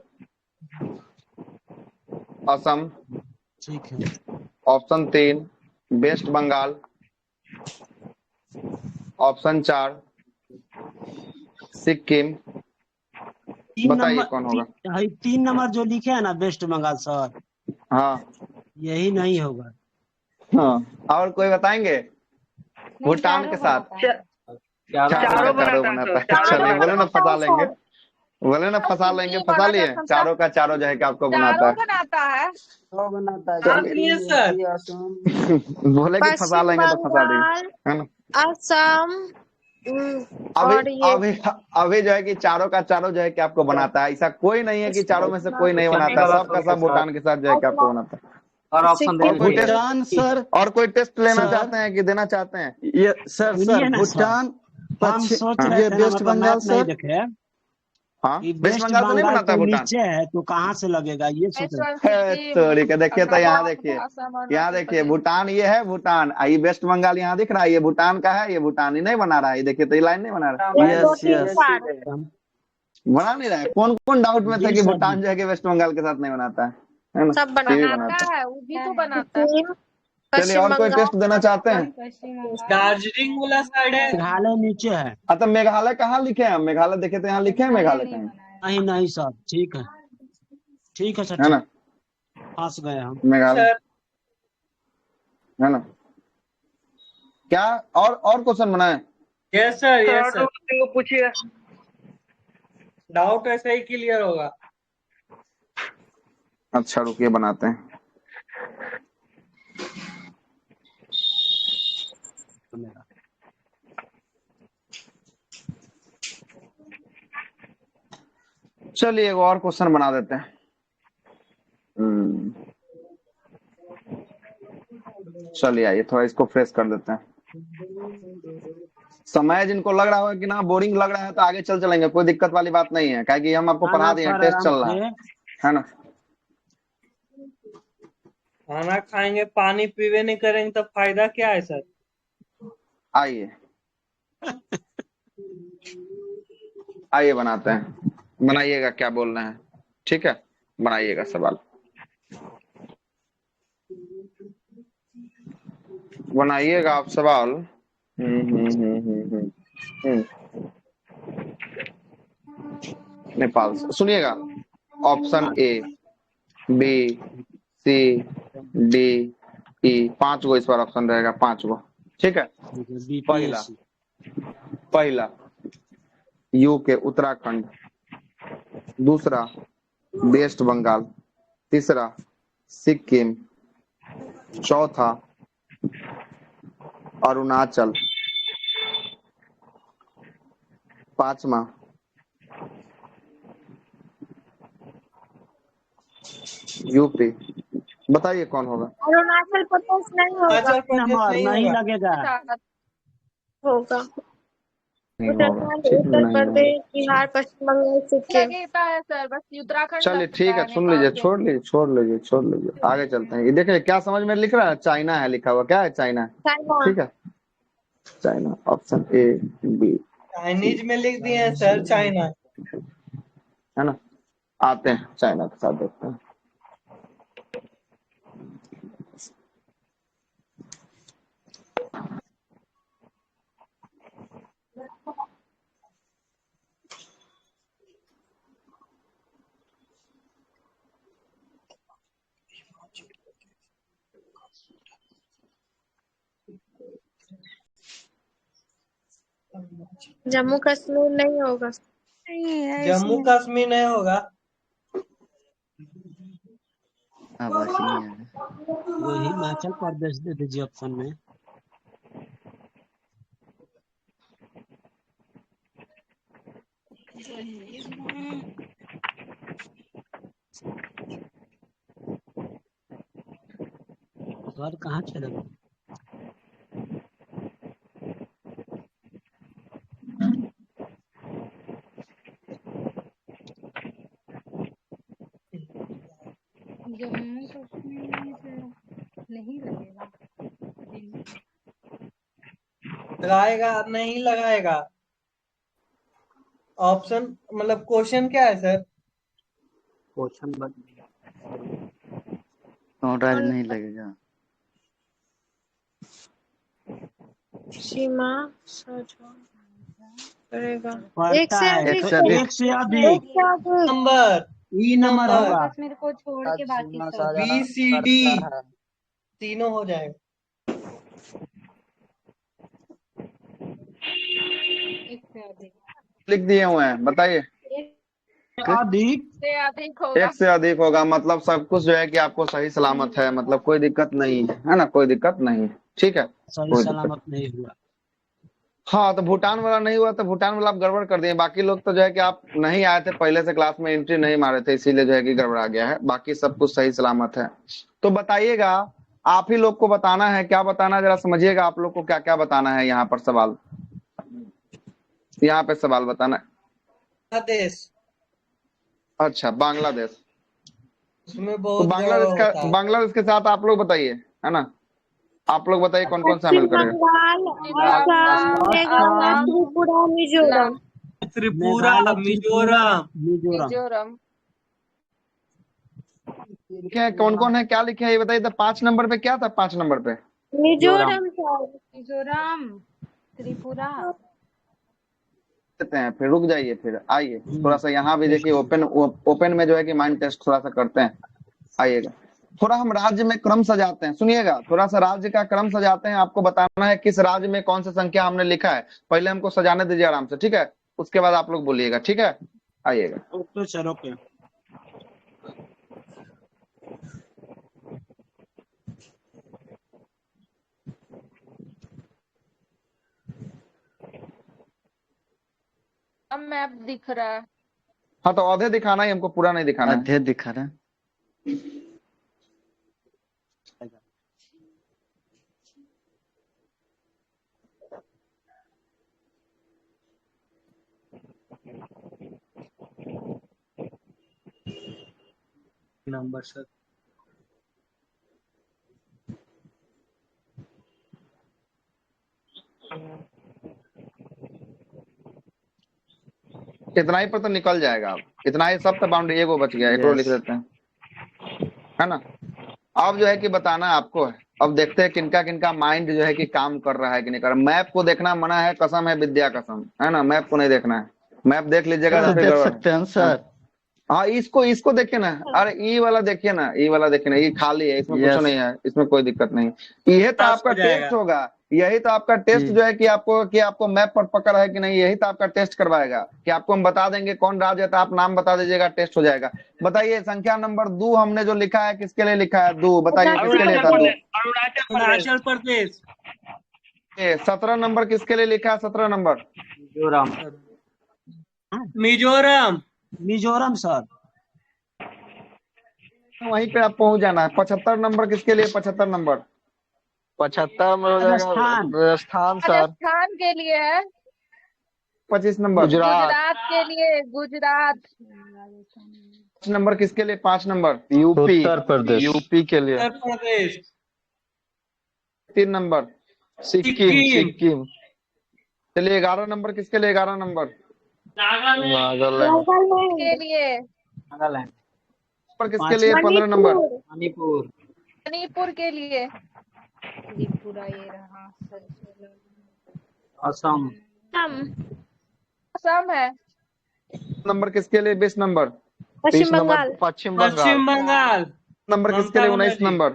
असम, ठीक है। Option 3 West Bengal, option 4 Sikkim. बताइए कौन होगा? 3 नंबर जो लिखे हैं ना, वेस्ट बंगाल सर, हाँ यही नहीं होगा। हाँ, और कोई बताएंगे? भूटान के साथ चारों का चारों बनाता है। चलिए बोले ना फंसा लेंगे, बोले ना फंसा लेंगे, फंसा लिए। चारों का चारों जो है कि आपको बनाता है। बनाता है। आप लिए सर। बोले कि फंसा पश्चिम लेंगे तो फंसा देंगे, बंगाल, है ना। असम अभी और ये अभी अभी जो है कि चारों का चारों जो है कि आपको बनाता है। ऐसा कोई नहीं है कि चारों में से कोई नहीं बनाता है, सबका सब भूटान के साथ जो है कि आपको बनाता है। और ऑप्शन दे और कोई दीजिए। भूटान सर, और कोई टेस्ट लेना सर चाहते हैं कि देना चाहते हैं? ये सर सुनिए ना सर, भूटान हम पश्चिम, सोच रहे ये थे ना, वेस्ट मतलब बंगाल मैप नहीं सर। देखे हाँ, कि वेस्ट वेस्ट बंगाल से नहीं बंगाल बनाता तो है भूटान। नीचे है तो कहाँ से लगेगा ये सोच रहे सॉरी का देखिए तो यहाँ देखिए, यहाँ देखिए भूटान ये है, भूटान ये वेस्ट बंगाल यहाँ दिख रहा है, ये भूटान का है, ये भूटान ही नहीं बना रहा है। ये देखिए तो ये लाइन नहीं बना रहा है, 1 2 यस 3 यस 4 थे हम। बना नहीं रहा है। कौन कौन डाउट में था जी कि सर भूटान जी, जो है कि वेस्ट बंगाल के साथ नहीं बनाता है ना। सब ये भी बनाता बनाता है। है, वो भी तो बनाता है। सिक्किम, चलिए पश्चिम और कोई टेस्ट बंगाल, देना चाहते हैं? दार्जिलिंग वाला साइड है। मेघालय नीचे है। तो मेघालय कहाँ लिखे हैं? हम मेघालय देखे तो यहाँ लिखे हैं मेघालय कहीं, नहीं नहीं सर, ठीक है सर, है ठीक, ना। फंस गए हम। मेघालय सर है ना। क्या और क्वेश्चन बनाए? यस सर, यस सर, को पूछिए। डाउट ऐसे ही क्लियर होगा। अच्छा रुकिए बनाते हैं। चलिए एक और क्वेश्चन बना देते हैं। चलिए आइए थोड़ा इसको फ्रेश कर देते हैं। समय जिनको लग रहा होगा कि ना बोरिंग लग रहा है तो आगे चलेंगे, कोई दिक्कत वाली बात नहीं है, क्योंकि हम आपको पढ़ा दिए, सर टेस्ट आराम चल रहा है ना। खाना खाएंगे पानी पीवे नहीं करेंगे तो फायदा क्या है सर? आइए आइए बनाते हैं, बनाइएगा क्या बोल रहे हैं, ठीक है बनाइएगा सवाल, बनाइएगा आप सवाल। नेपाल से सुनिएगा, option A B C D E, 5 go इस बार ऑप्शन रहेगा, 5 गो, ठीक है। पहला यूके उत्तराखंड, दूसरा वेस्ट बंगाल, तीसरा सिक्किम, चौथा अरुणाचल, पांचवा यूपी। बताइए कौन होगा? अरुणाचल प्रदेश नहीं होगा, अरुणाचल प्रदेश नंबर नहीं नहीं होगा। लगेगा। होगा नहीं होगा, उत्तराखंड, ठीक उत्तर नहीं होगा। प्रदेश, बिहार, पश्चिम बंगाल, सिक्किम। लगता है सर, बस उत्तराखंड चलिए लगता ठीक है, सुन नेपाल लीजिए, से। छोड़ लीजिए आगे चलते हैं। ये देखिए क्या समझ में लिख रहा है, चाइना है लिखा हुआ, क्या है? चाइना, चाइना, ठीक है China, option A B Chinese में लिख दिए हैं सर, चाइना। है ना। आते हैं चाइना के साथ, देखते हैं। जम्मू कश्मीर नहीं होगा। जम्मू कश्मीर नहीं होगा। आवाज नहीं आ रहा। वो हिमाचल प्रदेश दे दीजिए ऑप्शन में। सर कहाँ चले गए? जम्मू कश्मीर से नहीं लगेगा। लगाएगा नहीं लगाएगा? ऑप्शन मतलब क्वेश्चन क्या है सर? क्वेश्चन नोटराज नहीं लगेगा। सीमा सच करेगा। पड़ता है तो एक से अधिक नंबर ई नंबर होगा। कश्मीर को छोड़ के बाकी सब बी सी डी तीनों हो जाएगा। एक से अधिक लिख दिए हुए हैं, बताइए। अधिक से अधिक होगा। एक से अधिक होगा, मतलब सब कुछ जो है कि आपको सही सलामत है, मतलब कोई दिक्कत नहीं है ना, कोई दिक्कत नहीं, ठीक है, सही कोई सलामत नहीं हुआ। हाँ, तो भूटान वाला नहीं हुआ तो भूटान वाला आप गड़बड़ कर दिए। बाकी लोग तो जो है कि आप नहीं आए थे पहले से, क्लास में एंट्री नहीं मारे थे, इसीलिए जो है कि गड़बड़ा गया है, बाकी सब कुछ सही सलामत है। तो बताइएगा, आप ही लोग को बताना है, क्या बताना है जरा समझिएगा, आप लोग को क्या क्या बताना है यहाँ पर सवाल, यहाँ पे सवाल बताना है। बांग्लादेश, अच्छा, बांग्लादेश, उसमें तो बहुत जगह होता है। बांग्लादेश के साथ आप लोग बताइए, है ना, आप लोग बताइए कौन कौन शामिल पश्चिम करेगा। बंगाल, असम, मेघालय, त्रिपुरा, मिजोरम। त्रिपुरा, मिजोरम, मिजोरम। लिखे हैं कौन कौन है, क्या लिखे हैं ये बताइए। तो 5 नंबर पे क्या था, 5 नंबर पे मिजोरम सर। मिजोरम, त्रिपुरा। देते हैं, फिर रुक जाइए, फिर आइए थोड़ा सा यहाँ भी देखिए, ओपन में जो है कि माइंड टेस्ट थोड़ा सा करते हैं, आइएगा। थोड़ा हम राज्य में क्रम सजाते हैं, सुनिएगा, थोड़ा सा राज्य का क्रम सजाते हैं, आपको बताना है किस राज्य में कौन सा संख्या हमने लिखा है, पहले हमको सजाने दीजिए आराम से, ठीक है, उसके बाद आप लोग बोलिएगा, ठीक है, आइएगा। Okay sir, okay. अब मैप दिख रहा है। हाँ, तो आधे दिखाना ही हमको, पूरा नहीं दिखाना है। आधे दिखा रहा है। नंबर सर, इतना ही पर तो निकल जाएगा, अब इतना ही सब तो बाउंड्री, एगो बच गया, एक और लिख देते हैं, है ना। अब जो है कि बताना आपको है, अब देखते हैं किनका किनका माइंड जो है कि काम कर रहा है कि नहीं कर रहा। मैप को देखना मना है, कसम है विद्या कसम, है ना, मैप को नहीं देखना है, मैप देख लीजिएगा तो फिर देख गड़बड़ सकते हैं सर। हाँ, इसको देखिए ना, अरे ई वाला देखिए ना, ई वाला देखिए ना, ये खाली है, इसमें कुछ नहीं है, इसमें कोई दिक्कत नहीं। यही तो आपका टेस्ट होगा, यही तो आपका टेस्ट जो है कि आपको मैप पर पकड़ है कि नहीं, यही तो आपका टेस्ट करवाएगा, कि आपको हम बता देंगे कौन राज्य है, तो आप नाम बता दीजिएगा, टेस्ट हो जाएगा। बताइए संख्या नंबर 2 हमने जो लिखा है, किसके लिए लिखा है 2, बताइए किसके लिए था 2? अरुणाचल प्रदेश। 17 नंबर किसके लिए लिखा है, 17 नंबर मिजोरम, मिजोरम सर। वहीं पे आप पहुंच जाना है। 75 नंबर किसके लिए, 75 नंबर 75 में हो जाएगा राजस्थान सर। राजस्थान के लिए है। 25 नंबर गुजरात के लिए, गुजरात। 5 नंबर किसके लिए, 5 number UP, Uttar Pradesh. UP के लिए। उत्तर प्रदेश। 3 नंबर सिक्किम। चलिए 11 नंबर किसके लिए, 11 नंबर नागालैंड के लिए। नागालैंड। पर किसके लिए, 15 नंबर मणिपुर। मणिपुर के लिए। त्रिपुरा ये रहा सर। असम। असम है। नंबर किसके लिए, 20 नंबर पश्चिम बंगाल। पश्चिम पश्चिम बंगाल। नंबर किसके लिए, 19 नंबर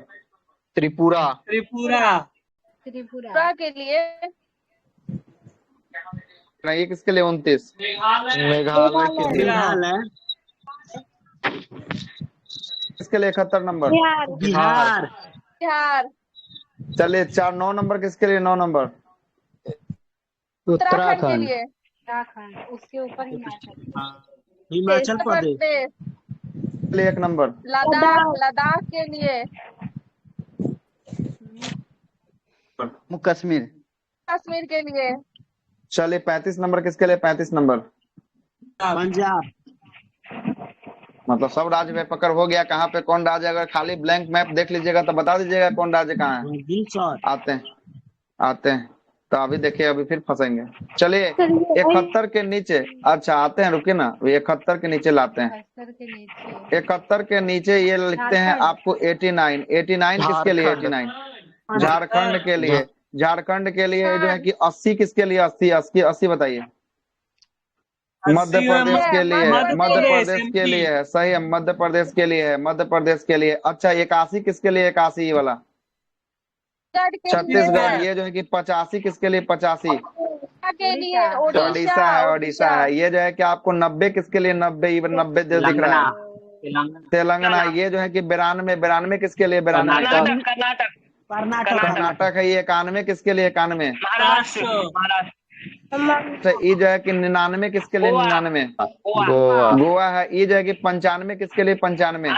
त्रिपुरा त्रिपुरा के लिए। ये किसके लिए, 29 मेघालय के लिए। मेघालय। किसके लिए, 71 नंबर बिहार। बिहार। चलिए 9 नंबर किसके लिए, 9 नंबर उत्तराखंड के लिए। उत्तराखंड, उसके ऊपर हिमाचल प्रदेश। चलिए 1 नंबर लद्दाख के लिए। कश्मीर के लिए। चलिए 35 नंबर किसके लिए, 35 नंबर पंजाब। मतलब सब राज्य में पकड़ हो गया, कहाँ पे कौन राज्य, अगर खाली ब्लैंक मैप देख लीजिएगा तो बता दीजिएगा कौन राज्य कहाँ है। आते हैं तो अभी देखिए, अभी फिर फंसेंगे। चलिए 71 के नीचे, अच्छा आते हैं, रुकिए ना, 71 के नीचे लाते हैं। 71 के नीचे ये लिखते हैं आपको 89 किसके लिए, 89 झारखंड के लिए। झारखंड के लिए जो है कि 80 किसके लिए, 80 बताइए। मध्य प्रदेश के लिए, मध्य प्रदेश के लिए है, सही है, मध्य प्रदेश के लिए है, मध्य प्रदेश के लिए। अच्छा 81 किसके लिए, 81 वाला छत्तीसगढ़। ये जो है कि 85 किसके लिए, 85 के लिए ओडिशा है, ओडिशा है। ये जो है कि आपको 90 किसके लिए, 90 जो दिख रहा है तेलंगाना। ये जो है कि 92 किसके लिए, 92 कर्नाटक है। ये 91 किसके लिए, 91। तो ये जो है कि 99 किसके लिए, 99 गोवा है। ये जो है कि 95 किसके लिए, 95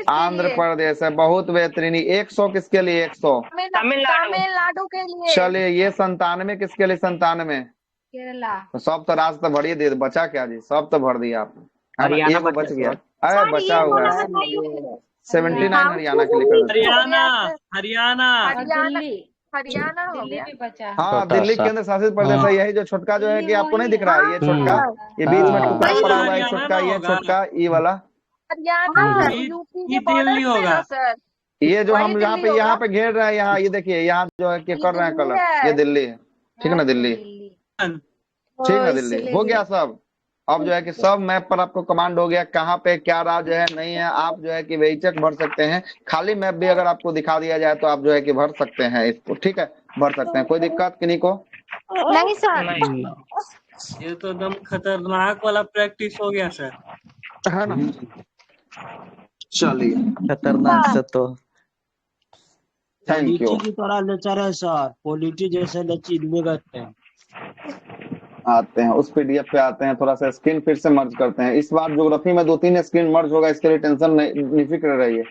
आंध्र प्रदेश है। बहुत बेहतरीन। 100 किसके लिए, 100 तमिलनाडु के लिए। चलिए ये 97 किसके लिए, 97 केरला। तो सब तो राज तो भरिए दे, बचा क्या जी, सब तो भर दिया आपने, है ना। एक बच गया, अरे बचा हुआ है 79 हरियाणा के लिए कर देते हैं। हरियाणा हरियाणा हो दिल्ली गया। भी बचा। हाँ दिल्ली केंद्र शासित प्रदेश है। यही जो छोटका जो है कि आपको नहीं दिख रहा है, ये छोटका, ये बीच में टुकड़ा पड़ा हुआ है छोटका, ये छोटका ये वाला, हरियाणा यूपी के बॉर्डर पे ना सर। ये जो वही हम दिल्ली यहाँ होगा। पे घेर रहे हैं, यहाँ ये देखिए, यहाँ जो है कि कर रहे हैं दिल्ली कलर, है। ये दिल्ली है, ठीक है ना, दिल्ली, ठीक है दिल्ली। हो गया सब। अब जो है कि सब मैप पर आपको कमांड हो गया, कहाँ पे क्या राज्य है नहीं है। आप जो है कि बेहिचक भर सकते हैं। खाली मैप भी अगर आपको दिखा दिया जाए तो आप जो है कि भर सकते हैं इसको, ठीक है, भर सकते हैं, कोई दिक्कत किन्हीं को नहीं सर। ये तो एकदम खतरनाक वाला प्रैक्टिस हो गया सर, है ना। चलिए खतरनाक से तो थैंक यू। पॉलिटी की तरह लेक्चर है सर, पॉलिटी जैसे लेक्चर में करते हैं। आते हैं उस पीडीएफ पे, आते हैं थोड़ा सा स्क्रीन फिर से मर्ज करते हैं। इस बार ज्योग्राफी में 2-3 स्क्रीन मर्ज होगा, इसके लिए टेंशन नहीं, निफिक्र रहिए,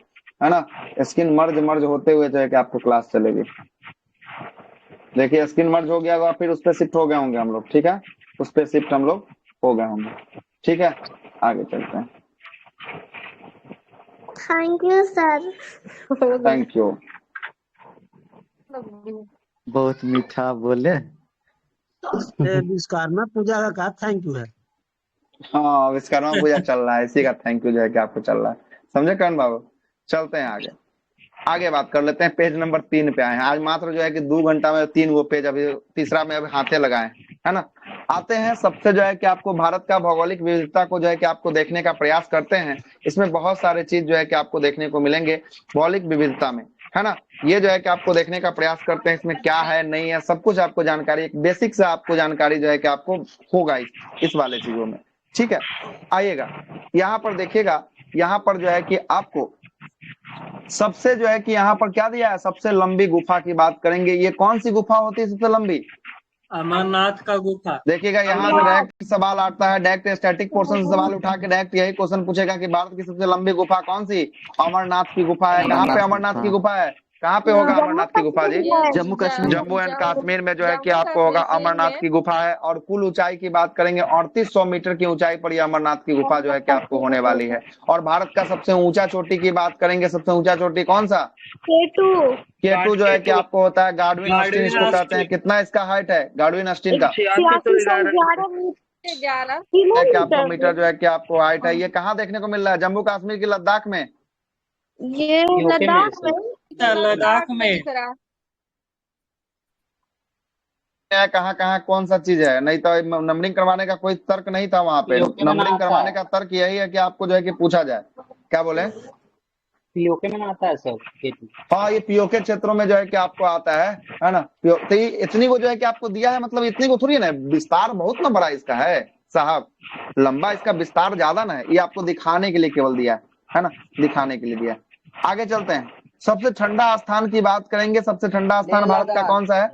है ना। स्क्रीन मर्ज होते हुए जो है कि आपको क्लास चलेगी। देखिए स्क्रीन मर्ज हो गया होगा, फिर उस पर शिफ्ट हो गए होंगे हम लोग, ठीक है, उस पर शिफ्ट हम लोग हो गए होंगे, ठीक है। आगे चलते हैं। Thank you sir. Thank you. बहुत मीठा बोले। विश्वकर्मा पूजा का क्या थैंक यू है। हाँ विश्वकर्मा पूजा चल रहा है, इसी का थैंक यू जो है कि आपको चल रहा है, समझे करण बाबू। चलते हैं आगे, आगे बात कर लेते हैं। पेज नंबर 3 पे आए हैं। आज मात्र जो है कि 2 घंटा में 3 वो पेज, अभी तीसरा में अभी हाथे लगाए, है ना। आते हैं सबसे जो है कि आपको भारत का भौगोलिक विविधता को जो है कि आपको देखने का प्रयास करते हैं। इसमें बहुत सारे चीज जो है कि आपको देखने को मिलेंगे भौगोलिक विविधता में, है ना। ये जो है कि आपको देखने का प्रयास करते हैं, इसमें क्या है नहीं है सब कुछ आपको जानकारी, एक बेसिक से आपको जानकारी जो है कि आपको होगा इस वाले चीजों में, ठीक है। आइएगा यहाँ पर देखिएगा, यहाँ पर जो है कि आपको सबसे जो है कि यहाँ पर क्या दिया है, सबसे लंबी गुफा की बात करेंगे। ये कौन सी गुफा होती है सबसे लंबी, अमरनाथ का गुफा। देखिएगा यहाँ से डायरेक्ट सवाल आता है, डायरेक्ट स्टैटिक पोर्शन से सवाल उठा के डायरेक्ट यही क्वेश्चन पूछेगा कि भारत की सबसे लंबी गुफा कौन सी, अमरनाथ की गुफा है। कहाँ पे अमरनाथ की गुफा है, कहाँ पे होगा अमरनाथ की गुफा जी, जम्मू कश्मीर, जम्मू एंड कश्मीर में जो है कि आपको होगा अमरनाथ की गुफा है। और कुल ऊंचाई की बात करेंगे 3800 मीटर की ऊंचाई पर यह अमरनाथ की गुफा जो है कि आपको होने वाली है। और भारत का सबसे ऊंचा चोटी की बात करेंगे, सबसे ऊंचा चोटी कौन सा, केटू जो है कि आपको होता है गार्डविन अस्टीन इसको कहते हैं। कितना इसका हाइट है गार्डविन अस्टीन का, 11 आपको मीटर जो है कि आपको हाइट है। ये कहाँ देखने को मिल रहा है, जम्मू कश्मीर की लद्दाख में, ये लद्दाख में कहाँ कहाँ कौन सा चीज है। नहीं तो नंबरिंग करवाने का कोई तर्क नहीं था वहां पे। नंबरिंग करवाने का तर्क यही है कि आपको जो है कि पूछा जाए, क्या बोले, पीओके में आता है सर। हाँ ये पीओके क्षेत्रों में जो है कि आपको आता है ना। तो ये इतनी को जो है कि आपको दिया है, मतलब इतनी को थोड़ी है ना, विस्तार बहुत ना बड़ा इसका है साहब, लंबा इसका विस्तार ज्यादा ना है। ये आपको दिखाने के लिए केवल दिया है ना, दिखाने के लिए दिया। आगे चलते हैं, सबसे ठंडा स्थान की बात करेंगे। सबसे ठंडा स्थान भारत का कौन सा है,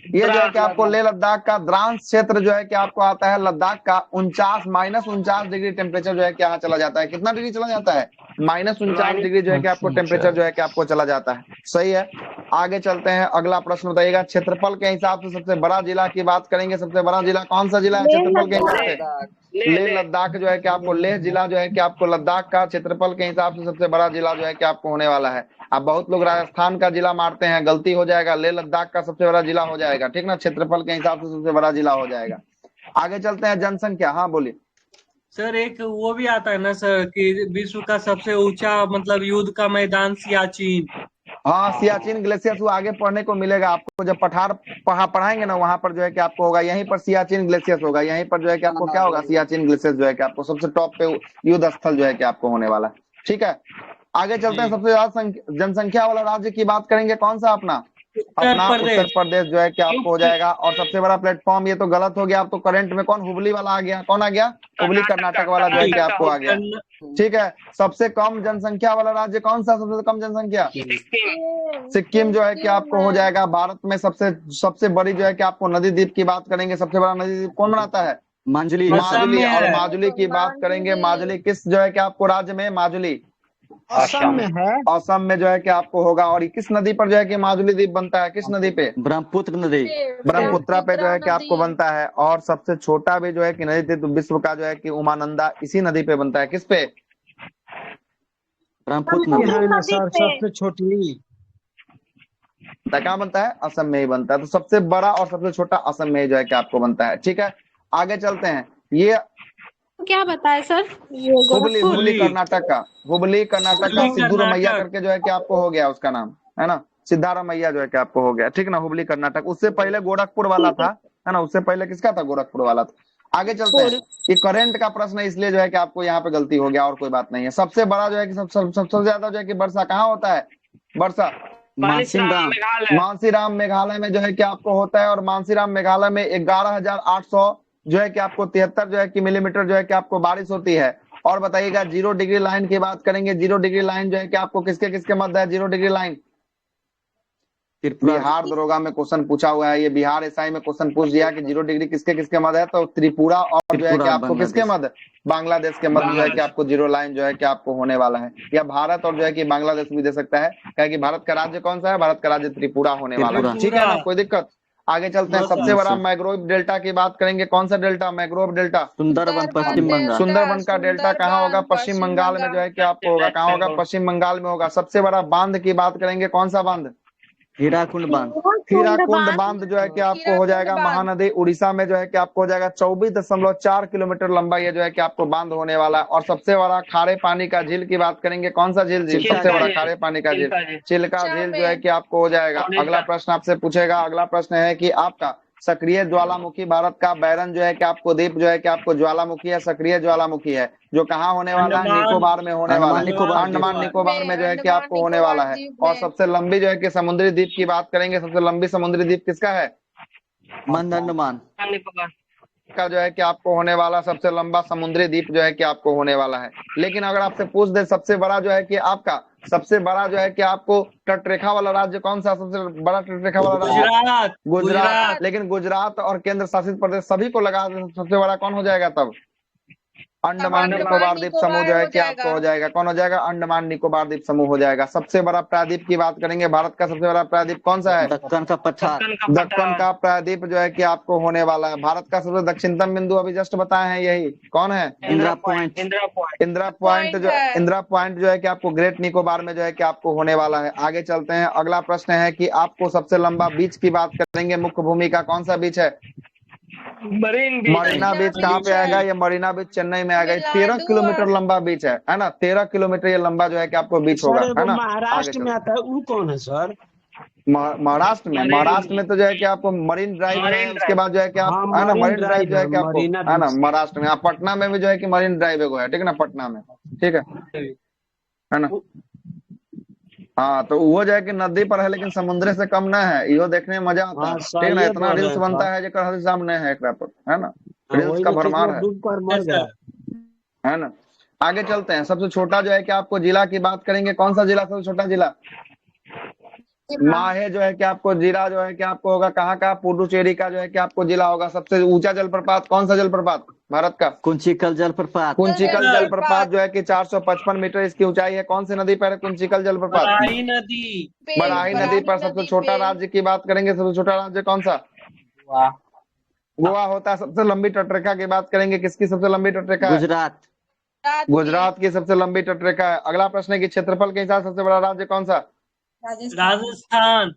ये जो है कि आपको लेह लद्दाख का द्रांस क्षेत्र जो है कि आपको आता है लद्दाख का। 49 डिग्री टेम्परेचर जो है कि यहाँ चला जाता है। कितना डिग्री चला जाता है, -49 डिग्री जो है कि आपको टेम्परेचर जो है कि आपको चला जाता है, सही है। आगे चलते हैं, अगला प्रश्न बताइएगा। क्षेत्रफल के हिसाब से सबसे बड़ा जिला की बात करेंगे। सबसे बड़ा जिला कौन सा जिला है क्षेत्रफल के हिसाब से, लेह लद्दाख जो है कि आपको, लेह जिला जो है कि आपको लद्दाख का क्षेत्रफल के हिसाब से सबसे बड़ा जिला जो है कि आपको होने वाला है। अब बहुत लोग राजस्थान का जिला मारते हैं, गलती हो जाएगा, लेह लद्दाख का सबसे बड़ा जिला हो जाएगा, ठीक ना, क्षेत्रफल के हिसाब से सबसे बड़ा जिला हो जाएगा। आगे चलते हैं, जनसंख्या, हाँ बोलिए सर। एक वो भी आता है ना सर कि विश्व का सबसे ऊंचा मतलब युद्ध का मैदान सियाचिन। हाँ सियाचिन ग्लेशियर वो आगे पढ़ने को मिलेगा आपको, जब पढ़ाएंगे ना वहां पर जो है कि आपको होगा, यहीं पर सियाचिन ग्लेशियर होगा, यहीं पर जो है कि आपको क्या होगा, सियाचिन ग्लेशियर जो है कि आपको सबसे टॉप पे युद्ध स्थल जो है कि आपको होने वाला है, ठीक है। आगे चलते हैं, सबसे ज्यादा जनसंख्या वाला राज्य की बात करेंगे, कौन सा अपना, अपना उत्तर उत्तर प्रदेश जो है कि आपको हो जाएगा। और सबसे बड़ा प्लेटफॉर्म, ये तो गलत हो गया। आप तो करंट में कौन हुबली वाला आ गया, कौन आ गया? हुबली कर्नाटक वाला जो है कि आपको आ गया। ठीक है, सबसे कम जनसंख्या वाला राज्य कौन सा? सबसे कम जनसंख्या सिक्किम जो है कि आपको हो जाएगा। भारत में सबसे बड़ी जो है कि आपको नदी द्वीप की बात करेंगे, सबसे बड़ा नदी द्वीप कौन बनाता है? माजुली। माजुली। और माजुली की बात करेंगे, माजुली किस जो है कि आपको राज्य में? माजुली असम में है। असम में जो है कि आपको होगा। और किस नदी पर जो है कि माजुली द्वीप बनता है? किस नदी पे? ब्रह्मपुत्र नदी। ब्रह्मपुत्रा पे जो है कि आपको बनता है। और सबसे छोटा भी जो है कि नदी द्वीप विश्व का जो है कि उमानंदा इसी नदी पे बनता है। किस पे? ब्रह्मपुत्र नदी है ना सर, सबसे छोटी। कहाँ बनता है? असम में ही बनता है। तो सबसे बड़ा और सबसे छोटा असम में ही जो है कि आपको बनता है। ठीक है, आगे चलते हैं। ये क्या बताए सर? हुबली कर्नाटक का, हुबली कर्नाटक का सिद्धू रमैया करके जो है कि आपको हो गया उसका नाम, है ना? सिद्धारमैया जो है कि आपको हो गया। ठीक ना, हुबली कर्नाटक। उससे पहले गोरखपुर वाला था, है ना? उससे पहले किसका था? गोरखपुर वाला था। आगे चलते हैं। ये करंट का प्रश्न है, इसलिए जो है कि आपको यहाँ पे गलती हो गया, और कोई बात नहीं है। सबसे बड़ा जो है कि सबसे ज्यादा जो है कि वर्षा कहाँ होता है? वर्षा मानसीराम मेघालय में जो है कि आपको होता है। और मानसीराम मेघालय में 11,800 जो है कि आपको 73 जो है कि मिलीमीटर जो है कि आपको बारिश होती है। और बताइएगा 0 डिग्री लाइन की बात करेंगे। 0 डिग्री लाइन जो है कि आपको किसके किसके मध्य है? 0 डिग्री लाइन बिहार दरोगा में क्वेश्चन पूछा हुआ है। ये बिहार एसआई में क्वेश्चन पूछ दिया कि 0 डिग्री किसके किसके मध्य है, तो त्रिपुरा और जो है कि आपको किसके मध्य? बांग्लादेश के मध्य जो है कि आपको 0 लाइन जो है कि आपको होने वाला है। या भारत और जो है कि बांग्लादेश भी दे सकता है, क्या कि भारत का राज्य कौन सा है? भारत का राज्य त्रिपुरा होने वाला है। ठीक है ना, कोई दिक्कत? आगे चलते हैं। सबसे बड़ा मैंग्रोव डेल्टा की बात करेंगे। कौन सा डेल्टा? मैंग्रोव डेल्टा सुंदरबन, पश्चिम बंगाल। सुंदरबन का डेल्टा कहाँ होगा? पश्चिम बंगाल में जो है कि आपको होगा। कहाँ होगा? पश्चिम बंगाल में होगा। सबसे बड़ा बांध की बात करेंगे। कौन सा बांध? हीराकुंड बांध। हीराकुंड बांध जो है कि आपको हो जाएगा। महानदी उड़ीसा में जो है कि आपको हो जाएगा। 24.4 किलोमीटर लंबा ये जो है कि आपको बांध होने वाला है। और सबसे बड़ा खारे पानी का झील की बात करेंगे। कौन सा झील? सबसे बड़ा खारे पानी का झील चिल्का झील जो है कि आपको हो जाएगा। अगला प्रश्न आपसे पूछेगा। अगला प्रश्न है कि आपका सक्रिय ज्वालामुखी भारत का बैरन जो है कि आपको द्वीप जो है कि आपको ज्वालामुखी है, सक्रिय ज्वालामुखी है, जो कहाँ होने वाला है? निकोबार में होने वाला है। अंडमान निकोबार में जो है कि आपको होने वाला है। और सबसे लंबी जो है कि समुद्री द्वीप की बात करेंगे। सबसे लंबी समुद्री द्वीप किसका है? अंडमान का जो है कि आपको होने वाला सबसे लंबा समुद्री द्वीप जो है कि आपको होने वाला है। लेकिन अगर आपसे पूछ दे सबसे बड़ा जो है कि आपका सबसे बड़ा जो है कि आपको तटरेखा वाला राज्य कौन सा? सबसे बड़ा तटरेखा वाला राज्य गुजरात। लेकिन गुजरात और केंद्र शासित प्रदेश सभी को लगा सबसे बड़ा कौन हो जाएगा तब? अंडमान निकोबार द्वीप समूह जो है कि आपको हो जाएगा। कौन हो जाएगा? अंडमान निकोबार द्वीप समूह हो जाएगा। सबसे बड़ा प्रायद्वीप की बात करेंगे। भारत का सबसे बड़ा प्रायद्वीप कौन सा है? दक्कन का पठार। दक्कन का प्रायद्वीप जो है कि आपको होने वाला है। भारत का सबसे दक्षिणतम बिंदु अभी जस्ट बताए हैं, यही कौन है? इंदिरा पॉइंट। इंदिरा पॉइंट जो है कि आपको ग्रेट निकोबार में जो है कि आपको होने वाला है। आगे चलते हैं। अगला प्रश्न है कि आपको सबसे लंबा बीच की बात करेंगे। मुख्य भूमि का कौन सा बीच है? मरीना बीच कहाँ पे आएगा? ये मरीना बीच चेन्नई में आएगा। 13 किलोमीटर लंबा बीच है ना? 13 किलोमीटर ये लंबा जो है कि आपको बीच होगा, है ना? महाराष्ट्र में आता है, वो कौन है सर? महाराष्ट्र में तो जो है कि आपको मरीन ड्राइव है। उसके बाद जो है कि आप है ना मरीन ड्राइव जो है कि आपको है ना महाराष्ट्र में। पटना में भी जो है कि मरीन ड्राइव है। ठीक है ना, पटना में। ठीक है ना? हाँ, तो वो जो है कि नदी पर है लेकिन समुद्र से कम न है। इहो देखने में मजा आता है। ठीक ना, इतना रील्स बनता है जेकर हद सामने है एकरा पर, है ना? रील्स का भरमार है ना? आगे चलते हैं। सबसे छोटा जो है कि आपको जिला की बात करेंगे। कौन सा जिला सबसे छोटा जिला? माहे जो है कि आपको जिला जो है कि आपको होगा। कहाँ का? पुडुचेरी का जो है कि आपको जिला होगा। सबसे ऊंचा जलप्रपात कौन सा जलप्रपात भारत का? कुंचिकल जलप्रपात। कुंचिकल जलप्रपात जो है कि 455 मीटर इसकी ऊंचाई है। कौन सी नदी पर है कुंचिकल जलप्रपात? बराही नदी पर। सबसे छोटा राज्य की बात करेंगे। सबसे छोटा राज्य कौन सा? गोवा होता है। सबसे लंबी तटरेखा की बात करेंगे। किसकी सबसे लंबी तटरेखा? गुजरात की सबसे लंबी तटरेखा है। अगला प्रश्न है कि क्षेत्रफल के हिसाब से सबसे बड़ा राज्य कौन सा? राजस्थान।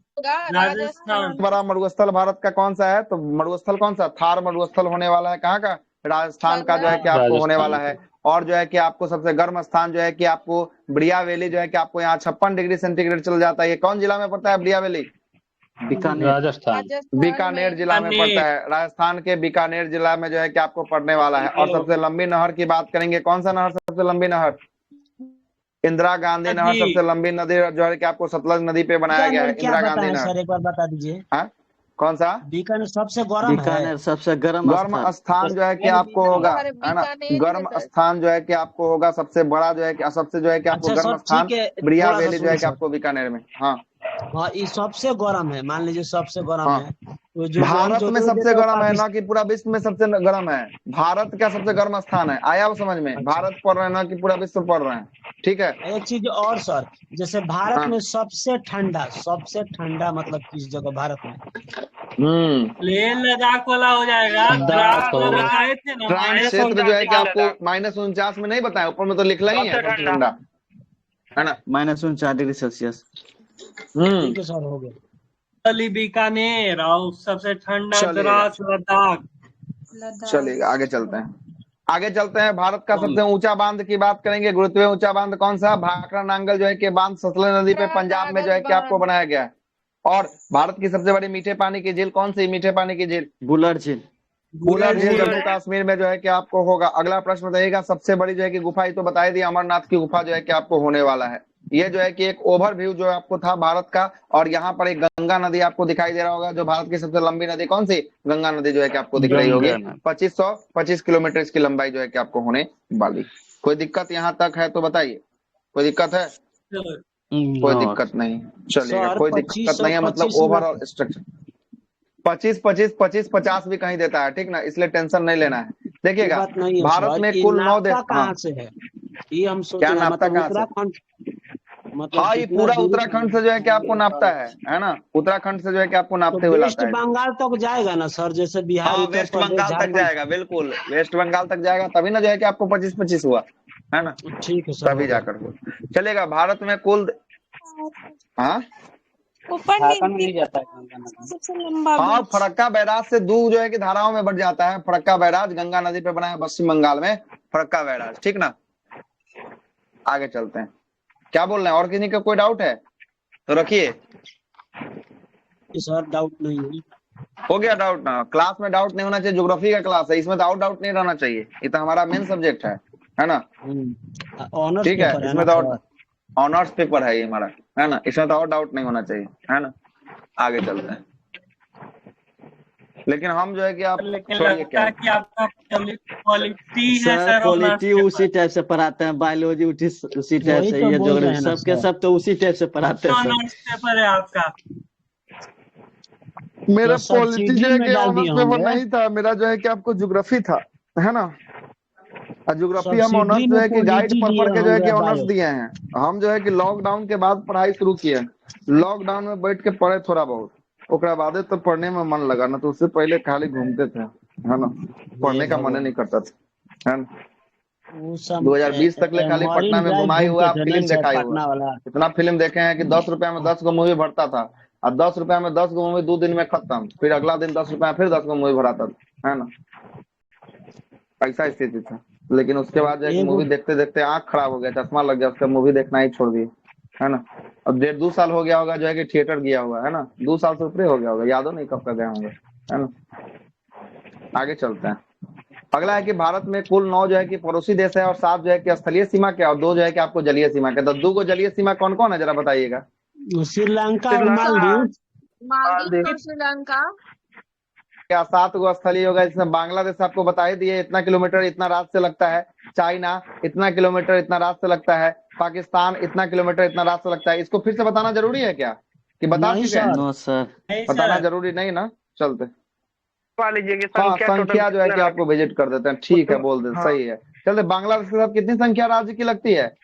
बड़ा मरुस्थल भारत का कौन सा है? तो मरुस्थल कौन सा? थार मरुस्थल होने वाला है। कहाँ का? राजस्थान का जो है कि आपको होने वाला है। और जो है कि आपको सबसे गर्म स्थान जो है कि आपको ब्रिया वैली जो है कि आपको यहाँ 56 डिग्री सेंटीग्रेड चल जाता है। ये कौन जिला में पड़ता है ब्रिया वैली? बीकानेर जिला में पड़ता है। राजस्थान के बीकानेर जिला में जो है कि आपको पड़ने वाला है। और सबसे लंबी नहर की बात करेंगे। कौन सा नहर सबसे लंबी नहर? इंदिरा गांधी नहर जी सबसे लंबी नदी जो है कि आपको सतलज नदी पे बनाया गया है, बीकानेर क्या इंदिरा गांधी बताएं नहर। सर, एक बार बता दीजिए। हाँ, कौन सा? बीकानेर सबसे गर्म है। बीकानेर सबसे गर्म गर्म स्थल। स्थान जो है कि आपको होगा, अरे है ना, बीकानेर ही गर्म है सर। स्थान जो है कि आपको होगा सबसे बड़ा जो है कि सबसे जो है कि आपको अच्छा गर्म सर स्थान ठीक है, ब्रिया थोड़ा सा वैली जो है सुनिए कि सर। आपको बीकानेर में। हाँ हाँ ये सबसे गर्म है, मान लीजिए सबसे गर्म हाँ, है, तो जो वही भारत में जोतवे सबसे देता है गर्म है, ना पाकिस्तान। कि पूरा विश्व में सबसे गर्म है। भारत का सबसे गर्म स्थान है, आया वो समझ में? अच्छा भारत पढ़ रहे हैं ना कि पूरा विश्व पढ़ रहे हैं, ठीक है। एक चीज और सर, जैसे भारत हाँ में सबसे ठंडा मतलब किस जगह भारत में? लेह लद्दाख वाला हो जाएगा। ग्राफ में दिखाए थे ना, ट्रांस क्षेत्र जो है कि आपको -49 में नहीं बताया, ऊपर में तो लिखला ही है सबसे ठंडा, है ना। -49°C। ठीक है सर, हो गया। दिल्ली बीकानेर और सबसे ठंडा चलिएगा द्रास लद्दाख। चलिएगा, आगे चलते हैं। आगे चलते हैं, भारत का सबसे ऊंचा बांध की बात करेंगे। गुरुत्वीय ऊंचा बांध कौन सा? भाखड़ा नांगल जो है कि बांध सतलज नदी पे पंजाब में जो है कि आपको बनाया गया है। और भारत की सबसे बड़ी मीठे पानी की झील कौन सी? मीठे पानी की झील बुलर झील। बुलर झील जम्मू कश्मीर में जो है कि आपको होगा। अगला प्रश्न बताइएगा, सबसे बड़ी जो है कि गुफा, ये तो बता ही दिया, अमरनाथ की गुफा जो है कि आपको होने वाला है। ये जो है कि एक ओवरव्यू जो आपको था भारत का, और यहाँ पर एक गंगा नदी आपको दिखाई दे रहा होगा, जो भारत की सबसे लंबी नदी कौन सी? गंगा नदी जो है कि आपको दिख रही होगी। 2525 किलोमीटर इसकी लंबाई जो है कि आपको होने वाली। कोई दिक्कत यहाँ तक है तो बताइए, कोई दिक्कत है? कोई दिक्कत नहीं, चलिएगा, कोई दिक्कत नहीं है, मतलब ओवरऑल स्ट्रक्चर 25-25-25-50 भी कहीं देता है, ठीक ना, इसलिए टेंशन नहीं लेना है। देखिएगा, भारत में कुल 9 देश। कहाँ से है ये हम सोच क्या रहे हैं, नापता मतलब कहाँ से? उत्तराखंड, मतलब हाँ, ये जितना पूरा दूरी उत्तराखंड से जो है कि आपको नापता है ना, उत्तराखंड से जो है कि आपको तो नापते हुए वेस्ट लाता है। बंगाल तक जाएगा ना सर, जैसे बिहार, हाँ, उत्तर वेस्ट प्रदेश, बंगाल तक झारखंड। जाएगा, बिल्कुल वेस्ट बंगाल तक जाएगा, तभी ना जो है कि आपको 25-25 हुआ, है ना। ठीक है सर, तभी जाकर चलेगा। भारत में कुल, हाँ ऊपर नहीं जाता है सबसे लंबा हाँ, ब्रिज। फरक्का बैराज से दूर जो है कि धाराओं में बढ़ जाता है। फरक्का बैराज गंगा नदी पे बना है पश्चिम बंगाल में, फरक्का बैराज, ठीक ना। आगे चलते हैं, क्या बोल रहे हैं? और किसी का कोई डाउट है तो रखिए। सर डाउट नहीं है। हो गया डाउट ना? क्लास में डाउट नहीं होना चाहिए, ज्योग्राफी का क्लास है, इसमें तो और डाउट नहीं रहना चाहिए, ये तो हमारा मेन सब्जेक्ट है ना। ठीक है, इसमें तो ऑनर्स पेपर है ये हमारा, है ना, इसमें तो और डाउट नहीं होना चाहिए, है ना। आगे चलते हैं, लेकिन हम जो है कि आप छोड़िए, क्या कि आपका क्वालिटी है सर, सर, क्वालिटी उसी टाइप से पढ़ाते हैं, बायोलॉजी उसी टाइप से, ये ज्योग्राफी सबके सब तो उसी टाइप से पढ़ाते हैं ऑनर्स पेपर है आपका। मेरा पॉलिटी जो है कि ऑनर्स पेपर नहीं था, मेरा जो है कि आपको ज्योग्राफी था, है ना। ज्योग्राफी हम ऑनर्स जो है कि गाइड पढ़ के जो है कि ऑनर्स दिए हैं। हम जो है कि लॉकडाउन के बाद पढ़ाई शुरू किए, लॉकडाउन में बैठ के पढ़े थोड़ा बहुत, ओकरा बाद तो पढ़ने में मन लगा ना, तो उससे पहले खाली घूमते थे, है ना, पढ़ने का मन नहीं करता था, है ना। 2020 तक ले खाली पटना में घुमाई हुआ, फिल्म दिखाई हुआ। इतना फिल्म देखे हैं कि 10 रुपया में 10 गो मूवी भरता था, और 10 रुपया में 10 गो मूवी 2 दिन में खत्म, फिर अगला दिन 10 रुपया फिर 10 गो मूवी भराता था, है ना। ऐसा स्थिति था। लेकिन उसके बाद जो मूवी देखते देखते आंख खराब हो गया, चश्मा लग गया, उसका मूवी देखना ही छोड़ दिए, है ना। अब 1.5-2 साल हो गया होगा जो है कि थिएटर गया हुआ, है ना, 2 साल से ऊपर हो गया होगा, यादो नहीं कब का गया होंगे, है ना। आगे चलते हैं। अगला है कि भारत में कुल 9 जो है कि पड़ोसी देश है, और 7 जो है कि स्थलीय सीमा के, और 2 जो है कि आपको जलीय सीमा के। तो 2 को जलीय सीमा कौन कौन है, जरा बताइएगा। श्रीलंका और मालदीव। मालदीव और श्रीलंका। क्या 7 गो स्थलीय होगा, इसमें बांग्लादेश आपको बता ही दिए, इतना किलोमीटर इतना रात से लगता है। चाइना इतना किलोमीटर इतना रात से लगता है। पाकिस्तान इतना किलोमीटर इतना रात से लगता है। इसको फिर से बताना जरूरी है क्या, कि बता चुके हैं? नो सर, बताना जरूरी नहीं ना, चलते। हाँ, संख्या जो है कि आपको विजिट कर देते हैं, ठीक है, बोल देते, सही है। चलते, बांग्लादेश के साथ कितनी संख्या राज्य की लगती है?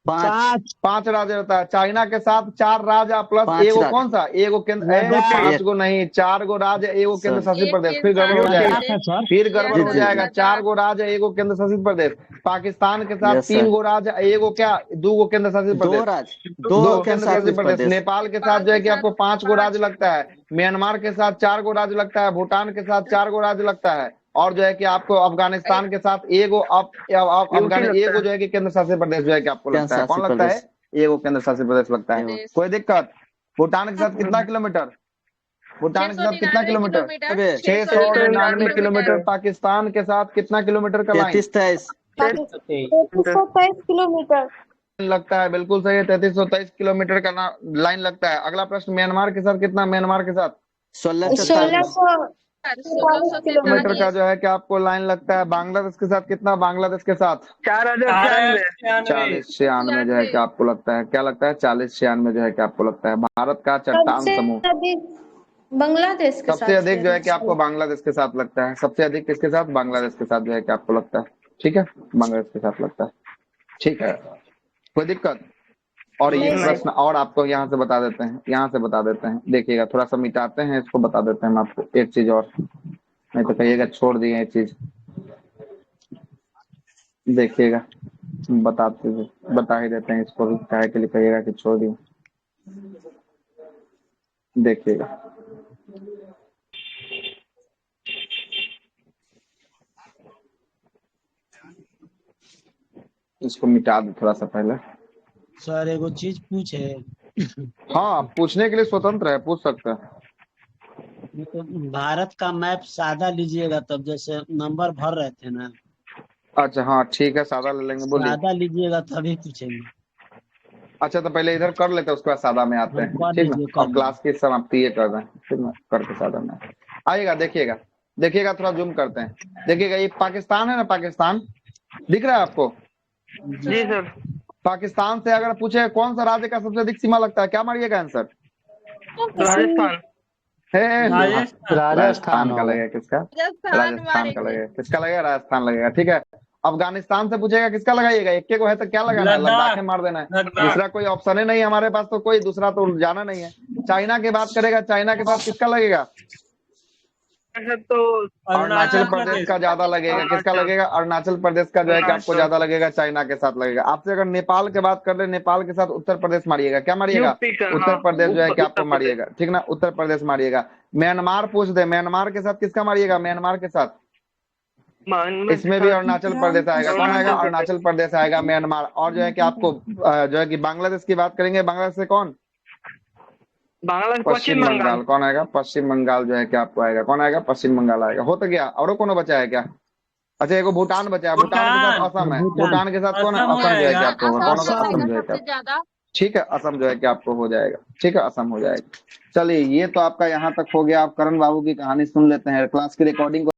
5 राज्य रहता है। चाइना के साथ 4 राज्य प्लस एगो कौन सा, एगो केंद्र, 5 गो नहीं, 4 गो राज्य, एगो केंद्र शासित प्रदेश। फिर गड़बड़ हो जाएगा, फिर गड़बड़ हो जाएगा। 4 गो राज्य, एगो केंद्र शासित प्रदेश। पाकिस्तान के साथ 3 गो राज्य, एगो क्या, 2 गो केंद्र शासित प्रदेश, 2 केंद्र शासित प्रदेश। नेपाल के साथ जो है कि आपको 5 गो राज्य लगता है। म्यांमार के साथ 4 गो राज्य लगता है। भूटान के साथ 4 गो राज्य लगता है। और जो है कि आपको अफगानिस्तान के साथ एगो एगो जो है कि केंद्र शासित प्रदेश जो है कि आपको लगता है। कौन लगता है? एगो केंद्र शासित प्रदेश लगता है। कोई दिक्कत? भूटान के साथ कितना किलोमीटर? भूटान के साथ कितना किलोमीटर? 699 किलोमीटर। पाकिस्तान के साथ कितना किलोमीटर का लाइन? 323 किलोमीटर। लगता है, बिल्कुल सही है। 3323 किलोमीटर का लाइन लगता है। अगला प्रश्न, म्यांमार के साथ कितना? म्यांमार के साथ 1643 किलोमीटर का जो है कि आपको लाइन लगता है। बांग्लादेश के साथ कितना? बांग्लादेश के साथ 4096 जो है कि आपको लगता है। क्या लगता है? 4096 जो है कि आपको लगता है। भारत का चट्टान समूह बांग्लादेश के सबसे अधिक जो है कि आपको बांग्लादेश के साथ लगता है। सबसे अधिक किसके साथ? बांग्लादेश के साथ जो है कि आपको लगता है। ठीक है, बांग्लादेश के साथ लगता है। ठीक है, कोई दिक्कत? और ये प्रश्न और आपको यहाँ से बता देते हैं, यहाँ से बता देते हैं। देखिएगा, थोड़ा सा मिटाते हैं इसको, बता देते हैं हम आपको एक चीज और, नहीं तो कहिएगा छोड़ दिए एक चीज। देखिएगा, बता ही देते हैं इसको भी, काहे के लिए कहिएगा कि छोड़ दिए। देखिएगा, इसको मिटा दो थोड़ा सा पहले। सर एगो चीज पूछे। हाँ, पूछने के लिए स्वतंत्र है, पूछ सकते हैं। तो भारत का मैप सादा लीजिएगा, तब जैसे नंबर भर रहे थे ना। अच्छा हाँ ठीक है, सादा ले लेंगे, बोलिए। सादा लीजिएगा तभी पूछेंगे। अच्छा तो पहले इधर कर लेते हैं, उसके बाद सादा में आते हैं, ठीक ना। अब क्लास की समाप्ति ये कर रहे हैं, ठीक ना, करके सादा में आइएगा। देखिएगा, देखिएगा, थोड़ा जूम करते हैं। देखिएगा, ये पाकिस्तान है ना, पाकिस्तान दिख रहा है आपको? जी सर। पाकिस्तान से अगर पूछे कौन सा राज्य का सबसे अधिक सीमा लगता है, क्या मारिएगा आंसर? राजस्थान। राजस्थान का लगेगा। किसका? राजस्थान का लगेगा। किसका लगेगा? राजस्थान लगेगा। ठीक है, अफगानिस्तान से पूछेगा किसका लगाइएगा? एक को है तो क्या लगाना है? लद्दाख मार देना है। दूसरा कोई ऑप्शन ही नहीं हमारे पास, तो कोई दूसरा तो जाना नहीं है। चाइना की बात करेगा, चाइना के साथ किसका लगेगा? तो अरुणाचल प्रदेश का ज्यादा लगेगा। किसका लगेगा? अरुणाचल प्रदेश का जो है कि आपको ज्यादा लगेगा, चाइना के साथ लगेगा। आपसे अगर नेपाल की बात कर ले, नेपाल के साथ उत्तर प्रदेश मारिएगा। क्या मारिएगा? उत्तर प्रदेश जो है कि आपको मारिएगा, ठीक ना, उत्तर प्रदेश मारिएगा। म्यांमार पूछ दे, म्यांमार के साथ किसका मारिएगा? म्यांमार के साथ इसमें भी अरुणाचल प्रदेश आएगा। कौन आएगा? अरुणाचल प्रदेश आएगा, म्यांमार। और जो है कि आपको जो है कि बांग्लादेश की बात करेंगे, बांग्लादेश से कौन? पश्चिम बंगाल। कौन आएगा? पश्चिम बंगाल जो है कि आपको आएगा। कौन आएगा? पश्चिम बंगाल आएगा। हो तो गया, और कोनो बचा है क्या? अच्छा एगो भूटान बचा है, भूटान के साथ असम है। भूटान के साथ कौन है? असम जो है कि आपको होगा। कौन होगा? असम जो है कि, ठीक है, असम जो है कि आपको हो जाएगा। ठीक है, असम हो जाएगा। चलिए, ये तो आपका यहाँ तक हो गया। आप करण बाबू की कहानी सुन लेते हैं। क्लास की रिकॉर्डिंग